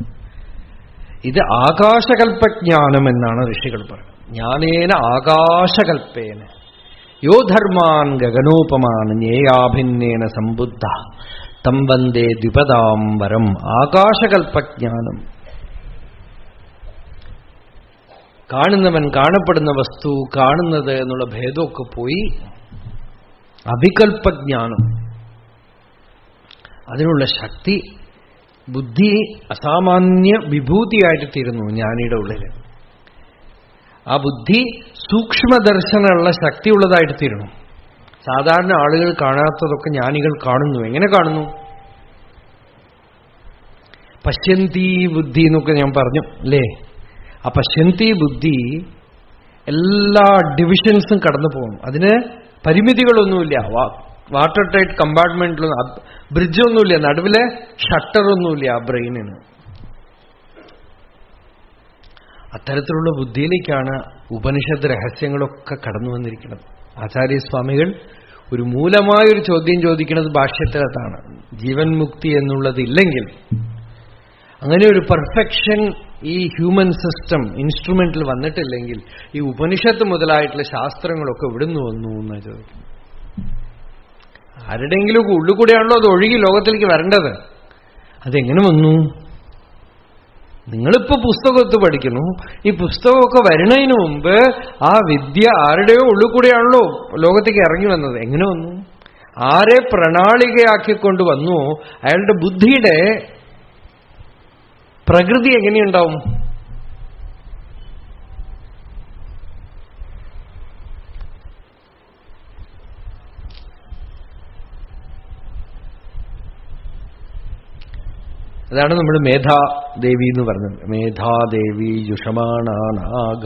ഇത് ആകാശകൽപ്പജ്ഞാനം എന്നാണ് ഋഷികൾ പറയുന്നത്. ജ്ഞാനേന ആകാശകൽപ്പേന യോ ധർമാൻ ഗഗനോപമാൻ ജ്ഞേയാഭിന്നേന സമ്പുദ്ധ തം വന്ദേ ദ്വിപദാം വരം. ആകാശകൽപ്പജ്ഞാനം. കാണുന്നവൻ, കാണപ്പെടുന്ന വസ്തു, കാണുന്നത് എന്നുള്ള ഭേദമൊക്കെ പോയി അവികൽപ്പജ്ഞാനം. അതിനുള്ള ശക്തി, ബുദ്ധി അസാമാന്യ വിഭൂതിയായിട്ട് തീരുന്നു ജ്ഞാനിയുടെ ഉള്ളിൽ. ആ ബുദ്ധി സൂക്ഷ്മദർശനമുള്ള ശക്തിയുള്ളതായിട്ട് തീരണം. സാധാരണ ആളുകൾ കാണാത്തതൊക്കെ ജ്ഞാനികൾ കാണുന്നു. എങ്ങനെ കാണുന്നു? പശ്യന്തി ബുദ്ധി എന്നൊക്കെ ഞാൻ പറഞ്ഞു അല്ലേ? ആ പശ്യന്തി ബുദ്ധി എല്ലാ ഡിവിഷൻസും കടന്നു പോകും. അതിന് പരിമിതികളൊന്നുമില്ല. വാട്ടർ ടൈറ്റ് കമ്പാർട്ട്മെന്റിലൊന്നും, ബ്രിഡ്ജൊന്നുമില്ല, നടുവിലെ ഷട്ടറൊന്നുമില്ല ആ ബ്രെയിനിന്. അത്തരത്തിലുള്ള ബുദ്ധിയിലേക്കാണ് ഉപനിഷത്ത് രഹസ്യങ്ങളൊക്കെ കടന്നു വന്നിരിക്കുന്നത്. ആചാര്യസ്വാമികൾ ഒരു മൂലമായൊരു ചോദ്യം ചോദിക്കുന്നത് ഭാഷ്യത്തിലതാണ്. ജീവൻ മുക്തി എന്നുള്ളതില്ലെങ്കിൽ, അങ്ങനെ ഒരു പെർഫെക്ഷൻ ഈ ഹ്യൂമൻ സിസ്റ്റം ഇൻസ്ട്രുമെന്റിൽ വന്നിട്ടില്ലെങ്കിൽ ഈ ഉപനിഷത്ത് മുതലായിട്ടുള്ള ശാസ്ത്രങ്ങളൊക്കെ എവിടുന്ന് വന്നു എന്നാണ് ചോദിക്കുന്നത്. ആരുടെയെങ്കിലും ഉള്ളിൽക്കൂടെയാണല്ലോ അത് ഒഴുകി ലോകത്തിലേക്ക് വരേണ്ടത്. അതെങ്ങനെ വന്നു? നിങ്ങളിപ്പോ പുസ്തകത്ത് പഠിക്കുന്നു. ഈ പുസ്തകമൊക്കെ വരുന്നതിന് മുമ്പ് ആ വിദ്യ ആരുടെയോ ഉള്ളിൽക്കൂടെയാണല്ലോ ലോകത്തേക്ക് ഇറങ്ങി വന്നത്. എങ്ങനെ വന്നു? ആരെ പ്രണാളികയാക്കിക്കൊണ്ട് വന്നു? അയാളുടെ ബുദ്ധിയുടെ പ്രകൃതി എങ്ങനെയുണ്ടാവും? അതാണ് നമ്മൾ മേധാദേവി എന്ന് പറഞ്ഞത്. മേധാദേവി യുഷമാണാനാഗ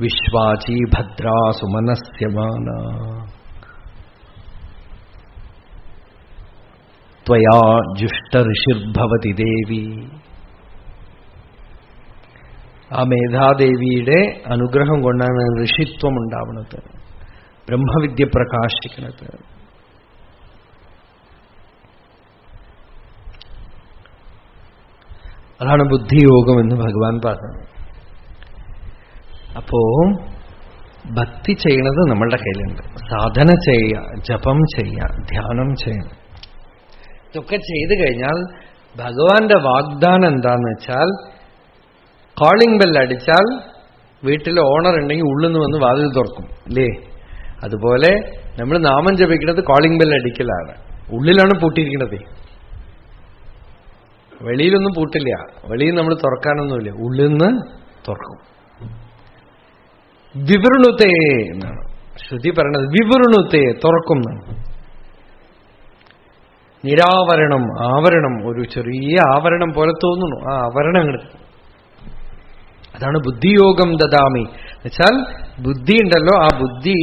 വിശ്വാചി ഭദ്രാ സുമനസ്യമാന ത്വയാ ജുഷ്ടഋഷിർഭവതി ദേവി. ആ മേധാദേവിയുടെ അനുഗ്രഹം കൊണ്ടാണ് ഋഷിത്വം ഉണ്ടാവുന്നത്, ബ്രഹ്മവിദ്യ പ്രകാശിക്കുന്നത്. അതാണ് ബുദ്ധിയോഗം എന്ന് ഭഗവാൻ പറഞ്ഞത്. അപ്പോ ഭക്തി ചെയ്യുന്നത് നമ്മളുടെ കയ്യിലുണ്ട്. സാധന ചെയ്യുക, ജപം ചെയ്യുക, ധ്യാനം ചെയ്യണം. ഇതൊക്കെ ചെയ്തു കഴിഞ്ഞാൽ ഭഗവാന്റെ വാഗ്ദാനം എന്താന്ന് വെച്ചാൽ, കോളിംഗ് ബെൽ അടിച്ചാൽ വീട്ടിൽ ഓണർ ഉണ്ടെങ്കിൽ ഉള്ളിൽ നിന്ന് വന്ന് വാതിൽ തുറക്കും അല്ലേ? അതുപോലെ നമ്മൾ നാമം ജപിക്കുന്നത് കോളിംഗ് ബെൽ അടിക്കലാണ്. ഉള്ളിലാണ് പൂട്ടിയിരിക്കുന്നത്. വെളിയിലൊന്നും പൂട്ടില്ല. വെളിയിൽ നമ്മൾ തുറക്കാനൊന്നുമില്ല, ഉള്ളിൽ നിന്ന് തുറക്കും. വിവൃണുത്തേ എന്നാണ് ശ്രുതി പറയണത്. വിവൃണുത്തേ, തുറക്കും എന്നാണ്. നിരാവരണം, ആവരണം, ഒരു ചെറിയ ആവരണം പോലെ തോന്നുന്നു. ആ ആവരണങ്ങൾ, അതാണ് ബുദ്ധിയോഗം ദദാമി. എന്നുവെച്ചാൽ ബുദ്ധി ഉണ്ടല്ലോ, ആ ബുദ്ധി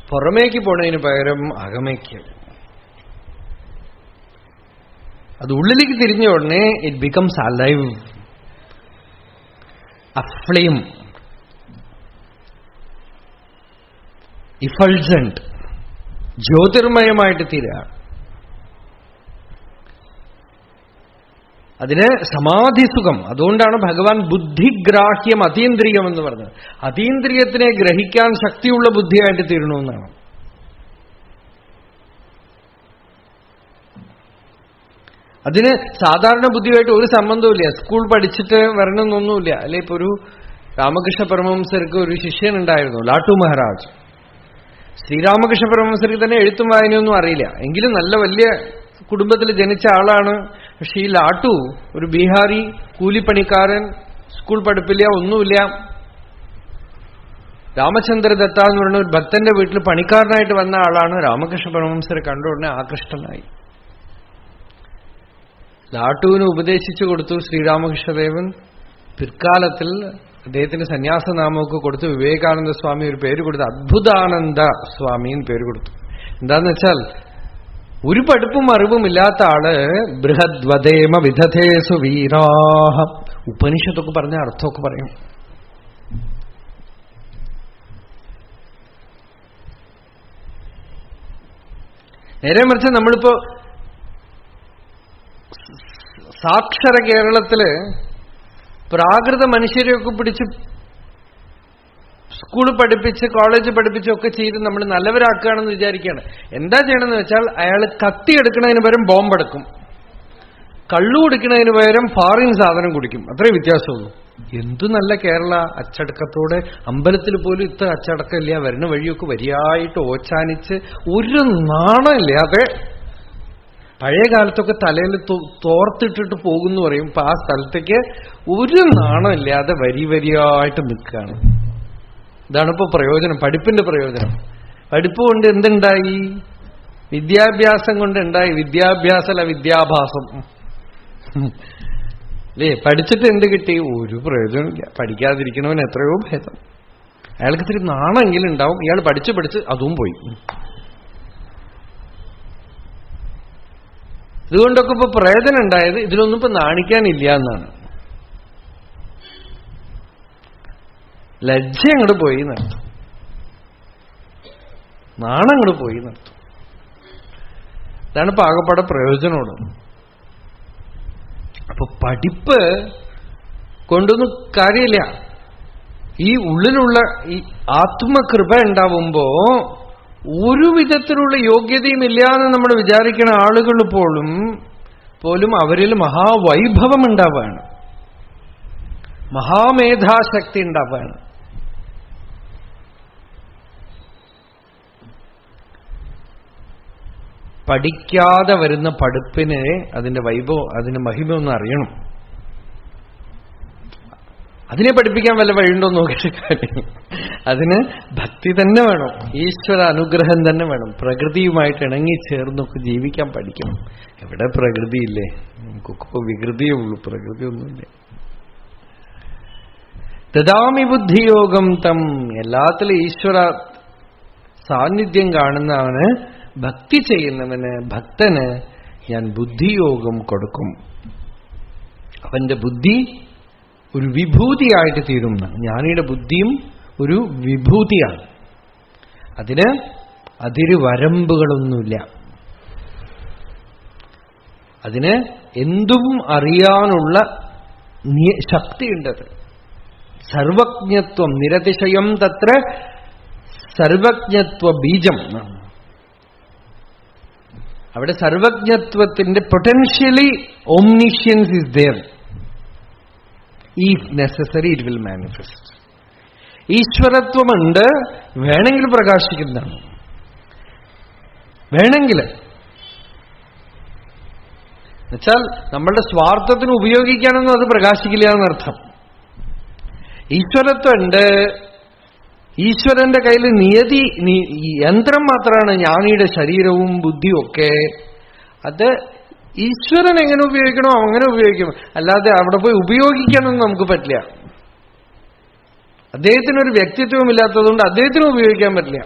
പുറമേക്ക് പോണതിന് പകരം അകമേക്ക്, അത് ഉള്ളിലേക്ക് തിരിഞ്ഞ ഉടനെ ഇറ്റ് ബിക്കംസ് അലൈവ്, അഫ്ലെയിം, ഇഫൾജന്റ്, ജ്യോതിർമയമായിട്ട് തീരുക. അതിന് സമാധിസുഖം. അതുകൊണ്ടാണ് ഭഗവാൻ ബുദ്ധിഗ്രാഹ്യം അതീന്ദ്രിയം എന്ന് പറഞ്ഞത്. അതീന്ദ്രിയത്തിനെ ഗ്രഹിക്കാൻ ശക്തിയുള്ള ബുദ്ധിയായിട്ട് തീരണമെന്നാണ്. അതിന് സാധാരണ ബുദ്ധിയായിട്ട് ഒരു സംബന്ധവുമില്ല. സ്കൂൾ പഠിച്ചിട്ട് വരണമെന്നൊന്നുമില്ല. അല്ലെ, ഇപ്പൊ ഒരു രാമകൃഷ്ണ പരമഹംസർക്ക് ഒരു ശിഷ്യനുണ്ടായിരുന്നു, ലാട്ടു മഹാരാജ്. ശ്രീരാമകൃഷ്ണ പരമഹംസർക്ക് തന്നെ എഴുത്തും വായനയൊന്നും അറിയില്ല. എങ്കിലും നല്ല വലിയ കുടുംബത്തിൽ ജനിച്ച ആളാണ്. പക്ഷെ ഈ ലാട്ടു ഒരു ബീഹാറി കൂലിപ്പണിക്കാരൻ, സ്കൂൾ പഠിപ്പില്ല, ഒന്നുമില്ല. രാമചന്ദ്ര ദത്ത എന്ന് പറയുന്ന ഒരു ഭക്തന്റെ വീട്ടിൽ പണിക്കാരനായിട്ട് വന്ന ആളാണ്. രാമകൃഷ്ണ പരമഹംസരെ കണ്ട ഉടനെ ആകൃഷ്ടനായി. ലാട്ടുവിന് ഉപദേശിച്ചു കൊടുത്തു ശ്രീരാമകൃഷ്ണദേവൻ. പിൽക്കാലത്തിൽ അദ്ദേഹത്തിന് സന്യാസനാമമൊക്കെ കൊടുത്ത് വിവേകാനന്ദ സ്വാമി ഒരു പേര് കൊടുത്തു, അദ്ഭുതാനന്ദ സ്വാമി എന്ന് പേര് കൊടുത്തു. എന്താന്ന് വെച്ചാൽ ഒരു പഠിപ്പും അറിവും ഇല്ലാത്ത ആള് ബൃഹദ്വദേമ വിധധേസു വീരാഹ, ഉപനിഷത്തൊക്കെ പറഞ്ഞ അർത്ഥമൊക്കെ പറയും. നേരെ മറിച്ച് നമ്മളിപ്പോ സാക്ഷര കേരളത്തില് പ്രാകൃത മനുഷ്യരെയൊക്കെ പിടിച്ച് സ്കൂൾ പഠിപ്പിച്ച് കോളേജ് പഠിപ്പിച്ചൊക്കെ ചെയ്ത് നമ്മൾ നല്ലവരാക്കുകയാണെന്ന് വിചാരിക്കുകയാണ്. എന്താ ചെയ്യണമെന്ന് വെച്ചാൽ അയാൾ കത്തി എടുക്കുന്നതിന് പകരം ബോംബെടുക്കും, കള്ളു കുടിക്കുന്നതിന് പകരം ഫാറിൻ സാധനം കുടിക്കും. അത്രേ വ്യത്യാസമുള്ളൂ. എന്തു നല്ല കേരള അച്ചടക്കത്തോടെ, അമ്പലത്തിൽ പോലും ഇത്ര അച്ചടക്കമില്ല. വരുന്ന വഴിയൊക്കെ വരിയായിട്ട് ഓച്ചാനിച്ച് ഒരു നാണമില്ലാതെ, പഴയ കാലത്തൊക്കെ തലയിൽ തോർത്തിട്ടിട്ട് പോകുന്നു പറയും. ഇപ്പൊ ആ സ്ഥലത്തേക്ക് ഒരു നാണമില്ലാതെ വരി വരിയായിട്ട് നിൽക്കുകയാണ്. ഇതാണിപ്പോ പ്രയോജനം, പഠിപ്പിന്റെ പ്രയോജനം. പഠിപ്പ് കൊണ്ട് എന്തുണ്ടായി? വിദ്യാഭ്യാസം കൊണ്ടുണ്ടായി. വിദ്യാഭ്യാസമല്ല, വിദ്യാഭാസം. അല്ലേ? പഠിച്ചിട്ട് എന്ത് കിട്ടി? ഒരു പ്രയോജനമില്ല. പഠിക്കാതിരിക്കണവൻ എത്രയോ ഭേദം. അയാൾക്ക് ഇത്തിരി നാണമെങ്കിലും ഉണ്ടാവും. ഇയാൾ പഠിച്ച് അതും പോയി. ഇതുകൊണ്ടൊക്കെ ഇപ്പൊ പ്രയോജനം ഉണ്ടായത് ഇതിലൊന്നും ഇപ്പൊ നാണിക്കാനില്ല എന്നാണ്. ലജ്ജ അങ്ങോട്ട് പോയി നടത്തും, നാണം അങ്ങോട്ട് പോയി നടത്തും. ഇതാണ് ഇപ്പൊ ആകപ്പാടെ പ്രയോജനമുള്ളത്. അപ്പൊ പഠിപ്പ് കൊണ്ടൊന്നും കാര്യമില്ല. ഈ ഉള്ളിലുള്ള ഈ ആത്മകൃപ ഉണ്ടാവുമ്പോ ഒരു വിധത്തിലുള്ള യോഗ്യതയും ഇല്ലാന്ന് നമ്മൾ വിചാരിക്കുന്ന ആളുകൾ പോലും അവരിൽ മഹാവൈഭവം ഉണ്ടാവുകയാണ്, മഹാമേധാശക്തി ഉണ്ടാവുകയാണ്. പഠിക്കാതെ വരുന്ന പഠിപ്പിന് അതിന്റെ വൈഭവം, അതിന്റെ മഹിമ ഒന്ന് അറിയണം. അതിനെ പഠിപ്പിക്കാൻ വല്ല വഴിയുണ്ടോ നോക്കിയിട്ട് കാര്യം. അതിന് ഭക്തി തന്നെ വേണം, ഈശ്വര അനുഗ്രഹം തന്നെ വേണം. പ്രകൃതിയുമായിട്ട് ഇണങ്ങിച്ചേർന്നൊക്കെ ജീവിക്കാൻ പഠിക്കണം. എവിടെ പ്രകൃതിയില്ലേ? നമുക്കൊക്കെ വികൃതിയേ ഉള്ളൂ, പ്രകൃതി ഒന്നുമില്ല. ദദാമി ബുദ്ധിയോഗം തം, എല്ലാത്തിലും ഈശ്വര സാന്നിധ്യം കാണുന്നവന്, ഭക്തി ചെയ്യുന്നവന്, ഭക്തന് ഞാൻ ബുദ്ധിയോഗം കൊടുക്കും. അവന്റെ ബുദ്ധി ഒരു വിഭൂതിയായിട്ട് തീരുന്ന, ജ്ഞാനിയുടെ ബുദ്ധിയും ഒരു വിഭൂതിയാണ്. അതിന് അതിരുവരമ്പുകളൊന്നുമില്ല. അതിന് എന്തും അറിയാനുള്ള ശക്തിയുണ്ടത്. സർവജ്ഞത്വം നിരതിശയം തത്ര സർവജ്ഞത്വ ബീജം. അവിടെ സർവജ്ഞത്വത്തിന്റെ potentially omniscience is there. If necessary, it will manifest. ഈശ്വരത്വമുണ്ട്, വേണമെങ്കിൽ പ്രകാശിക്കുന്നതാണ്. വേണമെങ്കിൽ എന്നുവെച്ചാൽ നമ്മളുടെ സ്വാർത്ഥത്തിന് ഉപയോഗിക്കാനൊന്നും അത് പ്രകാശിക്കില്ല എന്നർത്ഥം. ഈശ്വരത്വമുണ്ട്, ഈശ്വരന്റെ കയ്യിൽ നിയതി യന്ത്രം മാത്രമാണ് ജ്ഞാനിയുടെ ശരീരവും ബുദ്ധിയും ഒക്കെ. അത് ഈശ്വരൻ എങ്ങനെ ഉപയോഗിക്കണോ അങ്ങനെ ഉപയോഗിക്കും, അല്ലാതെ അവിടെ പോയി ഉപയോഗിക്കാനൊന്നും നമുക്ക് പറ്റില്ല. അദ്ദേഹത്തിനൊരു വ്യക്തിത്വം ഇല്ലാത്തതുകൊണ്ട് അദ്ദേഹത്തിന് ഉപയോഗിക്കാൻ പറ്റില്ല.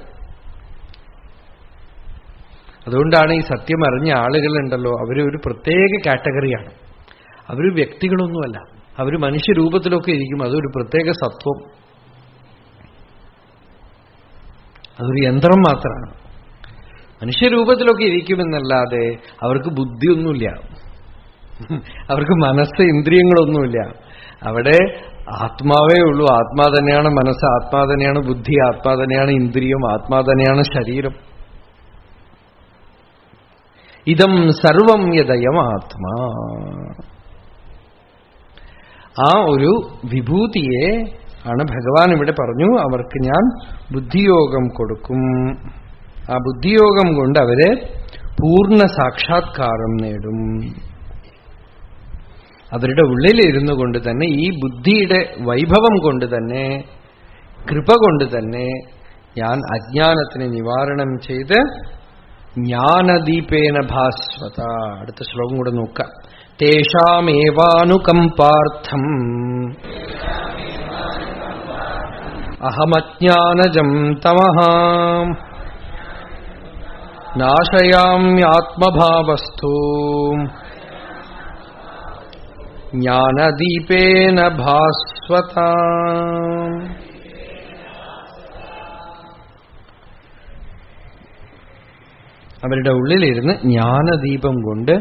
അതുകൊണ്ടാണ് ഈ സത്യം അറിഞ്ഞ ആളുകളുണ്ടല്ലോ, അവരൊരു പ്രത്യേക കാറ്റഗറിയാണ്. അവർ വ്യക്തികളൊന്നുമല്ല, അവർ മനുഷ്യരൂപത്തിലൊക്കെ ഇരിക്കും. അതൊരു പ്രത്യേക സത്വം, അതൊരു യന്ത്രം മാത്രമാണ്. മനുഷ്യരൂപത്തിലൊക്കെ ഇരിക്കുമെന്നല്ലാതെ അവർക്ക് ബുദ്ധിയൊന്നുമില്ല, അവർക്ക് മനസ്സ് ഇന്ദ്രിയങ്ങളൊന്നുമില്ല. അവിടെ ആത്മാവേ ഉള്ളൂ. ആത്മാ തന്നെയാണ് മനസ്സ്, ആത്മാ തന്നെയാണ് ബുദ്ധി, ആത്മാ തന്നെയാണ് ഇന്ദ്രിയം, ആത്മാ തന്നെയാണ് ശരീരം. ഇതം സർവം യദയം ആത്മാ. ആ ഒരു വിഭൂതിയെ ആണ് ഭഗവാൻ ഇവിടെ പറഞ്ഞു, അവർക്ക് ഞാൻ ബുദ്ധിയോഗം കൊടുക്കും. ആ ബുദ്ധിയോഗം കൊണ്ട് അവര് പൂർണ്ണ സാക്ഷാത്കാരം നേടും. അവരുടെ ഉള്ളിലിരുന്നു കൊണ്ട് തന്നെ, ഈ ബുദ്ധിയുടെ വൈഭവം കൊണ്ട് തന്നെ, കൃപ കൊണ്ട് തന്നെ ഞാൻ അജ്ഞാനത്തിന് നിവാരണം ചെയ്ത് ജ്ഞാനദീപേന ഭാസ്വത. അടുത്ത ശ്ലോകം കൂടെ നോക്കാം. തേഷാമേവാനുകമ്പാർത്ഥം അഹമജ്ഞാനജം തമഃ നാശയാമ്യാത്മഭാവസ്ഥോ ജ്ഞാനദീപേന ഭാസ്വത. അവരുടെ ഉള്ളിലിരുന്ന് ജ്ഞാനദീപം കൊണ്ട്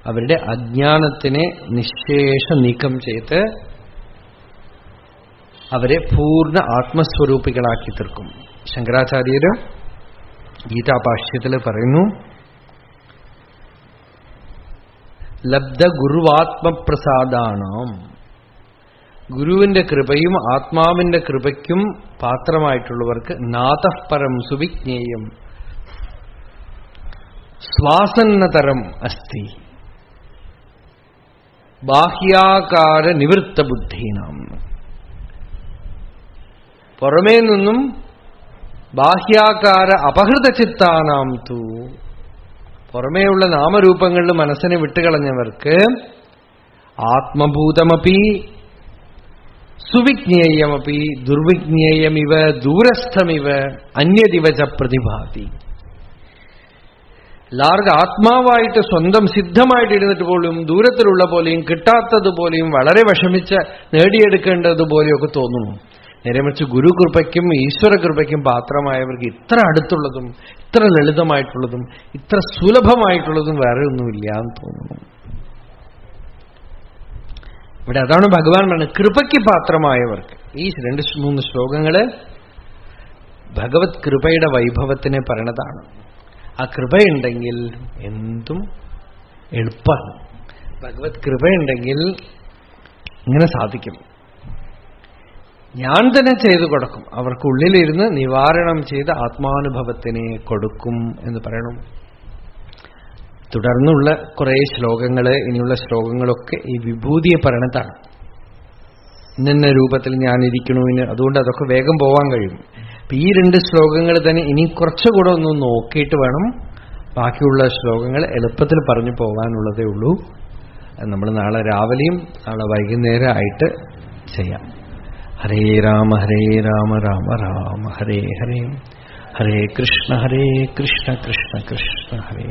അവരുടെ അജ്ഞാനത്തിനെ നിശേഷ നീക്കം ചെയ്ത് അവരെ പൂർണ്ണ ആത്മസ്വരൂപികളാക്കി തീർക്കും. ശങ്കരാചാര്യര് ഗീതാഭാഷ്യത്തിൽ പറയുന്നു, ലബ്ധ ഗുരുവാത്മപ്രസാദാണാം. ഗുരുവിന്റെ കൃപയും ആത്മാവിന്റെ കൃപയ്ക്കും പാത്രമായിട്ടുള്ളവർക്ക് നാതഃ പരം സുവിജ്ഞേയം ശ്വാസന്നതരം അസ്തി ബാഹ്യാകാര നിവൃത്ത ബുദ്ധീനാം. പുറമേ നിന്നും ബാഹ്യാകാര അപഹൃത ചിത്താനാം തു, പുറമേയുള്ള നാമരൂപങ്ങളിൽ മനസ്സിനെ വിട്ടുകളഞ്ഞവർക്ക് ആത്മഭൂതമപി സുവിജ്ഞേയമപി ദുർവിജ്ഞേയമിവ ദൂരസ്ഥമിവ അന്യദിവച പ്രതിഭാതി. എല്ലാവർക്കും ആത്മാവായിട്ട് സ്വന്തം സിദ്ധമായിട്ടിരുന്നിട്ട് പോലും ദൂരത്തിലുള്ള പോലെയും കിട്ടാത്തതുപോലെയും വളരെ വിഷമിച്ച് നേടിയെടുക്കേണ്ടതുപോലെയൊക്കെ തോന്നുന്നു. നേരെമറിച്ച് ഗുരുകൃപയ്ക്കും ഈശ്വരകൃപയ്ക്കും പാത്രമായവർക്ക് ഇത്ര അടുത്തുള്ളതും ഇത്ര ലളിതമായിട്ടുള്ളതും ഇത്ര സുലഭമായിട്ടുള്ളതും വേറെ ഒന്നുമില്ല എന്ന് തോന്നുന്നു. ഇവിടെ അതാണ് ഭഗവാൻ പറഞ്ഞത്, കൃപയ്ക്ക് പാത്രമായവർക്ക്. ഈ 2-3 ശ്ലോകങ്ങള് ഭഗവത് കൃപയുടെ വൈഭവത്തിനെ പറയണതാണ്. ആ കൃപയുണ്ടെങ്കിൽ എന്തും എളുപ്പമാണ്. ഭഗവത് കൃപയുണ്ടെങ്കിൽ ഇങ്ങനെ സാധിക്കും. ഞാൻ തന്നെ ചെയ്തു കൊടുക്കും, അവർക്കുള്ളിലിരുന്ന് നിവാരണം ചെയ്ത് ആത്മാനുഭവത്തിനെ കൊടുക്കും എന്ന് പറയണം. തുടർന്നുള്ള കുറെ ശ്ലോകങ്ങള്, ഇനിയുള്ള ശ്ലോകങ്ങളൊക്കെ ഈ വിഭൂതിയെ പറയണതാണ്. ഇന്ന രൂപത്തിൽ ഞാനിരിക്കണു, അതുകൊണ്ട് അതൊക്കെ വേഗം പോവാൻ കഴിയും. അപ്പൊ ഈ 2 ശ്ലോകങ്ങൾ തന്നെ ഇനി കുറച്ചുകൂടെ ഒന്ന് നോക്കിയിട്ട് വേണം ബാക്കിയുള്ള ശ്ലോകങ്ങൾ എളുപ്പത്തിൽ പറഞ്ഞു പോകാനുള്ളതേ ഉള്ളൂ. നമ്മൾ നാളെ രാവിലെയും നാളെ വൈകുന്നേരം ആയിട്ട് ചെയ്യാം. ഹരേ രാമ രാമ രാമ ഹരേ ഹരേ, ഹരേ കൃഷ്ണ കൃഷ്ണ കൃഷ്ണ ഹരേ.